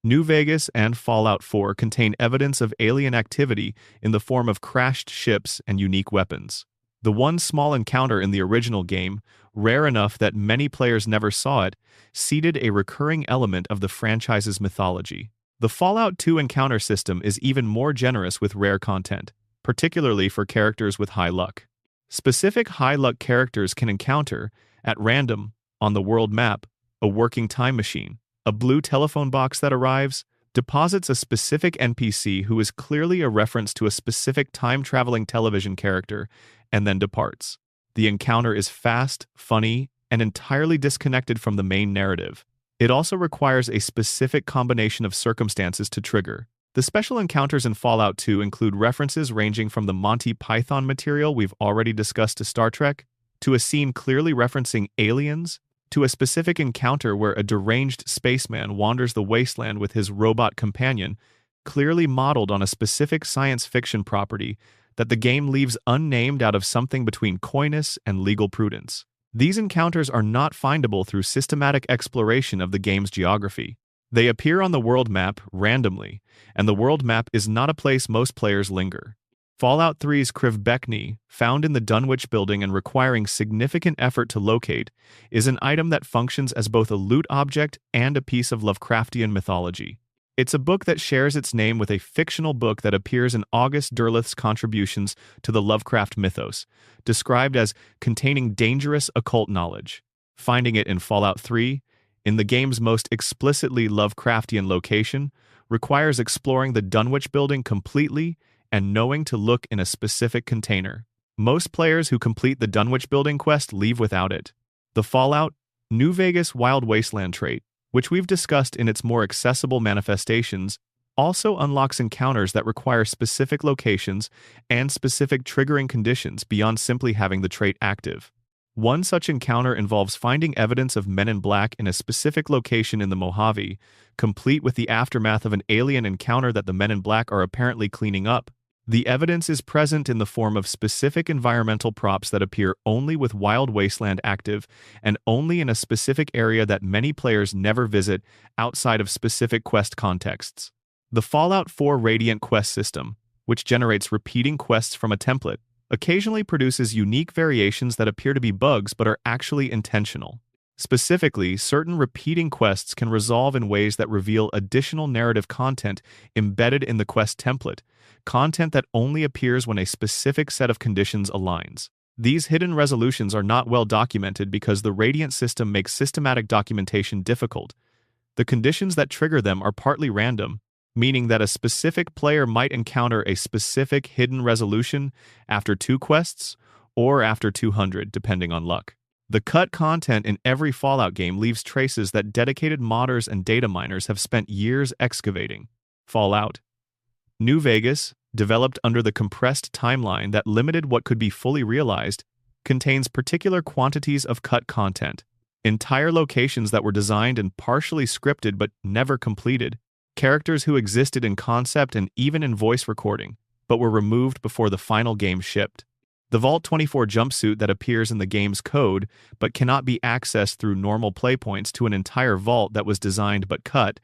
New Vegas, and Fallout 4 contain evidence of alien activity in the form of crashed ships and unique weapons. The one small encounter in the original game, rare enough that many players never saw it, seeded a recurring element of the franchise's mythology. The Fallout 2 encounter system is even more generous with rare content, particularly for characters with high luck. Specific high luck characters can encounter, at random, on the world map, a working time machine. A blue telephone box that arrives deposits a specific NPC who is clearly a reference to a specific time-traveling television character and then departs. The encounter is fast, funny, and entirely disconnected from the main narrative. It also requires a specific combination of circumstances to trigger. The special encounters in Fallout 2 include references ranging from the Monty Python material we've already discussed to Star Trek, to a scene clearly referencing aliens, to a specific encounter where a deranged spaceman wanders the wasteland with his robot companion, clearly modeled on a specific science fiction property that the game leaves unnamed out of something between coyness and legal prudence. These encounters are not findable through systematic exploration of the game's geography. They appear on the world map randomly, and the world map is not a place most players linger. Fallout 3's Krivbekny, found in the Dunwich building and requiring significant effort to locate, is an item that functions as both a loot object and a piece of Lovecraftian mythology. It's a book that shares its name with a fictional book that appears in August Derleth's contributions to the Lovecraft mythos, described as containing dangerous occult knowledge. Finding it in Fallout 3, in the game's most explicitly Lovecraftian location, requires exploring the Dunwich building completely and knowing to look in a specific container. Most players who complete the Dunwich building quest leave without it. The Fallout New Vegas Wild Wasteland trait, which we've discussed in its more accessible manifestations, also unlocks encounters that require specific locations and specific triggering conditions beyond simply having the trait active. One such encounter involves finding evidence of Men in Black in a specific location in the Mojave, complete with the aftermath of an alien encounter that the Men in Black are apparently cleaning up. The evidence is present in the form of specific environmental props that appear only with Wild Wasteland active and only in a specific area that many players never visit outside of specific quest contexts. The Fallout 4 Radiant quest system, which generates repeating quests from a template, occasionally produces unique variations that appear to be bugs but are actually intentional. Specifically, certain repeating quests can resolve in ways that reveal additional narrative content embedded in the quest template, content that only appears when a specific set of conditions aligns. These hidden resolutions are not well documented because the Radiant system makes systematic documentation difficult. The conditions that trigger them are partly random, meaning that a specific player might encounter a specific hidden resolution after 2 quests or after 200, depending on luck. The cut content in every Fallout game leaves traces that dedicated modders and data miners have spent years excavating. Fallout New Vegas, developed under the compressed timeline that limited what could be fully realized, contains particular quantities of cut content, entire locations that were designed and partially scripted but never completed, characters who existed in concept and even in voice recording, but were removed before the final game shipped. The Vault 24 jumpsuit that appears in the game's code but cannot be accessed through normal playpoints to an entire vault that was designed but cut,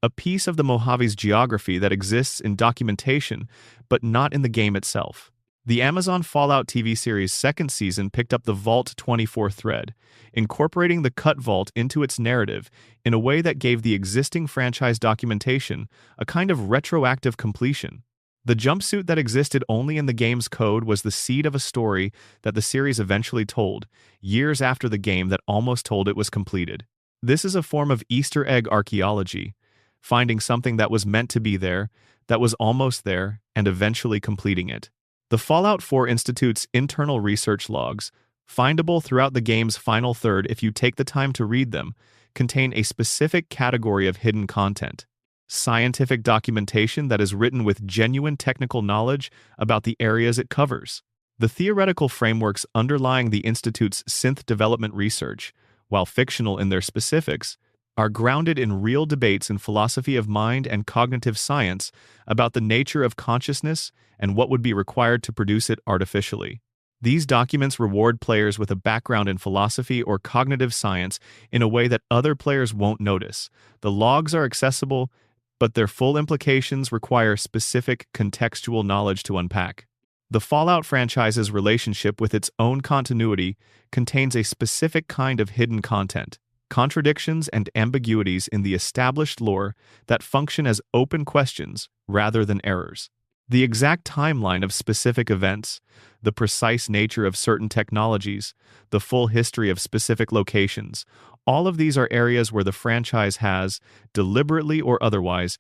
a piece of the Mojave's geography that exists in documentation but not in the game itself. The Amazon Fallout TV series' second season picked up the Vault 24 thread, incorporating the cut vault into its narrative in a way that gave the existing franchise documentation a kind of retroactive completion. The jumpsuit that existed only in the game's code was the seed of a story that the series eventually told, years after the game that almost told it was completed. This is a form of Easter egg archaeology, finding something that was meant to be there, that was almost there, and eventually completing it. The Fallout 4 Institute's internal research logs, findable throughout the game's final third if you take the time to read them, contain a specific category of hidden content. Scientific documentation that is written with genuine technical knowledge about the areas it covers. The theoretical frameworks underlying the Institute's synth development research, while fictional in their specifics, are grounded in real debates in philosophy of mind and cognitive science about the nature of consciousness and what would be required to produce it artificially. These documents reward players with a background in philosophy or cognitive science in a way that other players won't notice. The logs are accessible, but their full implications require specific contextual knowledge to unpack. The Fallout franchise's relationship with its own continuity contains a specific kind of hidden content, contradictions and ambiguities in the established lore that function as open questions rather than errors. The exact timeline of specific events, the precise nature of certain technologies, the full history of specific locations, all of these are areas where the franchise has, deliberately or otherwise,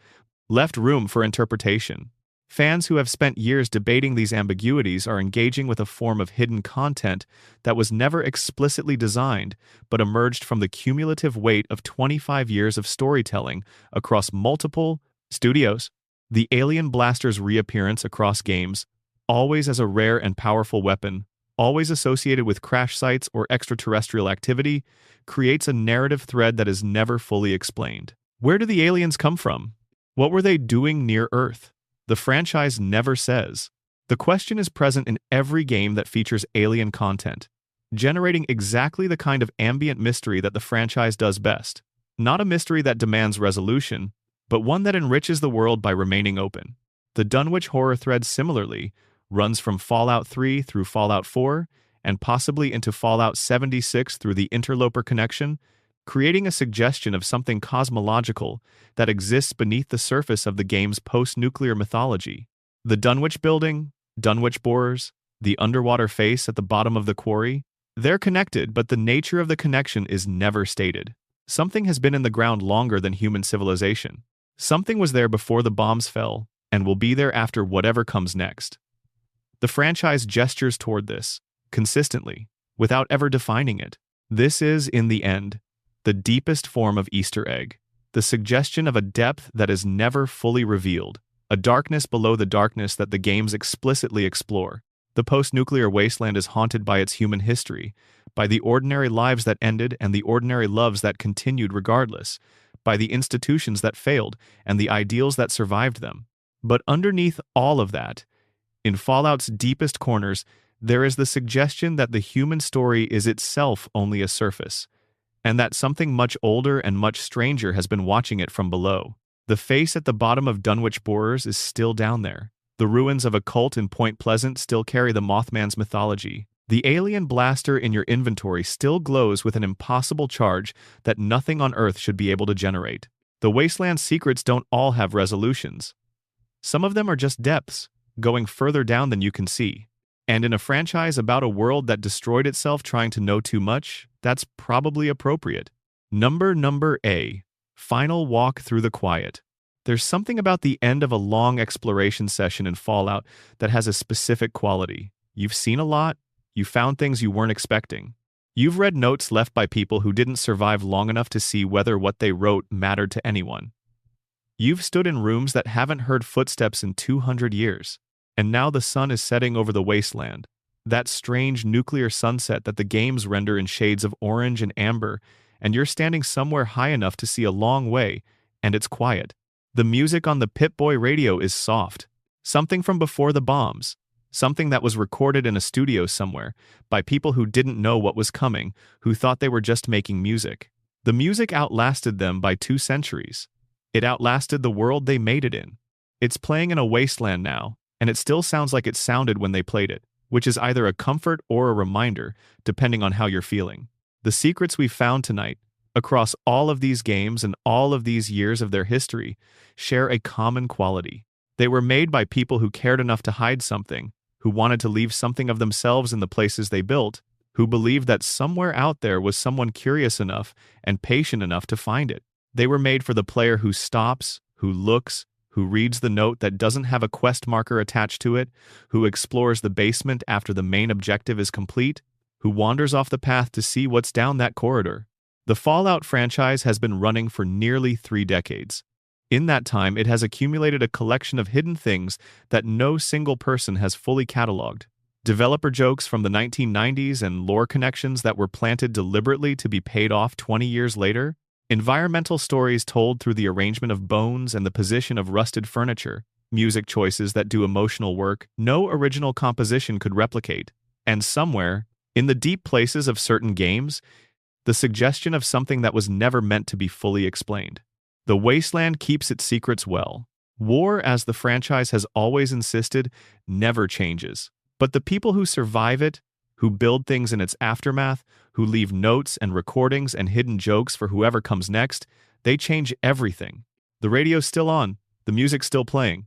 left room for interpretation. Fans who have spent years debating these ambiguities are engaging with a form of hidden content that was never explicitly designed but emerged from the cumulative weight of 25 years of storytelling across multiple studios. The Alien Blaster's reappearance across games, always as a rare and powerful weapon, always associated with crash sites or extraterrestrial activity, creates a narrative thread that is never fully explained. Where do the aliens come from? What were they doing near Earth? The franchise never says. The question is present in every game that features alien content, generating exactly the kind of ambient mystery that the franchise does best. Not a mystery that demands resolution, but one that enriches the world by remaining open. The Dunwich horror thread similarly runs from Fallout 3 through Fallout 4, and possibly into Fallout 76 through the Interloper connection, creating a suggestion of something cosmological that exists beneath the surface of the game's post-nuclear mythology. The Dunwich Building, Dunwich Borers, the underwater face at the bottom of the quarry, they're connected, but the nature of the connection is never stated. Something has been in the ground longer than human civilization. Something was there before the bombs fell, and will be there after whatever comes next. The franchise gestures toward this, consistently, without ever defining it. This is, in the end, the deepest form of Easter egg, the suggestion of a depth that is never fully revealed, a darkness below the darkness that the games explicitly explore. The post-nuclear wasteland is haunted by its human history, by the ordinary lives that ended and the ordinary loves that continued regardless, by the institutions that failed and the ideals that survived them. But underneath all of that, in Fallout's deepest corners, there is the suggestion that the human story is itself only a surface, and that something much older and much stranger has been watching it from below. The face at the bottom of Dunwich Borers is still down there. The ruins of a cult in Point Pleasant still carry the Mothman's mythology. The alien blaster in your inventory still glows with an impossible charge that nothing on Earth should be able to generate. The wasteland's secrets don't all have resolutions. Some of them are just depths, going further down than you can see. And in a franchise about a world that destroyed itself trying to know too much, that's probably appropriate. Number A. Final walk through the quiet. There's something about the end of a long exploration session in Fallout that has a specific quality. You've seen a lot, you found things you weren't expecting. You've read notes left by people who didn't survive long enough to see whether what they wrote mattered to anyone. You've stood in rooms that haven't heard footsteps in 200 years. And now the sun is setting over the wasteland, that strange nuclear sunset that the games render in shades of orange and amber, and you're standing somewhere high enough to see a long way, and it's quiet. The music on the Pip-Boy radio is soft, something from before the bombs, something that was recorded in a studio somewhere, by people who didn't know what was coming, who thought they were just making music. The music outlasted them by 2 centuries. It outlasted the world they made it in. It's playing in a wasteland now, and it still sounds like it sounded when they played it, which is either a comfort or a reminder, depending on how you're feeling. The secrets we've found tonight, across all of these games and all of these years of their history, share a common quality. They were made by people who cared enough to hide something, who wanted to leave something of themselves in the places they built, who believed that somewhere out there was someone curious enough and patient enough to find it. They were made for the player who stops, who looks, who reads the note that doesn't have a quest marker attached to it, who explores the basement after the main objective is complete, who wanders off the path to see what's down that corridor. The Fallout franchise has been running for nearly 3 decades. In that time, it has accumulated a collection of hidden things that no single person has fully cataloged. Developer jokes from the 1990s and lore connections that were planted deliberately to be paid off 20 years later. Environmental stories told through the arrangement of bones and the position of rusted furniture. Music choices that do emotional work no original composition could replicate. And somewhere, in the deep places of certain games, the suggestion of something that was never meant to be fully explained. The wasteland keeps its secrets well. War, as the franchise has always insisted, never changes. But the people who survive it, who build things in its aftermath, who leave notes and recordings and hidden jokes for whoever comes next, they change everything. The radio's still on, the music's still playing.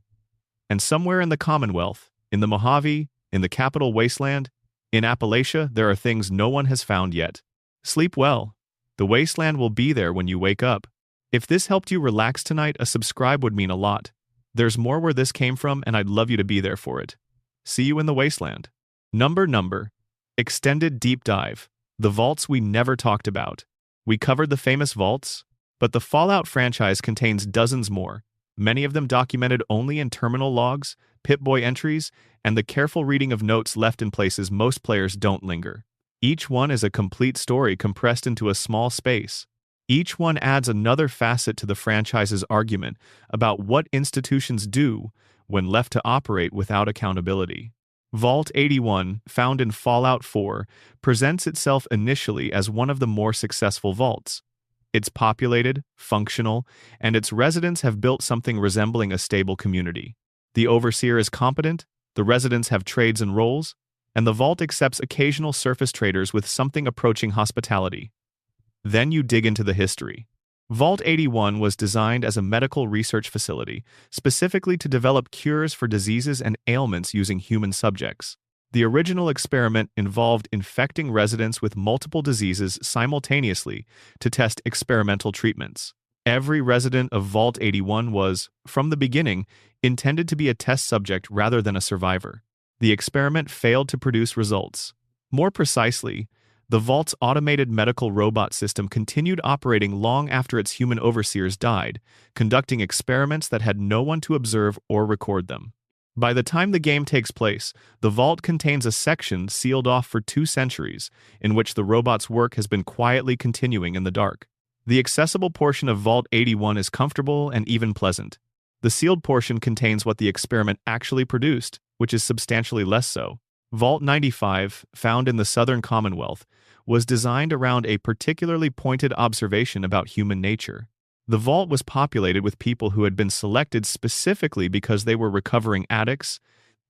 And somewhere in the Commonwealth, in the Mojave, in the capital wasteland, in Appalachia, there are things no one has found yet. Sleep well. The wasteland will be there when you wake up. If this helped you relax tonight, a subscribe would mean a lot. There's more where this came from, and I'd love you to be there for it. See you in the wasteland. Number. Extended deep dive. The vaults we never talked about. We covered the famous vaults, but the Fallout franchise contains dozens more, many of them documented only in terminal logs, Pip-Boy entries, and the careful reading of notes left in places most players don't linger. Each one is a complete story compressed into a small space. Each one adds another facet to the franchise's argument about what institutions do when left to operate without accountability. Vault 81, found in Fallout 4, presents itself initially as one of the more successful vaults. It's populated, functional, and its residents have built something resembling a stable community. The overseer is competent, the residents have trades and roles, and the vault accepts occasional surface traders with something approaching hospitality. Then you dig into the history. Vault 81 was designed as a medical research facility, specifically to develop cures for diseases and ailments using human subjects. The original experiment involved infecting residents with multiple diseases simultaneously to test experimental treatments. Every resident of Vault 81 was, from the beginning, intended to be a test subject rather than a survivor. The experiment failed to produce results. More precisely, the Vault's automated medical robot system continued operating long after its human overseers died, conducting experiments that had no one to observe or record them. By the time the game takes place, the Vault contains a section sealed off for 2 centuries, in which the robot's work has been quietly continuing in the dark. The accessible portion of Vault 81 is comfortable and even pleasant. The sealed portion contains what the experiment actually produced, which is substantially less so. Vault 95, found in the Southern Commonwealth, was designed around a particularly pointed observation about human nature. The vault was populated with people who had been selected specifically because they were recovering addicts,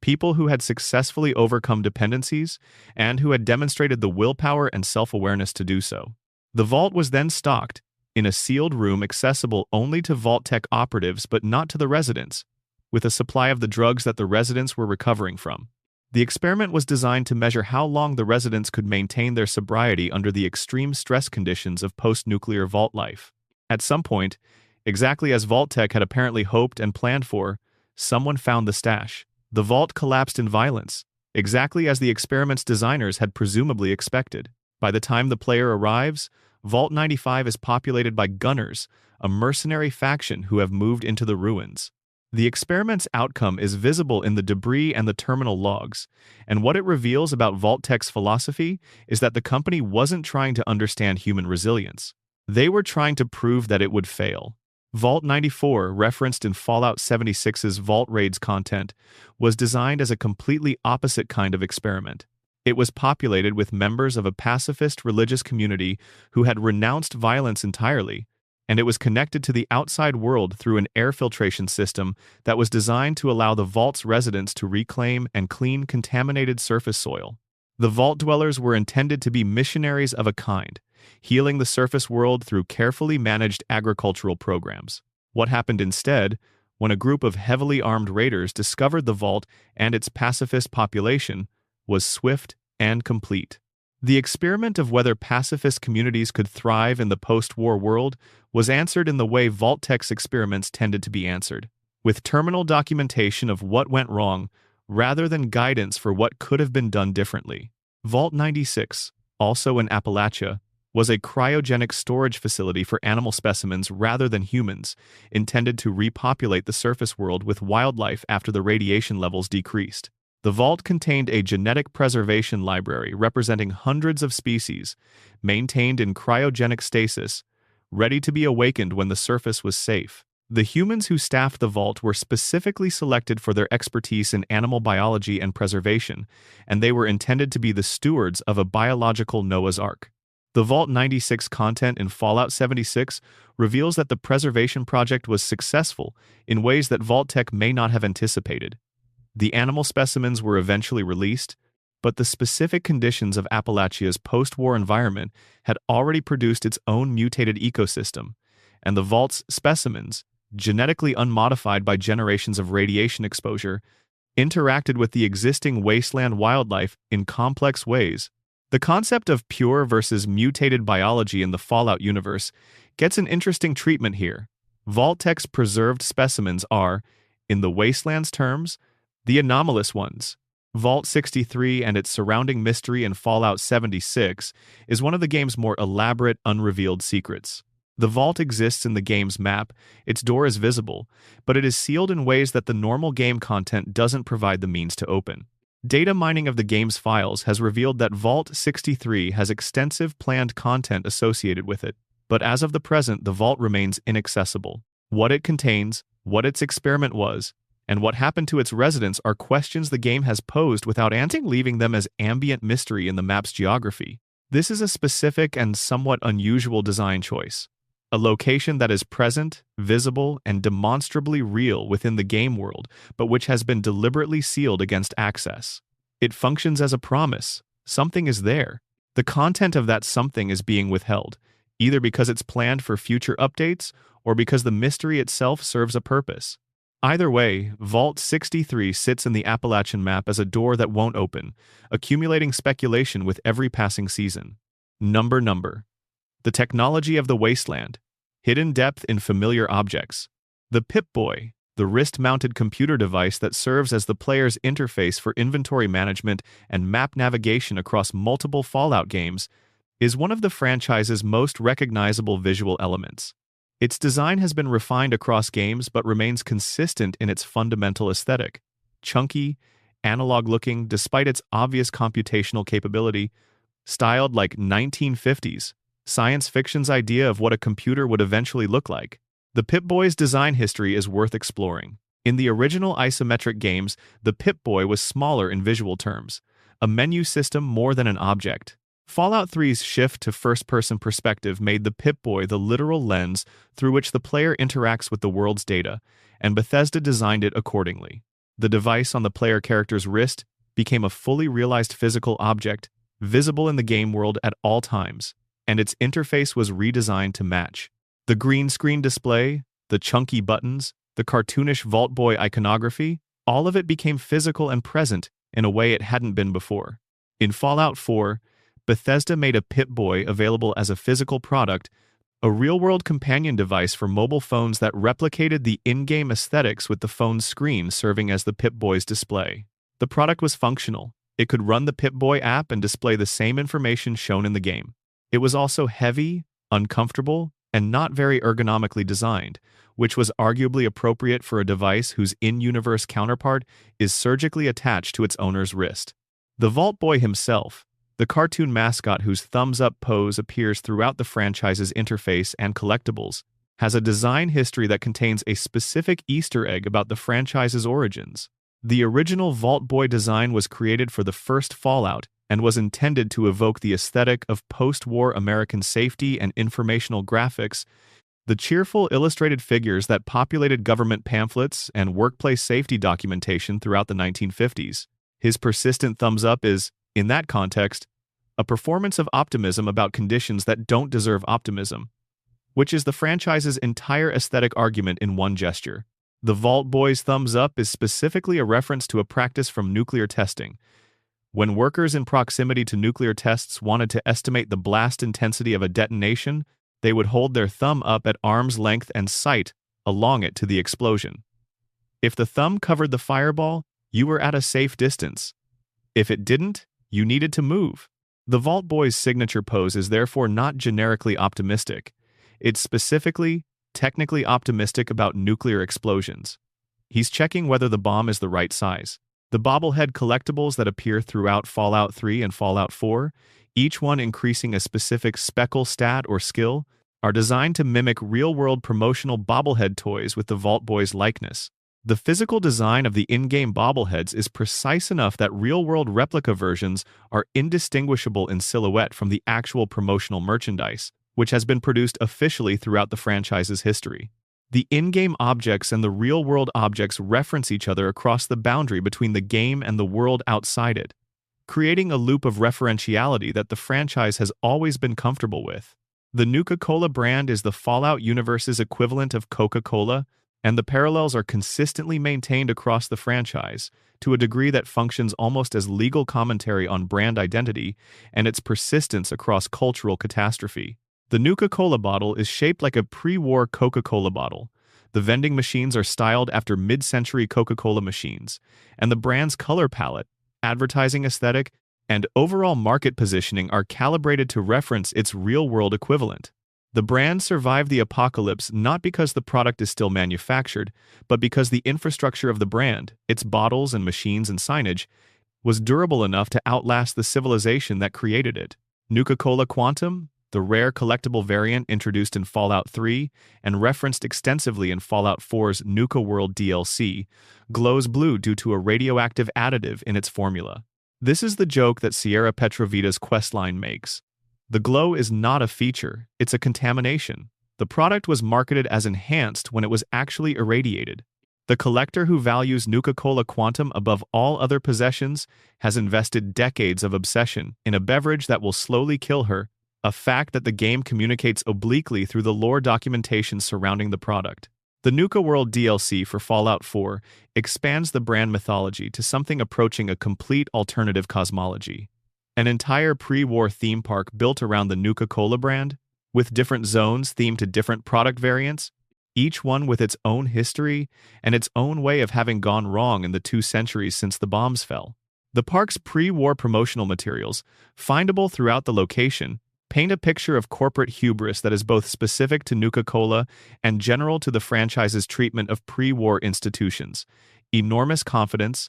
people who had successfully overcome dependencies, and who had demonstrated the willpower and self-awareness to do so. The vault was then stocked in a sealed room accessible only to Vault Tech operatives but not to the residents, with a supply of the drugs that the residents were recovering from. The experiment was designed to measure how long the residents could maintain their sobriety under the extreme stress conditions of post-nuclear vault life. At some point, exactly as Vault Tech had apparently hoped and planned for, someone found the stash. The vault collapsed in violence, exactly as the experiment's designers had presumably expected. By the time the player arrives, Vault 95 is populated by gunners, a mercenary faction who have moved into the ruins. The experiment's outcome is visible in the debris and the terminal logs, and what it reveals about Vault Tech's philosophy is that the company wasn't trying to understand human resilience. They were trying to prove that it would fail. Vault 94, referenced in Fallout 76's Vault Raids content, was designed as a completely opposite kind of experiment. It was populated with members of a pacifist religious community who had renounced violence entirely, and it was connected to the outside world through an air filtration system that was designed to allow the vault's residents to reclaim and clean contaminated surface soil. The vault dwellers were intended to be missionaries of a kind, healing the surface world through carefully managed agricultural programs. What happened instead, when a group of heavily armed raiders discovered the vault and its pacifist population, was swift and complete. The experiment of whether pacifist communities could thrive in the post-war world was answered in the way Vault Tech's experiments tended to be answered, with terminal documentation of what went wrong rather than guidance for what could have been done differently. Vault 96, also in Appalachia, was a cryogenic storage facility for animal specimens rather than humans, intended to repopulate the surface world with wildlife after the radiation levels decreased. The vault contained a genetic preservation library representing hundreds of species, maintained in cryogenic stasis, ready to be awakened when the surface was safe. The humans who staffed the vault were specifically selected for their expertise in animal biology and preservation, and they were intended to be the stewards of a biological Noah's Ark. The Vault 96 content in Fallout 76 reveals that the preservation project was successful in ways that Vault Tech may not have anticipated. The animal specimens were eventually released, but the specific conditions of Appalachia's post-war environment had already produced its own mutated ecosystem, and the vault's specimens, genetically unmodified by generations of radiation exposure, interacted with the existing wasteland wildlife in complex ways. The concept of pure versus mutated biology in the Fallout universe gets an interesting treatment here. Vault Tech's preserved specimens are, in the wasteland's terms, the anomalous ones. Vault 63 and its surrounding mystery in Fallout 76 is one of the game's more elaborate, unrevealed secrets. The vault exists in the game's map, its door is visible, but it is sealed in ways that the normal game content doesn't provide the means to open. Data mining of the game's files has revealed that Vault 63 has extensive planned content associated with it, but as of the present, the vault remains inaccessible. What it contains, what its experiment was, and what happened to its residents are questions the game has posed without answering, leaving them as ambient mystery in the map's geography. This is a specific and somewhat unusual design choice. A location that is present, visible, and demonstrably real within the game world, but which has been deliberately sealed against access. It functions as a promise. Something is there. The content of that something is being withheld, either because it's planned for future updates or because the mystery itself serves a purpose. Either way, Vault 63 sits in the Appalachian map as a door that won't open, accumulating speculation with every passing season. Number. The technology of the wasteland. Hidden depth in familiar objects. The Pip-Boy, the wrist-mounted computer device that serves as the player's interface for inventory management and map navigation across multiple Fallout games, is one of the franchise's most recognizable visual elements. Its design has been refined across games but remains consistent in its fundamental aesthetic. Chunky, analog-looking despite its obvious computational capability, styled like 1950s, science fiction's idea of what a computer would eventually look like. The Pip-Boy's design history is worth exploring. In the original isometric games, the Pip-Boy was smaller in visual terms, a menu system more than an object. Fallout 3's shift to first-person perspective made the Pip-Boy the literal lens through which the player interacts with the world's data, and Bethesda designed it accordingly. The device on the player character's wrist became a fully realized physical object, visible in the game world at all times, and its interface was redesigned to match. The green screen display, the chunky buttons, the cartoonish Vault Boy iconography, all of it became physical and present in a way it hadn't been before. In Fallout 4, Bethesda made a Pip-Boy available as a physical product, a real-world companion device for mobile phones that replicated the in-game aesthetics with the phone's screen serving as the Pip-Boy's display. The product was functional. It could run the Pip-Boy app and display the same information shown in the game. It was also heavy, uncomfortable, and not very ergonomically designed, which was arguably appropriate for a device whose in-universe counterpart is surgically attached to its owner's wrist. The Vault Boy himself, the cartoon mascot whose thumbs-up pose appears throughout the franchise's interface and collectibles, has a design history that contains a specific Easter egg about the franchise's origins. The original Vault Boy design was created for the first Fallout and was intended to evoke the aesthetic of post-war American safety and informational graphics, the cheerful illustrated figures that populated government pamphlets and workplace safety documentation throughout the 1950s. His persistent thumbs-up is, in that context, a performance of optimism about conditions that don't deserve optimism, which is the franchise's entire aesthetic argument in one gesture. The Vault Boy's thumbs up is specifically a reference to a practice from nuclear testing. When workers in proximity to nuclear tests wanted to estimate the blast intensity of a detonation, they would hold their thumb up at arm's length and sight along it to the explosion. If the thumb covered the fireball, you were at a safe distance. If it didn't, you needed to move. The Vault Boy's signature pose is therefore not generically optimistic. It's specifically, technically optimistic about nuclear explosions. He's checking whether the bomb is the right size. The bobblehead collectibles that appear throughout Fallout 3 and Fallout 4, each one increasing a specific speckle stat or skill, are designed to mimic real-world promotional bobblehead toys with the Vault Boy's likeness. The physical design of the in-game bobbleheads is precise enough that real-world replica versions are indistinguishable in silhouette from the actual promotional merchandise, which has been produced officially throughout the franchise's history. The in-game objects and the real-world objects reference each other across the boundary between the game and the world outside it, creating a loop of referentiality that the franchise has always been comfortable with. The Nuka-Cola brand is the Fallout universe's equivalent of Coca-Cola, and the parallels are consistently maintained across the franchise to a degree that functions almost as legal commentary on brand identity and its persistence across cultural catastrophe. The Nuka-Cola bottle is shaped like a pre-war Coca-Cola bottle. The vending machines are styled after mid-century Coca-Cola machines, and the brand's color palette, advertising aesthetic, and overall market positioning are calibrated to reference its real-world equivalent. The brand survived the apocalypse not because the product is still manufactured, but because the infrastructure of the brand, its bottles and machines and signage, was durable enough to outlast the civilization that created it. Nuka-Cola Quantum, the rare collectible variant introduced in Fallout 3 and referenced extensively in Fallout 4's Nuka World DLC, glows blue due to a radioactive additive in its formula. This is the joke that Sierra Petrovita's questline makes. The glow is not a feature, it's a contamination. The product was marketed as enhanced when it was actually irradiated. The collector who values Nuka-Cola Quantum above all other possessions has invested decades of obsession in a beverage that will slowly kill her a fact that the game communicates obliquely through the lore documentation surrounding the product. The Nuka World DLC for Fallout 4 expands the brand mythology to something approaching a complete alternative cosmology. An entire pre-war theme park built around the Nuka-Cola brand, with different zones themed to different product variants, each one with its own history and its own way of having gone wrong in the 2 centuries since the bombs fell. The park's pre-war promotional materials, findable throughout the location, paint a picture of corporate hubris that is both specific to Nuka-Cola and general to the franchise's treatment of pre-war institutions. Enormous confidence,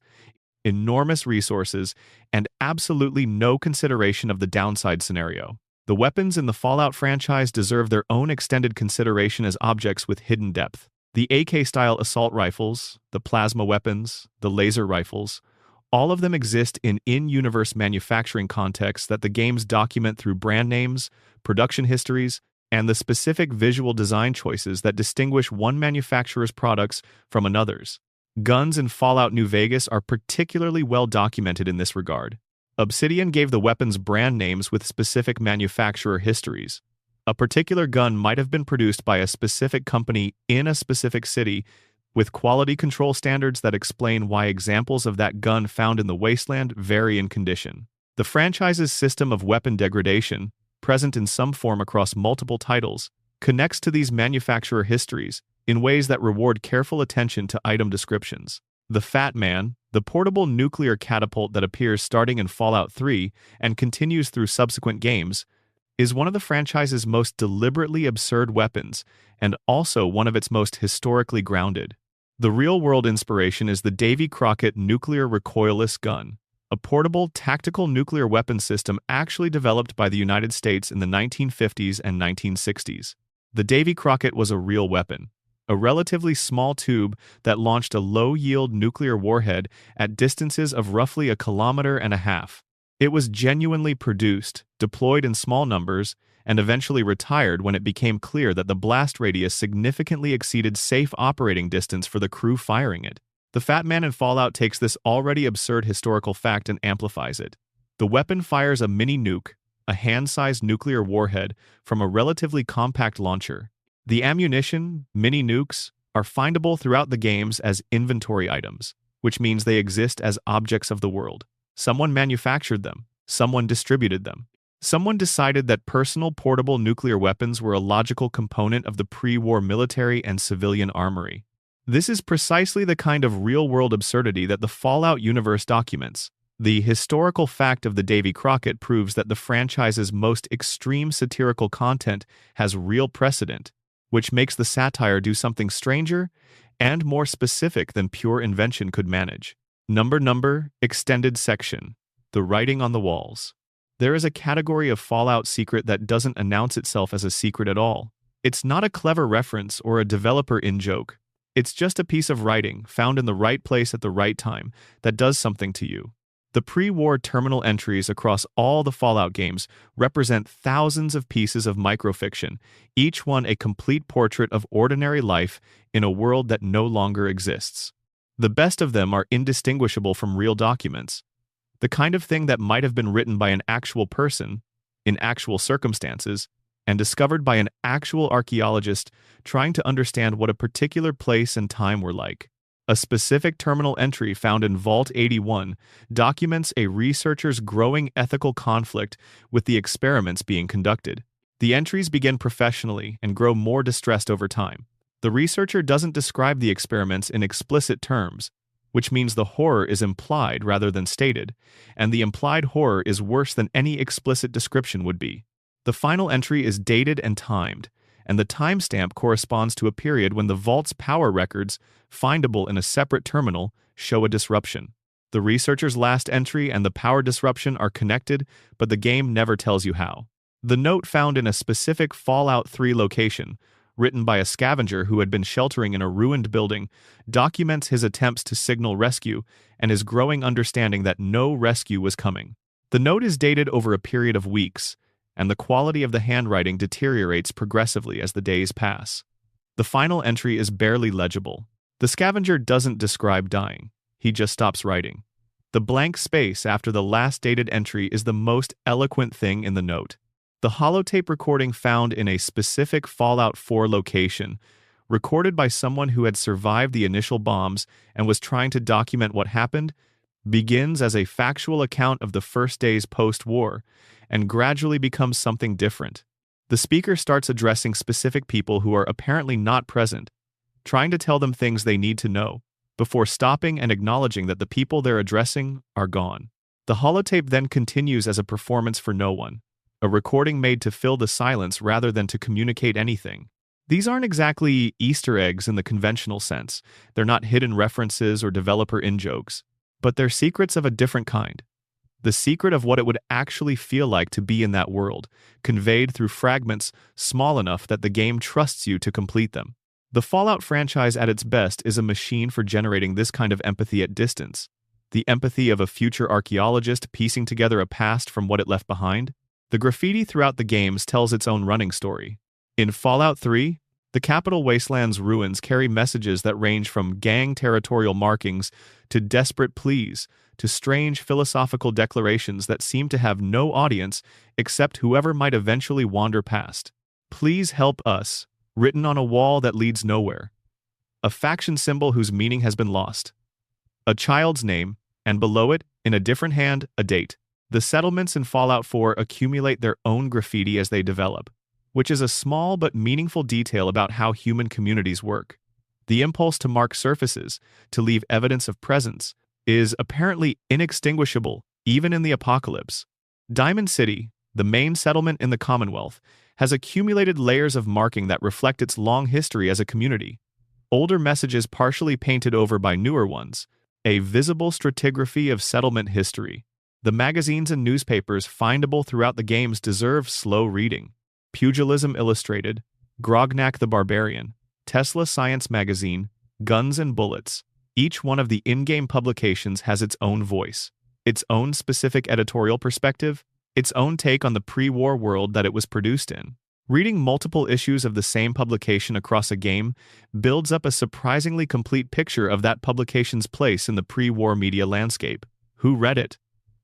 enormous resources, and absolutely no consideration of the downside scenario. The weapons in the Fallout franchise deserve their own extended consideration as objects with hidden depth. The AK-style assault rifles, the plasma weapons, the laser rifles, all of them exist in in-universe manufacturing contexts that the games document through brand names, production histories, and the specific visual design choices that distinguish one manufacturer's products from another's. Guns in Fallout New Vegas are particularly well documented in this regard. Obsidian gave the weapons brand names with specific manufacturer histories. A particular gun might have been produced by a specific company in a specific city, with quality control standards that explain why examples of that gun found in the wasteland vary in condition. The franchise's system of weapon degradation, present in some form across multiple titles, connects to these manufacturer histories in ways that reward careful attention to item descriptions. The Fat Man, the portable nuclear catapult that appears starting in Fallout 3 and continues through subsequent games, is one of the franchise's most deliberately absurd weapons and also one of its most historically grounded. The real-world inspiration is the Davy Crockett nuclear recoilless gun, a portable tactical nuclear weapon system actually developed by the United States in the 1950s and 1960s. The Davy Crockett was a real weapon, a relatively small tube that launched a low-yield nuclear warhead at distances of roughly 1.5 kilometers. It was genuinely produced, deployed in small numbers, and eventually retired when it became clear that the blast radius significantly exceeded safe operating distance for the crew firing it. The Fat Man in Fallout takes this already absurd historical fact and amplifies it. The weapon fires a mini-nuke, a hand-sized nuclear warhead, from a relatively compact launcher. The ammunition, mini-nukes, are findable throughout the games as inventory items, which means they exist as objects of the world. Someone manufactured them. Someone distributed them. Someone decided that personal portable nuclear weapons were a logical component of the pre-war military and civilian armory. This is precisely the kind of real-world absurdity that the Fallout universe documents. The historical fact of the Davy Crockett proves that the franchise's most extreme satirical content has real precedent, which makes the satire do something stranger and more specific than pure invention could manage. Number, extended section. The writing on the walls. There is a category of Fallout secret that doesn't announce itself as a secret at all. It's not a clever reference or a developer in-joke. It's just a piece of writing found in the right place at the right time that does something to you. The pre-war terminal entries across all the Fallout games represent thousands of pieces of microfiction, each one a complete portrait of ordinary life in a world that no longer exists. The best of them are indistinguishable from real documents, the kind of thing that might have been written by an actual person, in actual circumstances, and discovered by an actual archaeologist trying to understand what a particular place and time were like. A specific terminal entry found in Vault 81 documents a researcher's growing ethical conflict with the experiments being conducted. The entries begin professionally and grow more distressed over time. The researcher doesn't describe the experiments in explicit terms, which means the horror is implied rather than stated, and the implied horror is worse than any explicit description would be. The final entry is dated and timed, and the timestamp corresponds to a period when the vault's power records, findable in a separate terminal, show a disruption. The researcher's last entry and the power disruption are connected, but the game never tells you how. The note found in a specific Fallout 3 location, written by a scavenger who had been sheltering in a ruined building, documents his attempts to signal rescue and his growing understanding that no rescue was coming. The note is dated over a period of weeks, and the quality of the handwriting deteriorates progressively as the days pass. The final entry is barely legible. The scavenger doesn't describe dying. He just stops writing. The blank space after the last dated entry is the most eloquent thing in the note. The holotape recording found in a specific Fallout 4 location, recorded by someone who had survived the initial bombs and was trying to document what happened, begins as a factual account of the first days post-war and gradually becomes something different. The speaker starts addressing specific people who are apparently not present, trying to tell them things they need to know, before stopping and acknowledging that the people they're addressing are gone. The holotape then continues as a performance for no one, a recording made to fill the silence rather than to communicate anything. These aren't exactly Easter eggs in the conventional sense. They're not hidden references or developer in-jokes, but they're secrets of a different kind. The secret of what it would actually feel like to be in that world, conveyed through fragments small enough that the game trusts you to complete them. The Fallout franchise at its best is a machine for generating this kind of empathy at distance. The empathy of a future archaeologist piecing together a past from what it left behind. The graffiti throughout the games tells its own running story. In Fallout 3, the Capital Wasteland's ruins carry messages that range from gang territorial markings to desperate pleas to strange philosophical declarations that seem to have no audience except whoever might eventually wander past. "Please help us," written on a wall that leads nowhere. A faction symbol whose meaning has been lost. A child's name, and below it, in a different hand, a date. The settlements in Fallout 4 accumulate their own graffiti as they develop, which is a small but meaningful detail about how human communities work. The impulse to mark surfaces, to leave evidence of presence, is apparently inextinguishable, even in the apocalypse. Diamond City, the main settlement in the Commonwealth, has accumulated layers of marking that reflect its long history as a community. Older messages partially painted over by newer ones, a visible stratigraphy of settlement history. The magazines and newspapers findable throughout the games deserve slow reading. Pugilism Illustrated, Grognak the Barbarian, Tesla Science Magazine, Guns and Bullets. Each one of the in-game publications has its own voice, its own specific editorial perspective, its own take on the pre-war world that it was produced in. Reading multiple issues of the same publication across a game builds up a surprisingly complete picture of that publication's place in the pre-war media landscape. Who read it?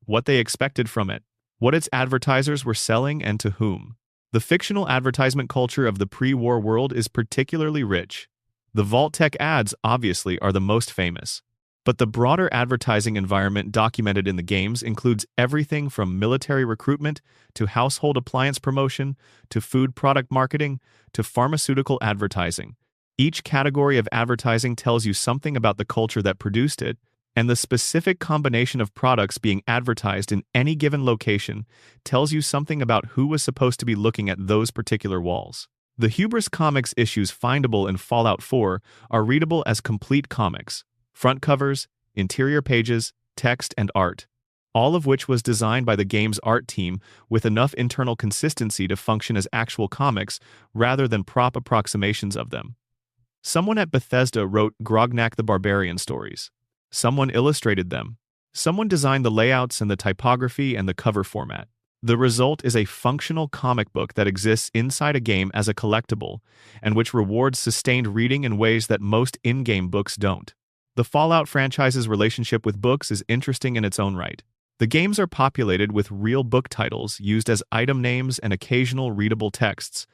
What they expected from it? What its advertisers were selling and to whom? The fictional advertisement culture of the pre-war world is particularly rich. The Vault-Tec ads, obviously, are the most famous. But the broader advertising environment documented in the games includes everything from military recruitment to household appliance promotion to food product marketing to pharmaceutical advertising. Each category of advertising tells you something about the culture that produced it, and the specific combination of products being advertised in any given location tells you something about who was supposed to be looking at those particular walls. The Hubris Comics issues findable in Fallout 4 are readable as complete comics, front covers, interior pages, text, and art, all of which was designed by the game's art team with enough internal consistency to function as actual comics rather than prop approximations of them. Someone at Bethesda wrote Grognak the Barbarian stories. Someone illustrated them. Someone designed the layouts and the typography and the cover format. The result is a functional comic book that exists inside a game as a collectible, and which rewards sustained reading in ways that most in-game books don't. The Fallout franchise's relationship with books is interesting in its own right. The games are populated with real book titles used as item names and occasional readable texts,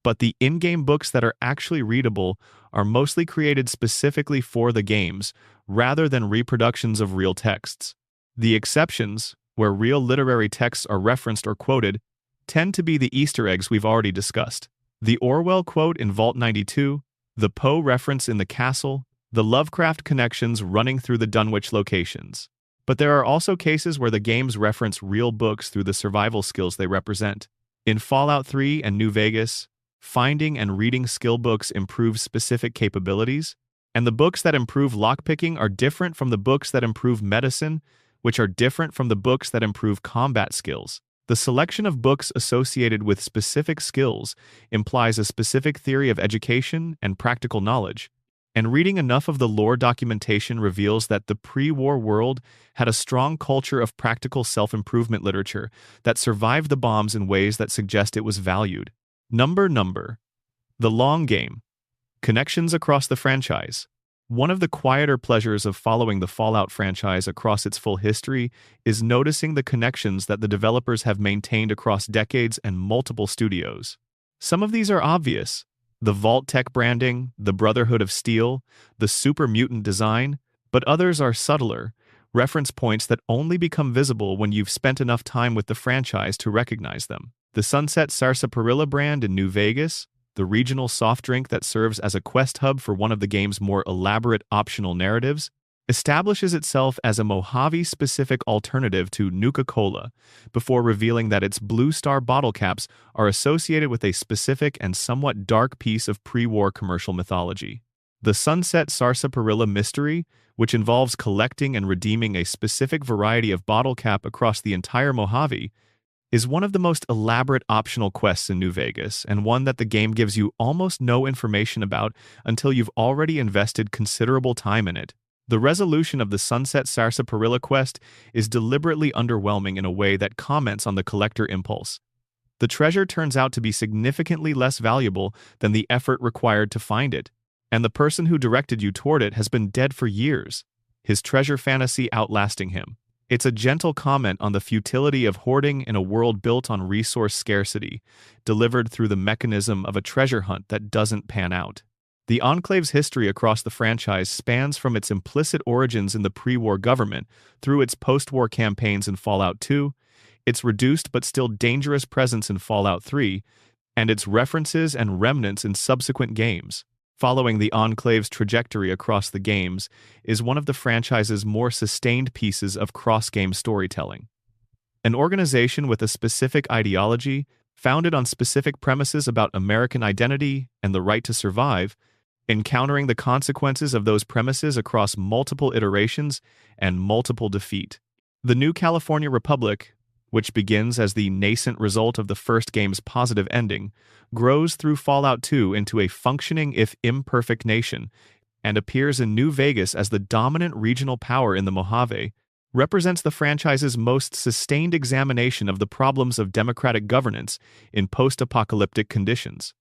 but the in-game books that are actually readable are mostly created specifically for the games, rather than reproductions of real texts. The exceptions, where real literary texts are referenced or quoted, tend to be the Easter eggs we've already discussed. The Orwell quote in Vault 92, the Poe reference in The Castle, the Lovecraft connections running through the Dunwich locations. But there are also cases where the games reference real books through the survival skills they represent. In Fallout 3 and New Vegas, finding and reading skill books improve specific capabilities, and the books that improve lockpicking are different from the books that improve medicine, which are different from the books that improve combat skills. The selection of books associated with specific skills implies a specific theory of education and practical knowledge, and reading enough of the lore documentation reveals that the pre-war world had a strong culture of practical self-improvement literature that survived the bombs in ways that suggest it was valued. Number. The long game. Connections across the franchise. One of the quieter pleasures of following the Fallout franchise across its full history is noticing the connections that the developers have maintained across decades and multiple studios. Some of these are obvious: the Vault-Tec branding, the Brotherhood of Steel, the super mutant design, but others are subtler, reference points that only become visible when you've spent enough time with the franchise to recognize them. The Sunset Sarsaparilla brand in New Vegas, the regional soft drink that serves as a quest hub for one of the game's more elaborate optional narratives, establishes itself as a Mojave-specific alternative to Nuka-Cola before revealing that its Blue Star bottle caps are associated with a specific and somewhat dark piece of pre-war commercial mythology. The Sunset Sarsaparilla mystery, which involves collecting and redeeming a specific variety of bottle cap across the entire Mojave, is one of the most elaborate optional quests in New Vegas, and one that the game gives you almost no information about until you've already invested considerable time in it. The resolution of the Sunset Sarsaparilla quest is deliberately underwhelming in a way that comments on the collector impulse. The treasure turns out to be significantly less valuable than the effort required to find it, and the person who directed you toward it has been dead for years, his treasure fantasy outlasting him. It's a gentle comment on the futility of hoarding in a world built on resource scarcity, delivered through the mechanism of a treasure hunt that doesn't pan out. The Enclave's history across the franchise spans from its implicit origins in the pre-war government through its post-war campaigns in Fallout 2, its reduced but still dangerous presence in Fallout 3, and its references and remnants in subsequent games. Following the Enclave's trajectory across the games is one of the franchise's more sustained pieces of cross-game storytelling. An organization with a specific ideology, founded on specific premises about American identity and the right to survive, encountering the consequences of those premises across multiple iterations and multiple defeat. The New California Republic, which begins as the nascent result of the first game's positive ending, grows through Fallout 2 into a functioning if imperfect nation, and appears in New Vegas as the dominant regional power in the Mojave, represents the franchise's most sustained examination of the problems of democratic governance in post-apocalyptic conditions.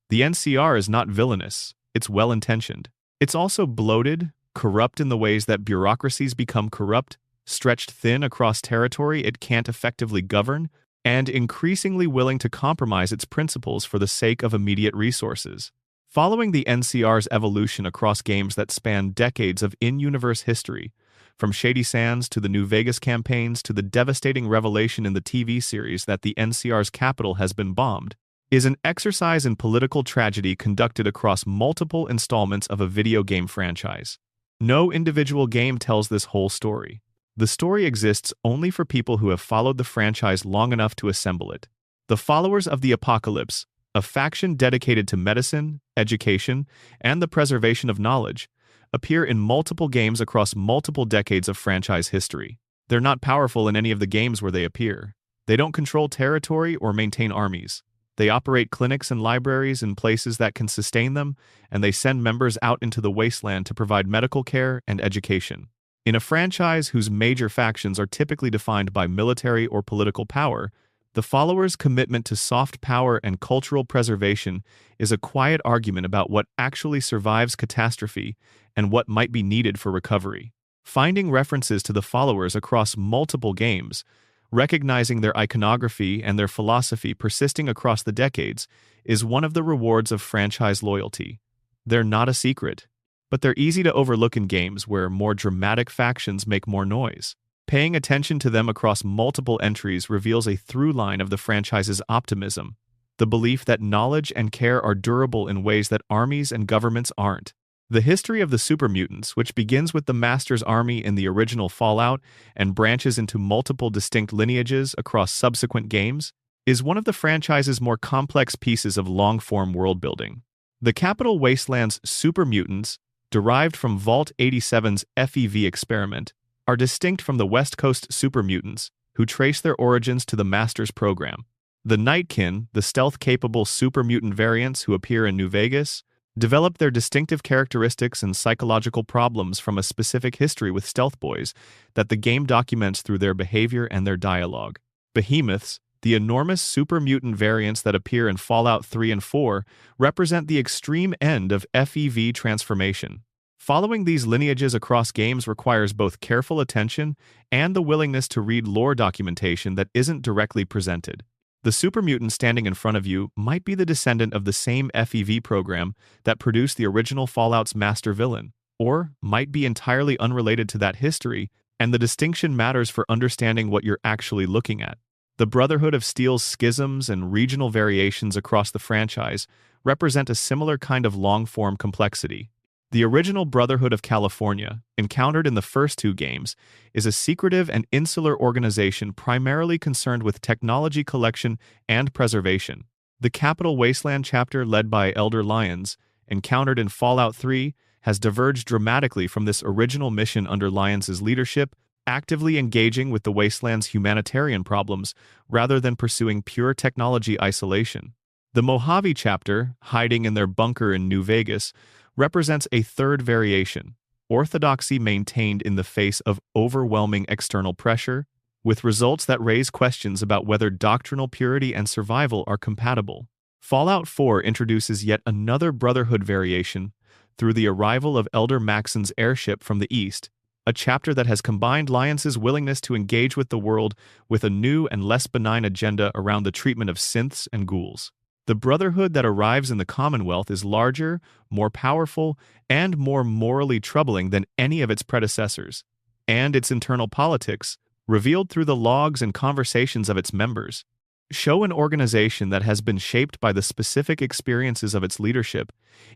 The NCR is not villainous, it's well-intentioned. It's also bloated, corrupt in the ways that bureaucracies become corrupt, stretched thin across territory it can't effectively govern, and increasingly willing to compromise its principles for the sake of immediate resources. Following the NCR's evolution across games that span decades of in-universe history, from Shady Sands to the New Vegas campaigns to the devastating revelation in the TV series that the NCR's capital has been bombed, is an exercise in political tragedy conducted across multiple installments of a video game franchise. No individual game tells this whole story. The story exists only for people who have followed the franchise long enough to assemble it. The Followers of the Apocalypse, a faction dedicated to medicine, education, and the preservation of knowledge, appear in multiple games across multiple decades of franchise history. They're not powerful in any of the games where they appear. They don't control territory or maintain armies. They operate clinics and libraries in places that can sustain them, and they send members out into the wasteland to provide medical care and education. In a franchise whose major factions are typically defined by military or political power, the Followers' commitment to soft power and cultural preservation is a quiet argument about what actually survives catastrophe and what might be needed for recovery. Finding references to the Followers across multiple games, recognizing their iconography and their philosophy persisting across the decades, is one of the rewards of franchise loyalty. They're not a secret, but they're easy to overlook in games where more dramatic factions make more noise. Paying attention to them across multiple entries reveals a through line of the franchise's optimism, the belief that knowledge and care are durable in ways that armies and governments aren't. The history of the super mutants, which begins with the Master's army in the original Fallout and branches into multiple distinct lineages across subsequent games, is one of the franchise's more complex pieces of long-form world-building. The Capital Wasteland's super mutants, derived from Vault 87's FEV experiment, are distinct from the West Coast super mutants, who trace their origins to the Master's program. The Nightkin, the stealth-capable super mutant variants who appear in New Vegas, develop their distinctive characteristics and psychological problems from a specific history with stealth boys that the game documents through their behavior and their dialogue. Behemoths, the enormous super mutant variants that appear in Fallout 3 and 4, represent the extreme end of FEV transformation. Following these lineages across games requires both careful attention and the willingness to read lore documentation that isn't directly presented. The super mutant standing in front of you might be the descendant of the same FEV program that produced the original Fallout's master villain, or might be entirely unrelated to that history, and the distinction matters for understanding what you're actually looking at. The Brotherhood of Steel's schisms and regional variations across the franchise represent a similar kind of long-form complexity. The original Brotherhood of California, encountered in the first two games, is a secretive and insular organization primarily concerned with technology collection and preservation. The Capital Wasteland chapter led by Elder Lyons, encountered in Fallout 3, has diverged dramatically from this original mission under Lyons' leadership, actively engaging with the Wasteland's humanitarian problems rather than pursuing pure technology isolation. The Mojave chapter, hiding in their bunker in New Vegas, represents a third variation, orthodoxy maintained in the face of overwhelming external pressure, with results that raise questions about whether doctrinal purity and survival are compatible. Fallout 4 introduces yet another Brotherhood variation through the arrival of Elder Maxon's airship from the east, a chapter that has combined Lyons' willingness to engage with the world with a new and less benign agenda around the treatment of synths and ghouls. The Brotherhood that arrives in the Commonwealth is larger, more powerful, and more morally troubling than any of its predecessors, and its internal politics, revealed through the logs and conversations of its members, show an organization that has been shaped by the specific experiences of its leadership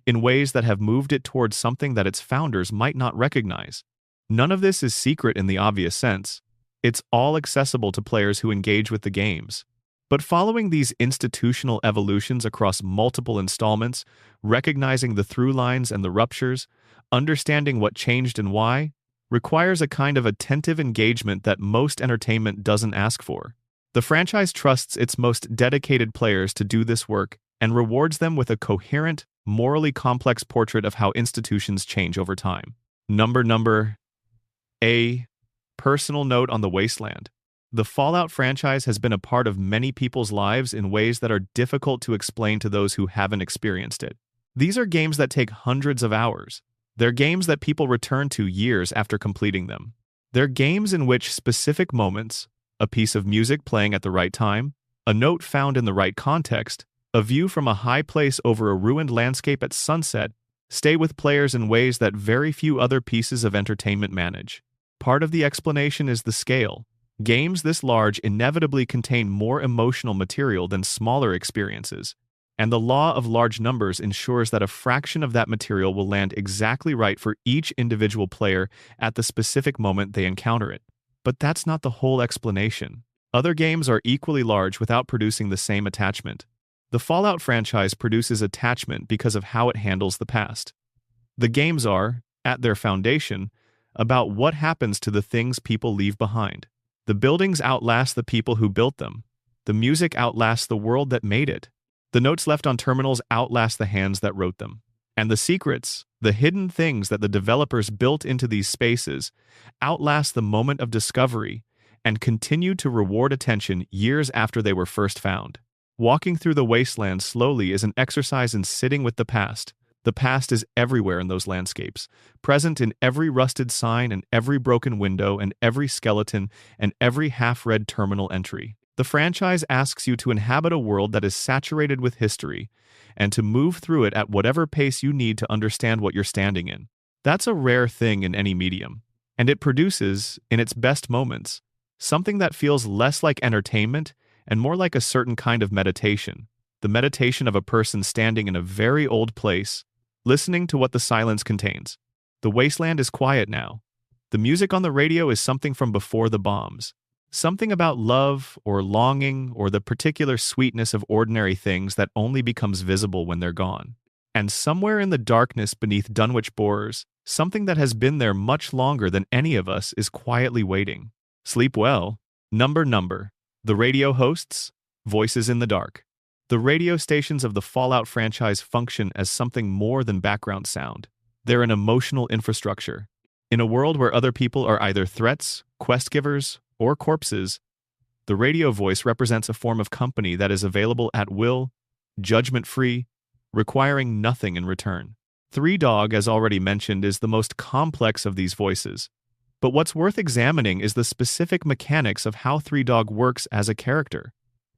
in ways that have moved it towards something that its founders might not recognize. None of this is secret in the obvious sense. It's all accessible to players who engage with the games. But following these institutional evolutions across multiple installments, recognizing the through lines and the ruptures, understanding what changed and why, requires a kind of attentive engagement that most entertainment doesn't ask for. The franchise trusts its most dedicated players to do this work and rewards them with a coherent, morally complex portrait of how institutions change over time. Number A. Personal note on the Wasteland. The Fallout franchise has been a part of many people's lives in ways that are difficult to explain to those who haven't experienced it. These are games that take hundreds of hours. They're games that people return to years after completing them. They're games in which specific moments, a piece of music playing at the right time, a note found in the right context, a view from a high place over a ruined landscape at sunset, stay with players in ways that very few other pieces of entertainment manage. Part of the explanation is the scale. Games this large inevitably contain more emotional material than smaller experiences, and the law of large numbers ensures that a fraction of that material will land exactly right for each individual player at the specific moment they encounter it. But that's not the whole explanation. Other games are equally large without producing the same attachment. The Fallout franchise produces attachment because of how it handles the past. The games are, at their foundation, about what happens to the things people leave behind. The buildings outlast the people who built them. The music outlasts the world that made it. The notes left on terminals outlast the hands that wrote them. And the secrets, the hidden things that the developers built into these spaces, outlast the moment of discovery and continue to reward attention years after they were first found. Walking through the wasteland slowly is an exercise in sitting with the past. The past is everywhere in those landscapes, present in every rusted sign and every broken window and every skeleton and every half-read terminal entry. The franchise asks you to inhabit a world that is saturated with history and to move through it at whatever pace you need to understand what you're standing in. That's a rare thing in any medium, and it produces, in its best moments, something that feels less like entertainment and more like a certain kind of meditation. The meditation of a person standing in a very old place, listening to what the silence contains. The wasteland is quiet now. The music on the radio is something from before the bombs. Something about love or longing or the particular sweetness of ordinary things that only becomes visible when they're gone. And somewhere in the darkness beneath Dunwich borers, something that has been there much longer than any of us is quietly waiting. Sleep well. Number. The radio hosts, voices in the dark. The radio stations of the Fallout franchise function as something more than background sound. They're an emotional infrastructure. In a world where other people are either threats, quest givers, or corpses, the radio voice represents a form of company that is available at will, judgment-free, requiring nothing in return. Three Dog, as already mentioned, is the most complex of these voices. But what's worth examining is the specific mechanics of how Three Dog works as a character.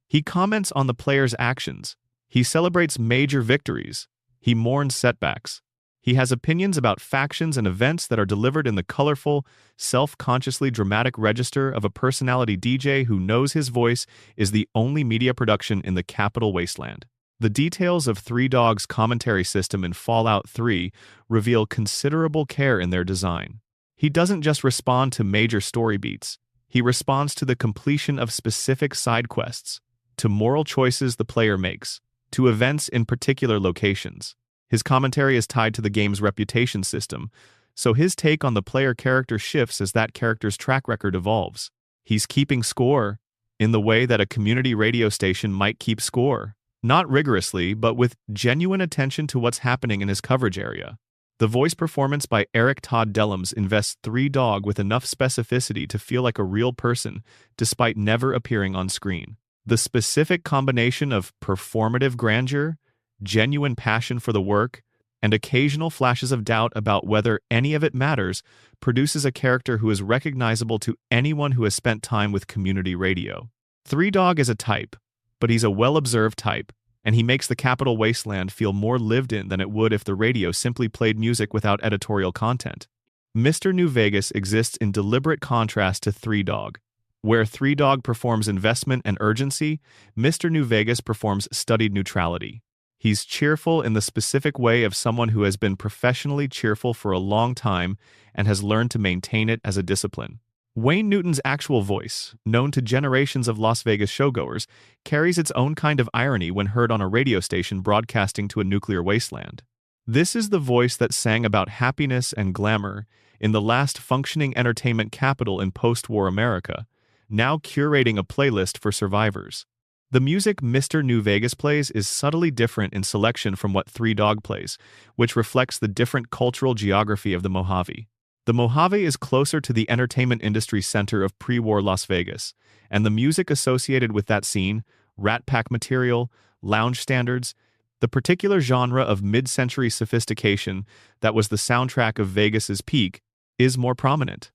He comments on the player's actions. He celebrates major victories. He mourns setbacks. He has opinions about factions and events that are delivered in the colorful, self-consciously dramatic register of a personality DJ who knows his voice is the only media production in the capital wasteland. The details of Three Dog's commentary system in Fallout 3 reveal considerable care in their design. He doesn't just respond to major story beats. He responds to the completion of specific side quests, to moral choices the player makes, to events in particular locations. His commentary is tied to the game's reputation system, so his take on the player character shifts as that character's track record evolves. He's keeping score in the way that a community radio station might keep score. Not rigorously, but with genuine attention to what's happening in his coverage area. The voice performance by Eric Todd Dellums invests Three Dog with enough specificity to feel like a real person, despite never appearing on screen. The specific combination of performative grandeur, genuine passion for the work, and occasional flashes of doubt about whether any of it matters produces a character who is recognizable to anyone who has spent time with community radio. Three Dog is a type, but he's a well-observed type, and he makes the Capital Wasteland feel more lived in than it would if the radio simply played music without editorial content. Mr. New Vegas exists in deliberate contrast to Three Dog. Where Three Dog performs investment and urgency, Mr. New Vegas performs studied neutrality. He's cheerful in the specific way of someone who has been professionally cheerful for a long time and has learned to maintain it as a discipline. Wayne Newton's actual voice, known to generations of Las Vegas showgoers, carries its own kind of irony when heard on a radio station broadcasting to a nuclear wasteland. This is the voice that sang about happiness and glamour in the last functioning entertainment capital in post-war America, now curating a playlist for survivors. The music Mr. New Vegas plays is subtly different in selection from what Three Dog plays, which reflects the different cultural geography of the Mojave. The Mojave is closer to the entertainment industry center of pre-war Las Vegas, and the music associated with that scene, Rat Pack material, lounge standards, the particular genre of mid-century sophistication that was the soundtrack of Vegas's peak, is more prominent.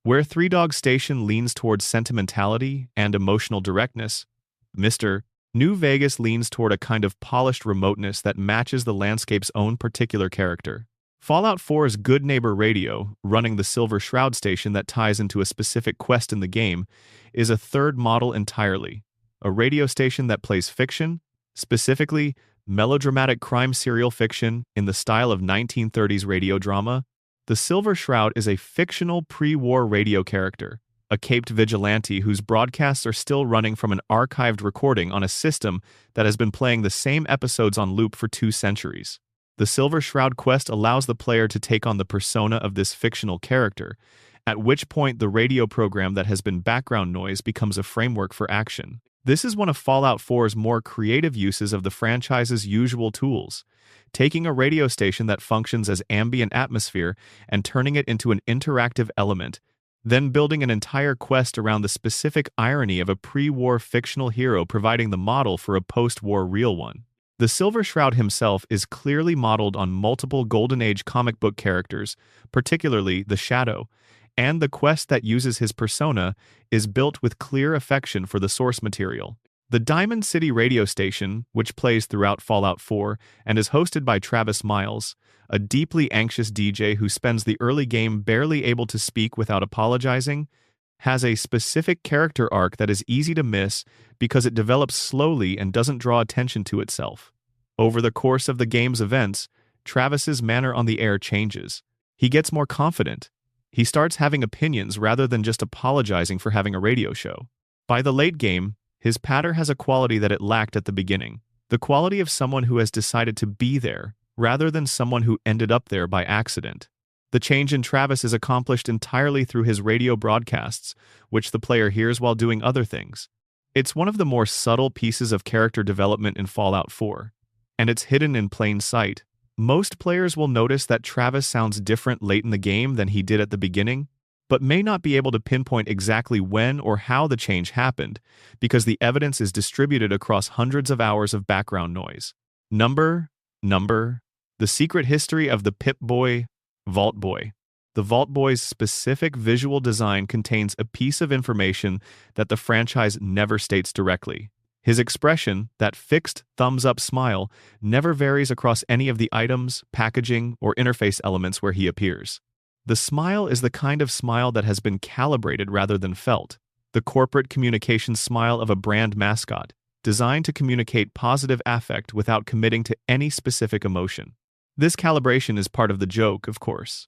Where Three Dog Station leans towards sentimentality and emotional directness, Mr. New Vegas leans toward a kind of polished remoteness that matches the landscape's own particular character. Fallout 4's Good Neighbor Radio, running the Silver Shroud station that ties into a specific quest in the game, is a third model entirely. A radio station that plays fiction, specifically melodramatic crime serial fiction in the style of 1930s radio drama. The Silver Shroud is a fictional pre-war radio character, a caped vigilante whose broadcasts are still running from an archived recording on a system that has been playing the same episodes on loop for 2 centuries. The Silver Shroud quest allows the player to take on the persona of this fictional character, at which point the radio program that has been background noise becomes a framework for action. This is one of Fallout 4's more creative uses of the franchise's usual tools, taking a radio station that functions as ambient atmosphere and turning it into an interactive element, then building an entire quest around the specific irony of a pre-war fictional hero providing the model for a post-war real one. The Silver Shroud himself is clearly modeled on multiple Golden Age comic book characters, particularly the Shadow, and the quest that uses his persona is built with clear affection for the source material. The Diamond City radio station, which plays throughout Fallout 4 and is hosted by Travis Miles, a deeply anxious DJ who spends the early game barely able to speak without apologizing, has a specific character arc that is easy to miss because it develops slowly and doesn't draw attention to itself. Over the course of the game's events, Travis's manner on the air changes. He gets more confident. He starts having opinions rather than just apologizing for having a radio show. By the late game, his patter has a quality that it lacked at the beginning, the quality of someone who has decided to be there, rather than someone who ended up there by accident. The change in Travis is accomplished entirely through his radio broadcasts, which the player hears while doing other things. It's one of the more subtle pieces of character development in Fallout 4, and it's hidden in plain sight. Most players will notice that Travis sounds different late in the game than he did at the beginning, but may not be able to pinpoint exactly when or how the change happened, because the evidence is distributed across hundreds of hours of background noise. Number The secret history of the Pip-Boy, Vault Boy. The Vault Boy's specific visual design contains a piece of information that the franchise never states directly. His expression, that fixed thumbs-up smile, never varies across any of the items, packaging, or interface elements where he appears. The smile is the kind of smile that has been calibrated rather than felt, the corporate communications smile of a brand mascot, designed to communicate positive affect without committing to any specific emotion. This calibration is part of the joke, of course.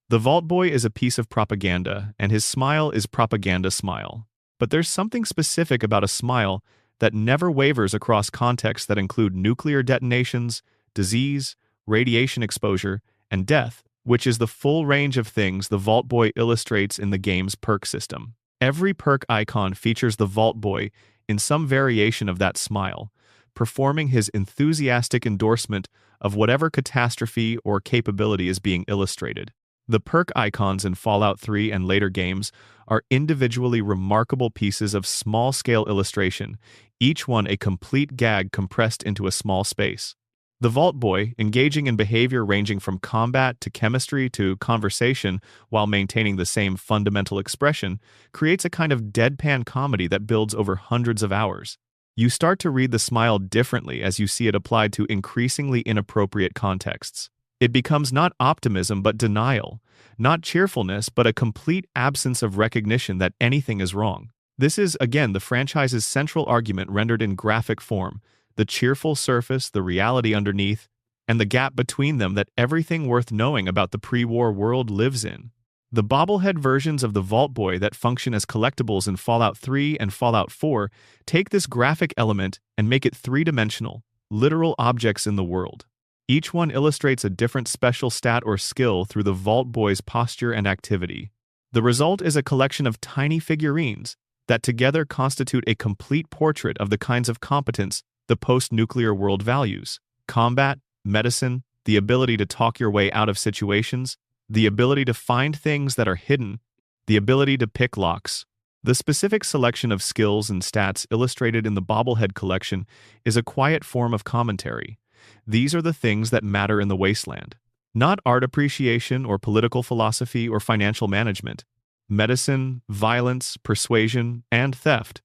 The Vault Boy is a piece of propaganda, and his smile is propaganda smile. But there's something specific about a smile that never wavers across contexts that include nuclear detonations, disease, radiation exposure, and death, which is the full range of things the Vault Boy illustrates in the game's perk system. Every perk icon features the Vault Boy in some variation of that smile, performing his enthusiastic endorsement of whatever catastrophe or capability is being illustrated. The perk icons in Fallout 3 and later games are individually remarkable pieces of small-scale illustration, each one a complete gag compressed into a small space. The Vault Boy, engaging in behavior ranging from combat to chemistry to conversation while maintaining the same fundamental expression, creates a kind of deadpan comedy that builds over hundreds of hours. You start to read the smile differently as you see it applied to increasingly inappropriate contexts. It becomes not optimism but denial, not cheerfulness but a complete absence of recognition that anything is wrong. This is, again, the franchise's central argument rendered in graphic form, the cheerful surface, the reality underneath, and the gap between them that everything worth knowing about the pre-war world lives in. The bobblehead versions of the Vault Boy that function as collectibles in Fallout 3 and Fallout 4 take this graphic element and make it three-dimensional, literal objects in the world. Each one illustrates a different special stat or skill through the Vault Boy's posture and activity. The result is a collection of tiny figurines that together constitute a complete portrait of the kinds of competence the post-nuclear world values: combat, medicine, the ability to talk your way out of situations, the ability to find things that are hidden, the ability to pick locks. The specific selection of skills and stats illustrated in the bobblehead collection is a quiet form of commentary. These are the things that matter in the wasteland. Not art appreciation or political philosophy or financial management. Medicine, violence, persuasion, and theft.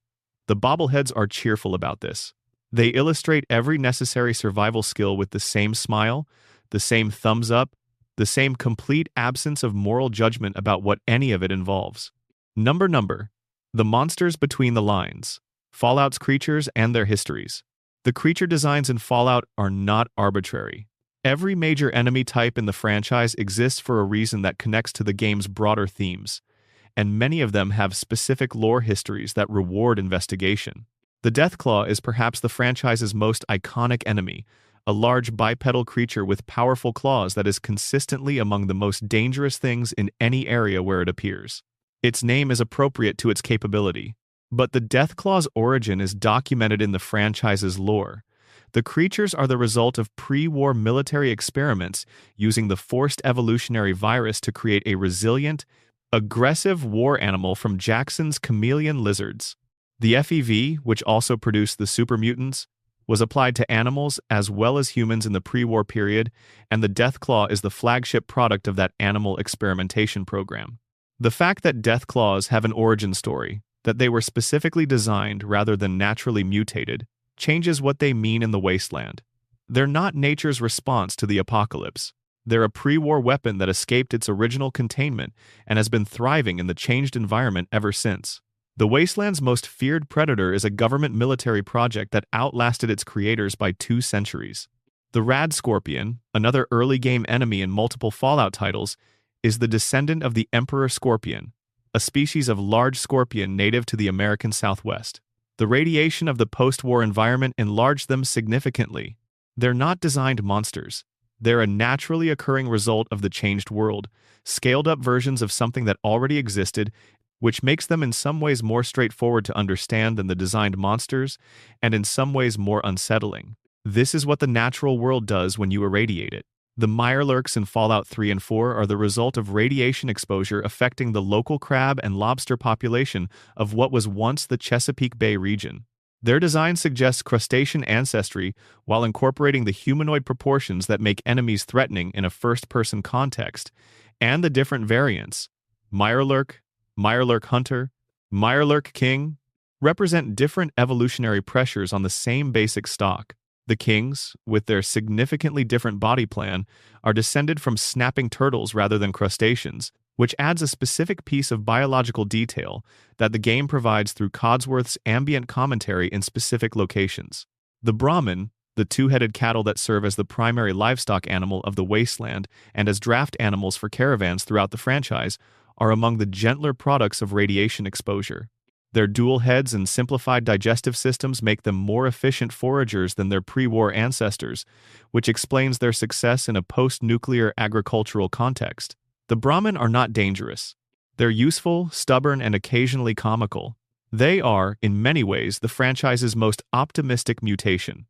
The bobbleheads are cheerful about this. They illustrate every necessary survival skill with the same smile, the same thumbs up, the same complete absence of moral judgment about what any of it involves. Number. The monsters between the lines. Fallout's creatures and their histories. The creature designs in Fallout are not arbitrary. Every major enemy type in the franchise exists for a reason that connects to the game's broader themes, and many of them have specific lore histories that reward investigation. The Deathclaw is perhaps the franchise's most iconic enemy, a large bipedal creature with powerful claws that is consistently among the most dangerous things in any area where it appears. Its name is appropriate to its capability, but the Deathclaw's origin is documented in the franchise's lore. The creatures are the result of pre-war military experiments using the forced evolutionary virus to create a resilient, aggressive war animal from Jackson's chameleon lizards. The FEV, which also produced the super mutants, was applied to animals as well as humans in the pre-war period, and the Deathclaw is the flagship product of that animal experimentation program. The fact that Deathclaws have an origin story, that they were specifically designed rather than naturally mutated, changes what they mean in the wasteland. They're not nature's response to the apocalypse. They're a pre-war weapon that escaped its original containment and has been thriving in the changed environment ever since. The wasteland's most feared predator is a government military project that outlasted its creators by 2 centuries. The Rad Scorpion, another early game enemy in multiple Fallout titles, is the descendant of the Emperor Scorpion, a species of large scorpion native to the American Southwest. The radiation of the post-war environment enlarged them significantly. They're not designed monsters. They're a naturally occurring result of the changed world, scaled-up versions of something that already existed, which makes them in some ways more straightforward to understand than the designed monsters, and in some ways more unsettling. This is what the natural world does when you irradiate it. The Mirelurks in Fallout 3 and 4 are the result of radiation exposure affecting the local crab and lobster population of what was once the Chesapeake Bay region. Their design suggests crustacean ancestry while incorporating the humanoid proportions that make enemies threatening in a first-person context, and the different variants, Mirelurk, Mirelurk Hunter, Mirelurk King, represent different evolutionary pressures on the same basic stock. The kings, with their significantly different body plan, are descended from snapping turtles rather than crustaceans, which adds a specific piece of biological detail that the game provides through Codsworth's ambient commentary in specific locations. The Brahmin, the two-headed cattle that serve as the primary livestock animal of the wasteland and as draft animals for caravans throughout the franchise, are among the gentler products of radiation exposure. Their dual heads and simplified digestive systems make them more efficient foragers than their pre-war ancestors, which explains their success in a post-nuclear agricultural context. The Brahmin are not dangerous. They're useful, stubborn, and occasionally comical. They are, in many ways, the franchise's most optimistic mutation.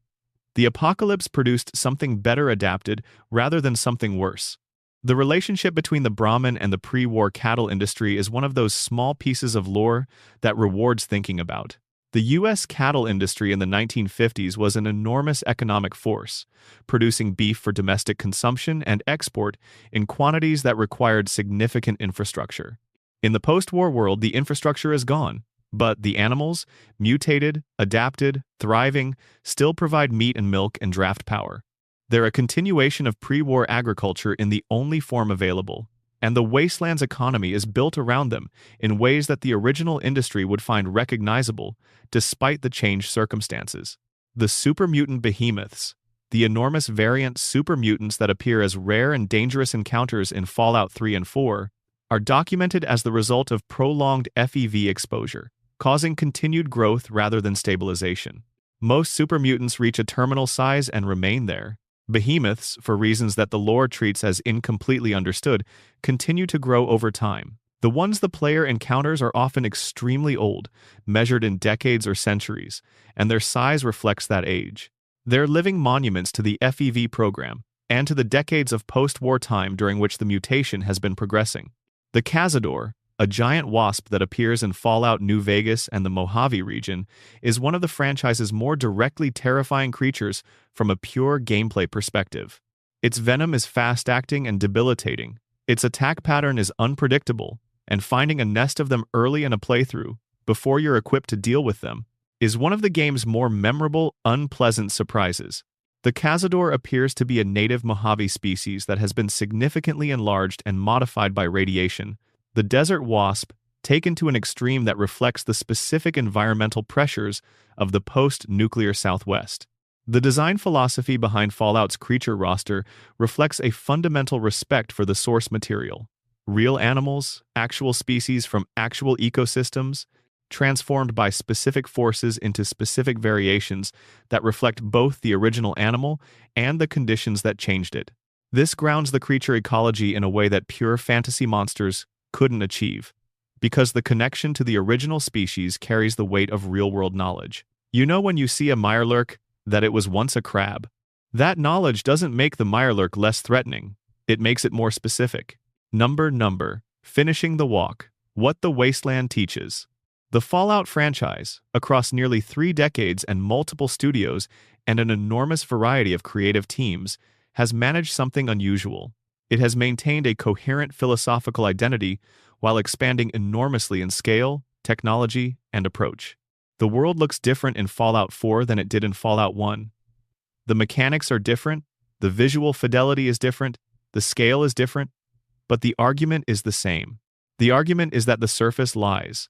The apocalypse produced something better adapted rather than something worse. The relationship between the Brahmin and the pre-war cattle industry is one of those small pieces of lore that rewards thinking about. The U.S. cattle industry in the 1950s was an enormous economic force, producing beef for domestic consumption and export in quantities that required significant infrastructure. In the post-war world, the infrastructure is gone, but the animals, mutated, adapted, thriving, still provide meat and milk and draft power. They're a continuation of pre-war agriculture in the only form available, and the wasteland's economy is built around them in ways that the original industry would find recognizable despite the changed circumstances. The super mutant behemoths, the enormous variant super mutants that appear as rare and dangerous encounters in Fallout 3 and 4, are documented as the result of prolonged FEV exposure, causing continued growth rather than stabilization. Most super mutants reach a terminal size and remain there. Behemoths, for reasons that the lore treats as incompletely understood, continue to grow over time. The ones the player encounters are often extremely old, measured in decades or centuries, and their size reflects that age. They're living monuments to the FEV program, and to the decades of post-war time during which the mutation has been progressing. The Cazador, a giant wasp that appears in Fallout New Vegas and the Mojave region, is one of the franchise's more directly terrifying creatures from a pure gameplay perspective. Its venom is fast-acting and debilitating. Its attack pattern is unpredictable, and finding a nest of them early in a playthrough, before you're equipped to deal with them, is one of the game's more memorable, unpleasant surprises. The Cazador appears to be a native Mojave species that has been significantly enlarged and modified by radiation. The desert wasp, taken to an extreme that reflects the specific environmental pressures of the post-nuclear Southwest. The design philosophy behind Fallout's creature roster reflects a fundamental respect for the source material. Real animals, actual species from actual ecosystems, transformed by specific forces into specific variations that reflect both the original animal and the conditions that changed it. This grounds the creature ecology in a way that pure fantasy monsters couldn't achieve, because the connection to the original species carries the weight of real-world knowledge. You know when you see a Mirelurk that it was once a crab. That knowledge doesn't make the Mirelurk less threatening, it makes it more specific. Number, finishing the walk, what the wasteland teaches. The Fallout franchise, across nearly 3 decades and multiple studios and an enormous variety of creative teams, has managed something unusual. It has maintained a coherent philosophical identity while expanding enormously in scale, technology, and approach. The world looks different in Fallout 4 than it did in Fallout 1. The mechanics are different, the visual fidelity is different, the scale is different, but the argument is the same. The argument is that the surface lies.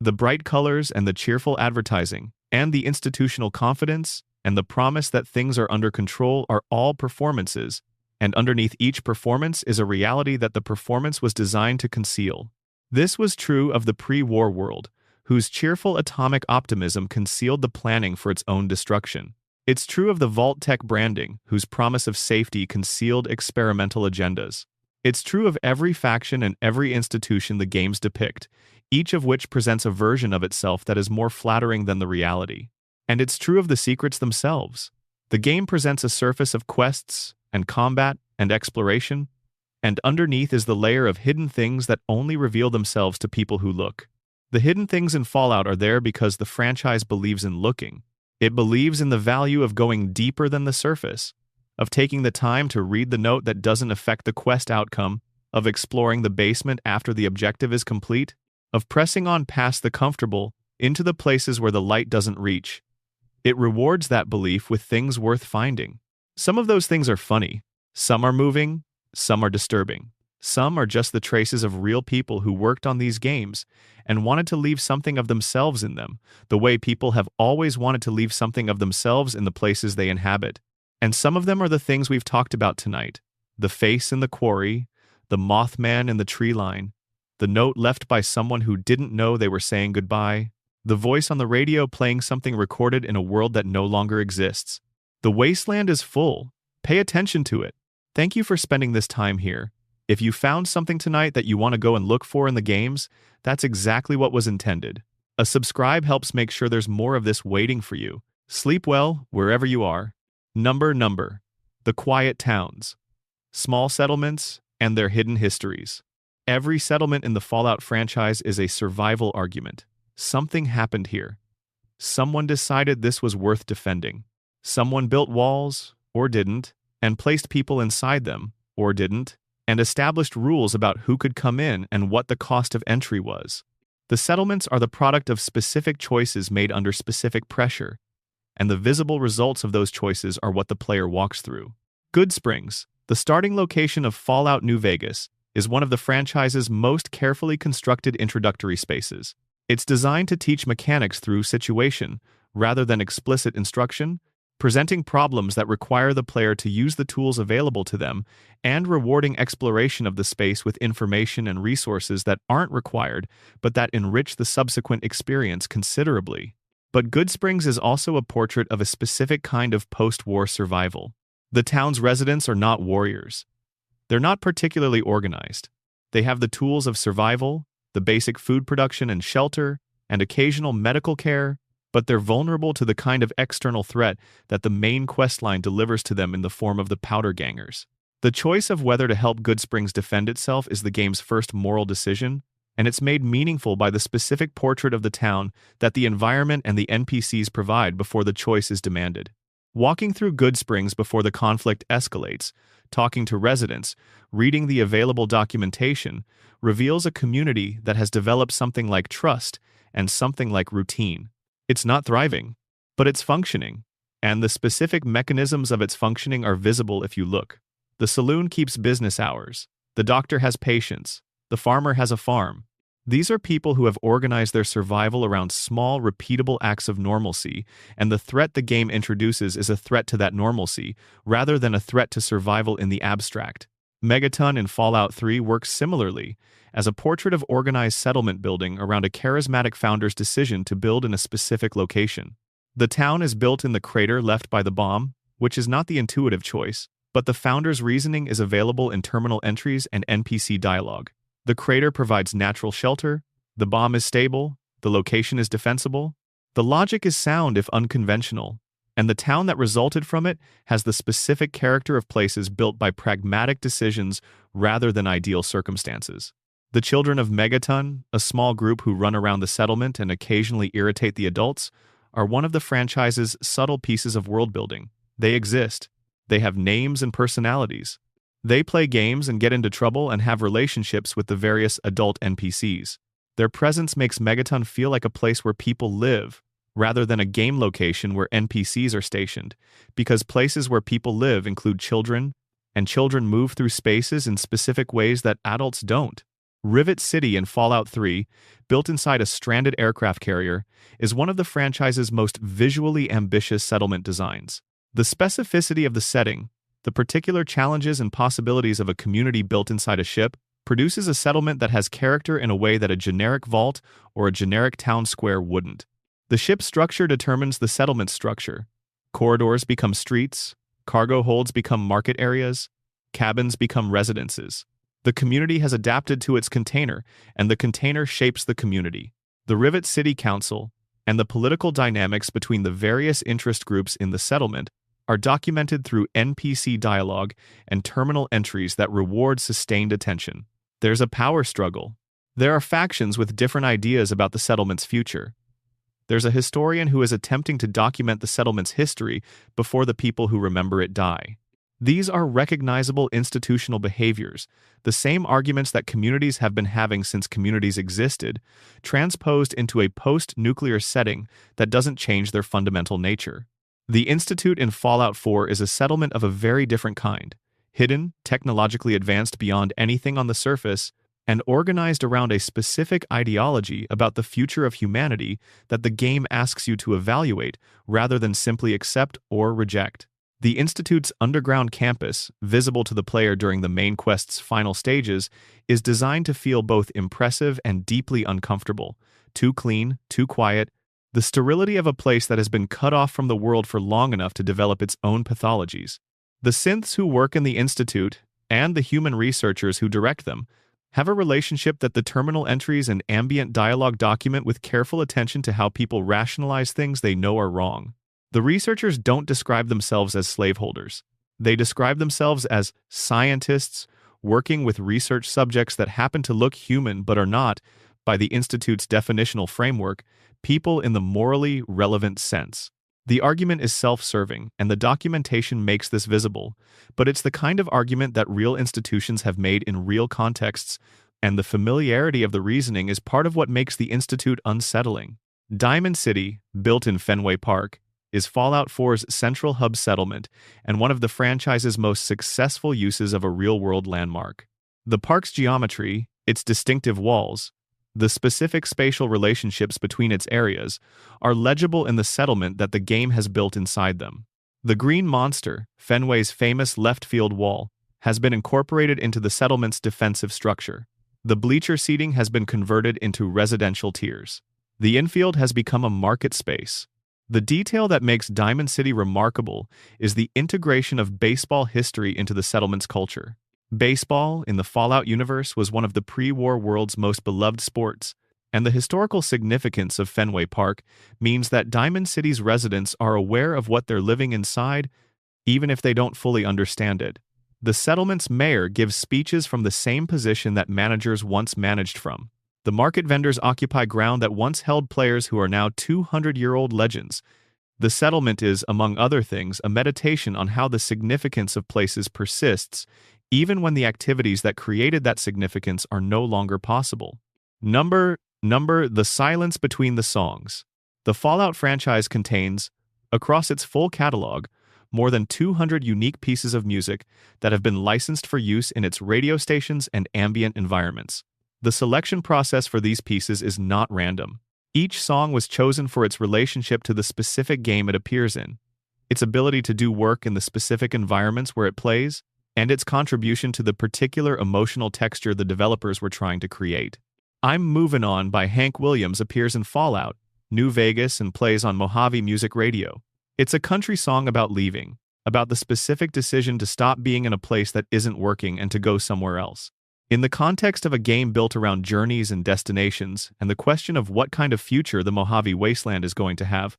The bright colors and the cheerful advertising, and the institutional confidence, and the promise that things are under control are all performances, and underneath each performance is a reality that the performance was designed to conceal. This was true of the pre-war world, whose cheerful atomic optimism concealed the planning for its own destruction. It's true of the Vault-Tec branding, whose promise of safety concealed experimental agendas. It's true of every faction and every institution the games depict, each of which presents a version of itself that is more flattering than the reality. And it's true of the secrets themselves. The game presents a surface of quests, and combat, and exploration, and underneath is the layer of hidden things that only reveal themselves to people who look. The hidden things in Fallout are there because the franchise believes in looking. It believes in the value of going deeper than the surface, of taking the time to read the note that doesn't affect the quest outcome, of exploring the basement after the objective is complete, of pressing on past the comfortable into the places where the light doesn't reach. It rewards that belief with things worth finding. Some of those things are funny, some are moving, some are disturbing. Some are just the traces of real people who worked on these games and wanted to leave something of themselves in them, the way people have always wanted to leave something of themselves in the places they inhabit. And some of them are the things we've talked about tonight: the face in the quarry, the Mothman in the tree line, the note left by someone who didn't know they were saying goodbye, the voice on the radio playing something recorded in a world that no longer exists. The wasteland is full. Pay attention to it. Thank you for spending this time here. If you found something tonight that you want to go and look for in the games, that's exactly what was intended. A subscribe helps make sure there's more of this waiting for you. Sleep well, wherever you are. Number. The quiet towns. Small settlements and their hidden histories. Every settlement in the Fallout franchise is a survival argument. Something happened here. Someone decided this was worth defending. Someone built walls, or didn't, and placed people inside them, or didn't, and established rules about who could come in and what the cost of entry was. The settlements are the product of specific choices made under specific pressure, and the visible results of those choices are what the player walks through. Goodsprings, the starting location of Fallout New Vegas, is one of the franchise's most carefully constructed introductory spaces. It's designed to teach mechanics through situation, rather than explicit instruction, presenting problems that require the player to use the tools available to them, and rewarding exploration of the space with information and resources that aren't required, but that enrich the subsequent experience considerably. But Goodsprings is also a portrait of a specific kind of post-war survival. The town's residents are not warriors. They're not particularly organized. They have the tools of survival, the basic food production and shelter, and occasional medical care, but they're vulnerable to the kind of external threat that the main questline delivers to them in the form of the Powder Gangers. The choice of whether to help Goodsprings defend itself is the game's first moral decision, and it's made meaningful by the specific portrait of the town that the environment and the NPCs provide before the choice is demanded. Walking through Goodsprings before the conflict escalates, talking to residents, reading the available documentation, reveals a community that has developed something like trust and something like routine. It's not thriving, but it's functioning, and the specific mechanisms of its functioning are visible if you look. The saloon keeps business hours. The doctor has patients. The farmer has a farm. These are people who have organized their survival around small, repeatable acts of normalcy, and the threat the game introduces is a threat to that normalcy, rather than a threat to survival in the abstract. Megaton in Fallout 3 works similarly, as a portrait of organized settlement building around a charismatic founder's decision to build in a specific location. The town is built in the crater left by the bomb, which is not the intuitive choice, but the founder's reasoning is available in terminal entries and NPC dialogue. The crater provides natural shelter, the bomb is stable, the location is defensible. The logic is sound if unconventional, and the town that resulted from it has the specific character of places built by pragmatic decisions rather than ideal circumstances. The children of Megaton, a small group who run around the settlement and occasionally irritate the adults, are one of the franchise's subtle pieces of world-building. They exist. They have names and personalities. They play games and get into trouble and have relationships with the various adult NPCs. Their presence makes Megaton feel like a place where people live, rather than a game location where NPCs are stationed, because places where people live include children, and children move through spaces in specific ways that adults don't. Rivet City in Fallout 3, built inside a stranded aircraft carrier, is one of the franchise's most visually ambitious settlement designs. The specificity of the setting, the particular challenges and possibilities of a community built inside a ship, produces a settlement that has character in a way that a generic vault or a generic town square wouldn't. The ship's structure determines the settlement structure. Corridors become streets, cargo holds become market areas, cabins become residences. The community has adapted to its container, and the container shapes the community. The Rivet City Council and the political dynamics between the various interest groups in the settlement are documented through NPC dialogue and terminal entries that reward sustained attention. There's a power struggle. There are factions with different ideas about the settlement's future. There's a historian who is attempting to document the settlement's history before the people who remember it die. These are recognizable institutional behaviors, the same arguments that communities have been having since communities existed, transposed into a post-nuclear setting that doesn't change their fundamental nature. The Institute in Fallout 4 is a settlement of a very different kind, hidden, technologically advanced beyond anything on the surface, and organized around a specific ideology about the future of humanity that the game asks you to evaluate rather than simply accept or reject. The Institute's underground campus, visible to the player during the main quest's final stages, is designed to feel both impressive and deeply uncomfortable. Too clean, too quiet, the sterility of a place that has been cut off from the world for long enough to develop its own pathologies. The synths who work in the Institute, and the human researchers who direct them, have a relationship that the terminal entries and ambient dialogue document with careful attention to how people rationalize things they know are wrong. The researchers don't describe themselves as slaveholders. They describe themselves as scientists working with research subjects that happen to look human but are not, by the Institute's definitional framework, people in the morally relevant sense. The argument is self-serving, and the documentation makes this visible, but it's the kind of argument that real institutions have made in real contexts, and the familiarity of the reasoning is part of what makes the Institute unsettling. Diamond City, built in Fenway Park, is Fallout 4's central hub settlement and one of the franchise's most successful uses of a real-world landmark. The park's geometry, its distinctive walls, the specific spatial relationships between its areas, are legible in the settlement that the game has built inside them. The Green Monster, Fenway's famous left field wall, has been incorporated into the settlement's defensive structure. The bleacher seating has been converted into residential tiers. The infield has become a market space. The detail that makes Diamond City remarkable is the integration of baseball history into the settlement's culture. Baseball, in the Fallout universe, was one of the pre-war world's most beloved sports, and the historical significance of Fenway Park means that Diamond City's residents are aware of what they're living inside, even if they don't fully understand it. The settlement's mayor gives speeches from the same position that managers once managed from. The market vendors occupy ground that once held players who are now 200-year-old legends. The settlement is, among other things, a meditation on how the significance of places persists, even when the activities that created that significance are no longer possible. Number, the silence between the songs. The Fallout franchise contains, across its full catalog, more than 200 unique pieces of music that have been licensed for use in its radio stations and ambient environments. The selection process for these pieces is not random. Each song was chosen for its relationship to the specific game it appears in, its ability to do work in the specific environments where it plays, and its contribution to the particular emotional texture the developers were trying to create. I'm Movin' On by Hank Williams appears in Fallout, New Vegas, and plays on Mojave Music Radio. It's a country song about leaving, about the specific decision to stop being in a place that isn't working and to go somewhere else. In the context of a game built around journeys and destinations, and the question of what kind of future the Mojave Wasteland is going to have,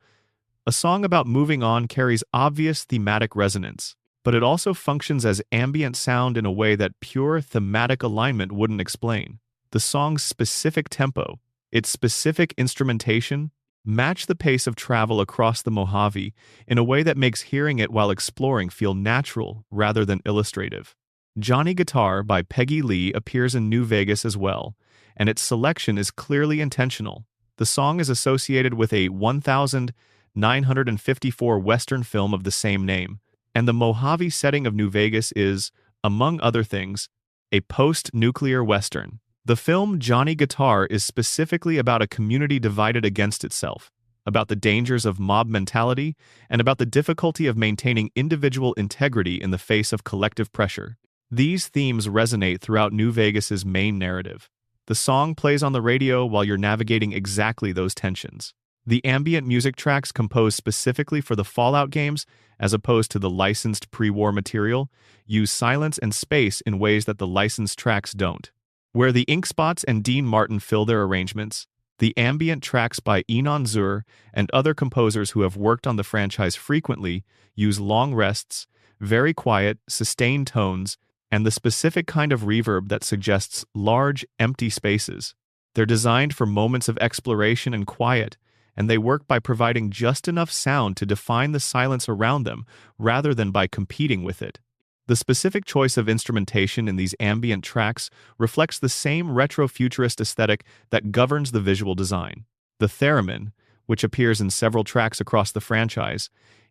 a song about moving on carries obvious thematic resonance, but it also functions as ambient sound in a way that pure thematic alignment wouldn't explain. The song's specific tempo, its specific instrumentation, match the pace of travel across the Mojave in a way that makes hearing it while exploring feel natural rather than illustrative. Johnny Guitar by Peggy Lee appears in New Vegas as well, and its selection is clearly intentional. The song is associated with a 1954 Western film of the same name, and the Mojave setting of New Vegas is, among other things, a post-nuclear Western. The film Johnny Guitar is specifically about a community divided against itself, about the dangers of mob mentality, and about the difficulty of maintaining individual integrity in the face of collective pressure. These themes resonate throughout New Vegas's main narrative. The song plays on the radio while you're navigating exactly those tensions. The ambient music tracks composed specifically for the Fallout games, as opposed to the licensed pre-war material, use silence and space in ways that the licensed tracks don't. Where the Ink Spots and Dean Martin fill their arrangements, the ambient tracks by Enon Zur and other composers who have worked on the franchise frequently use long rests, very quiet, sustained tones, and the specific kind of reverb that suggests large, empty spaces. They're designed for moments of exploration and quiet, and they work by providing just enough sound to define the silence around them rather than by competing with it. The specific choice of instrumentation in these ambient tracks reflects the same retro-futurist aesthetic that governs the visual design. The theremin, which appears in several tracks across the franchise,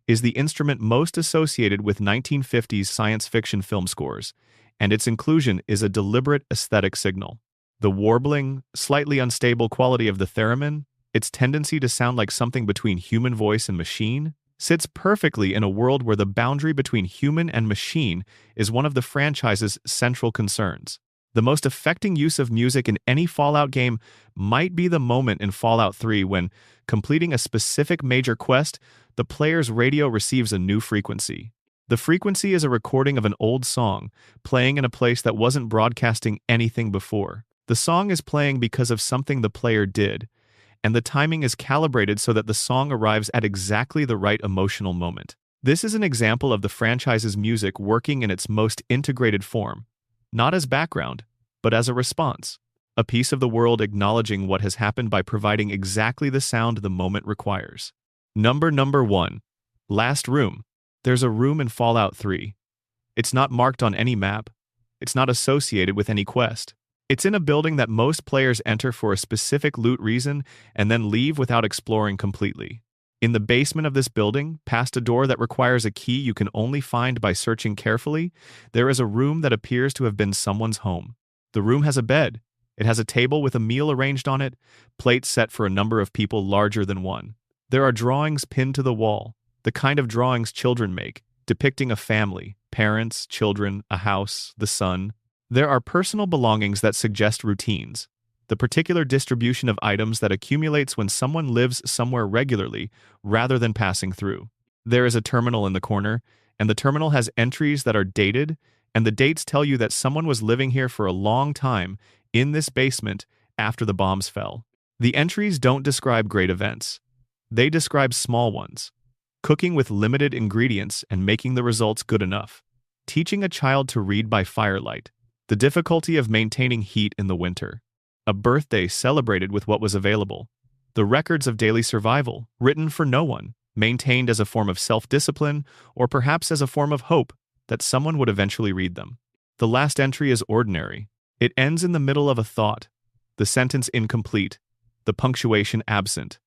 is the instrument most associated with 1950s science fiction film scores, and its inclusion is a deliberate aesthetic signal. The warbling, slightly unstable quality of the theremin, its tendency to sound like something between human voice and machine, sits perfectly in a world where the boundary between human and machine is one of the franchise's central concerns. The most affecting use of music in any Fallout game might be the moment in Fallout 3 when, completing a specific major quest, the player's radio receives a new frequency. The frequency is a recording of an old song, playing in a place that wasn't broadcasting anything before. The song is playing because of something the player did, and the timing is calibrated so that the song arrives at exactly the right emotional moment. This is an example of the franchise's music working in its most integrated form, not as background, but as a response, a piece of the world acknowledging what has happened by providing exactly the sound the moment requires. Number 1. Last Room. There's a room in Fallout 3. It's not marked on any map. It's not associated with any quest. It's in a building that most players enter for a specific loot reason and then leave without exploring completely. In the basement of this building, past a door that requires a key you can only find by searching carefully, there is a room that appears to have been someone's home. The room has a bed. It has a table with a meal arranged on it, plates set for a number of people larger than one. There are drawings pinned to the wall, the kind of drawings children make, depicting a family, parents, children, a house, the sun. There are personal belongings that suggest routines, the particular distribution of items that accumulates when someone lives somewhere regularly rather than passing through. There is a terminal in the corner, and the terminal has entries that are dated, and the dates tell you that someone was living here for a long time in this basement after the bombs fell. The entries don't describe great events. They describe small ones. Cooking with limited ingredients and making the results good enough. Teaching a child to read by firelight. The difficulty of maintaining heat in the winter. A birthday celebrated with what was available. The records of daily survival, written for no one, maintained as a form of self-discipline or perhaps as a form of hope that someone would eventually read them. The last entry is ordinary. It ends in the middle of a thought, the sentence incomplete, the punctuation absent.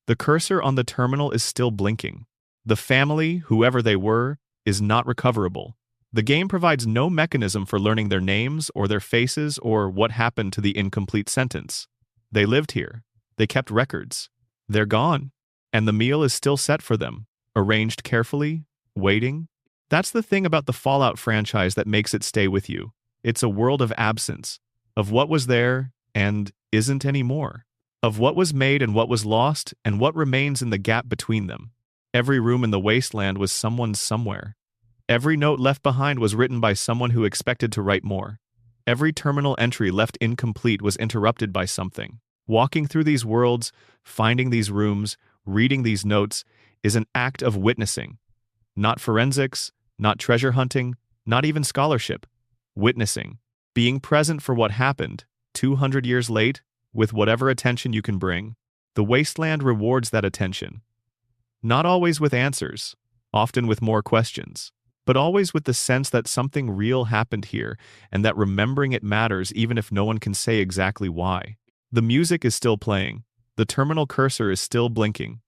The cursor on the terminal is still blinking. The family, whoever they were, is not recoverable. The game provides no mechanism for learning their names or their faces or what happened to the incomplete sentence. They lived here. They kept records. They're gone. And the meal is still set for them, arranged carefully, waiting. That's the thing about the Fallout franchise that makes it stay with you. It's a world of absence, of what was there and isn't anymore, of what was made and what was lost and what remains in the gap between them. Every room in the wasteland was someone's somewhere. Every note left behind was written by someone who expected to write more. Every terminal entry left incomplete was interrupted by something. Walking through these worlds, finding these rooms, reading these notes is an act of witnessing. Not forensics, not treasure hunting, not even scholarship. Witnessing. Being present for what happened, 200 years late, with whatever attention you can bring. The wasteland rewards that attention. Not always with answers, often with more questions, but always with the sense that something real happened here and that remembering it matters even if no one can say exactly why. The music is still playing. The terminal cursor is still blinking.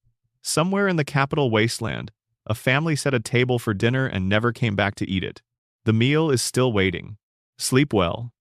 Somewhere in the capital wasteland, a family set a table for dinner and never came back to eat it. The meal is still waiting. Sleep well.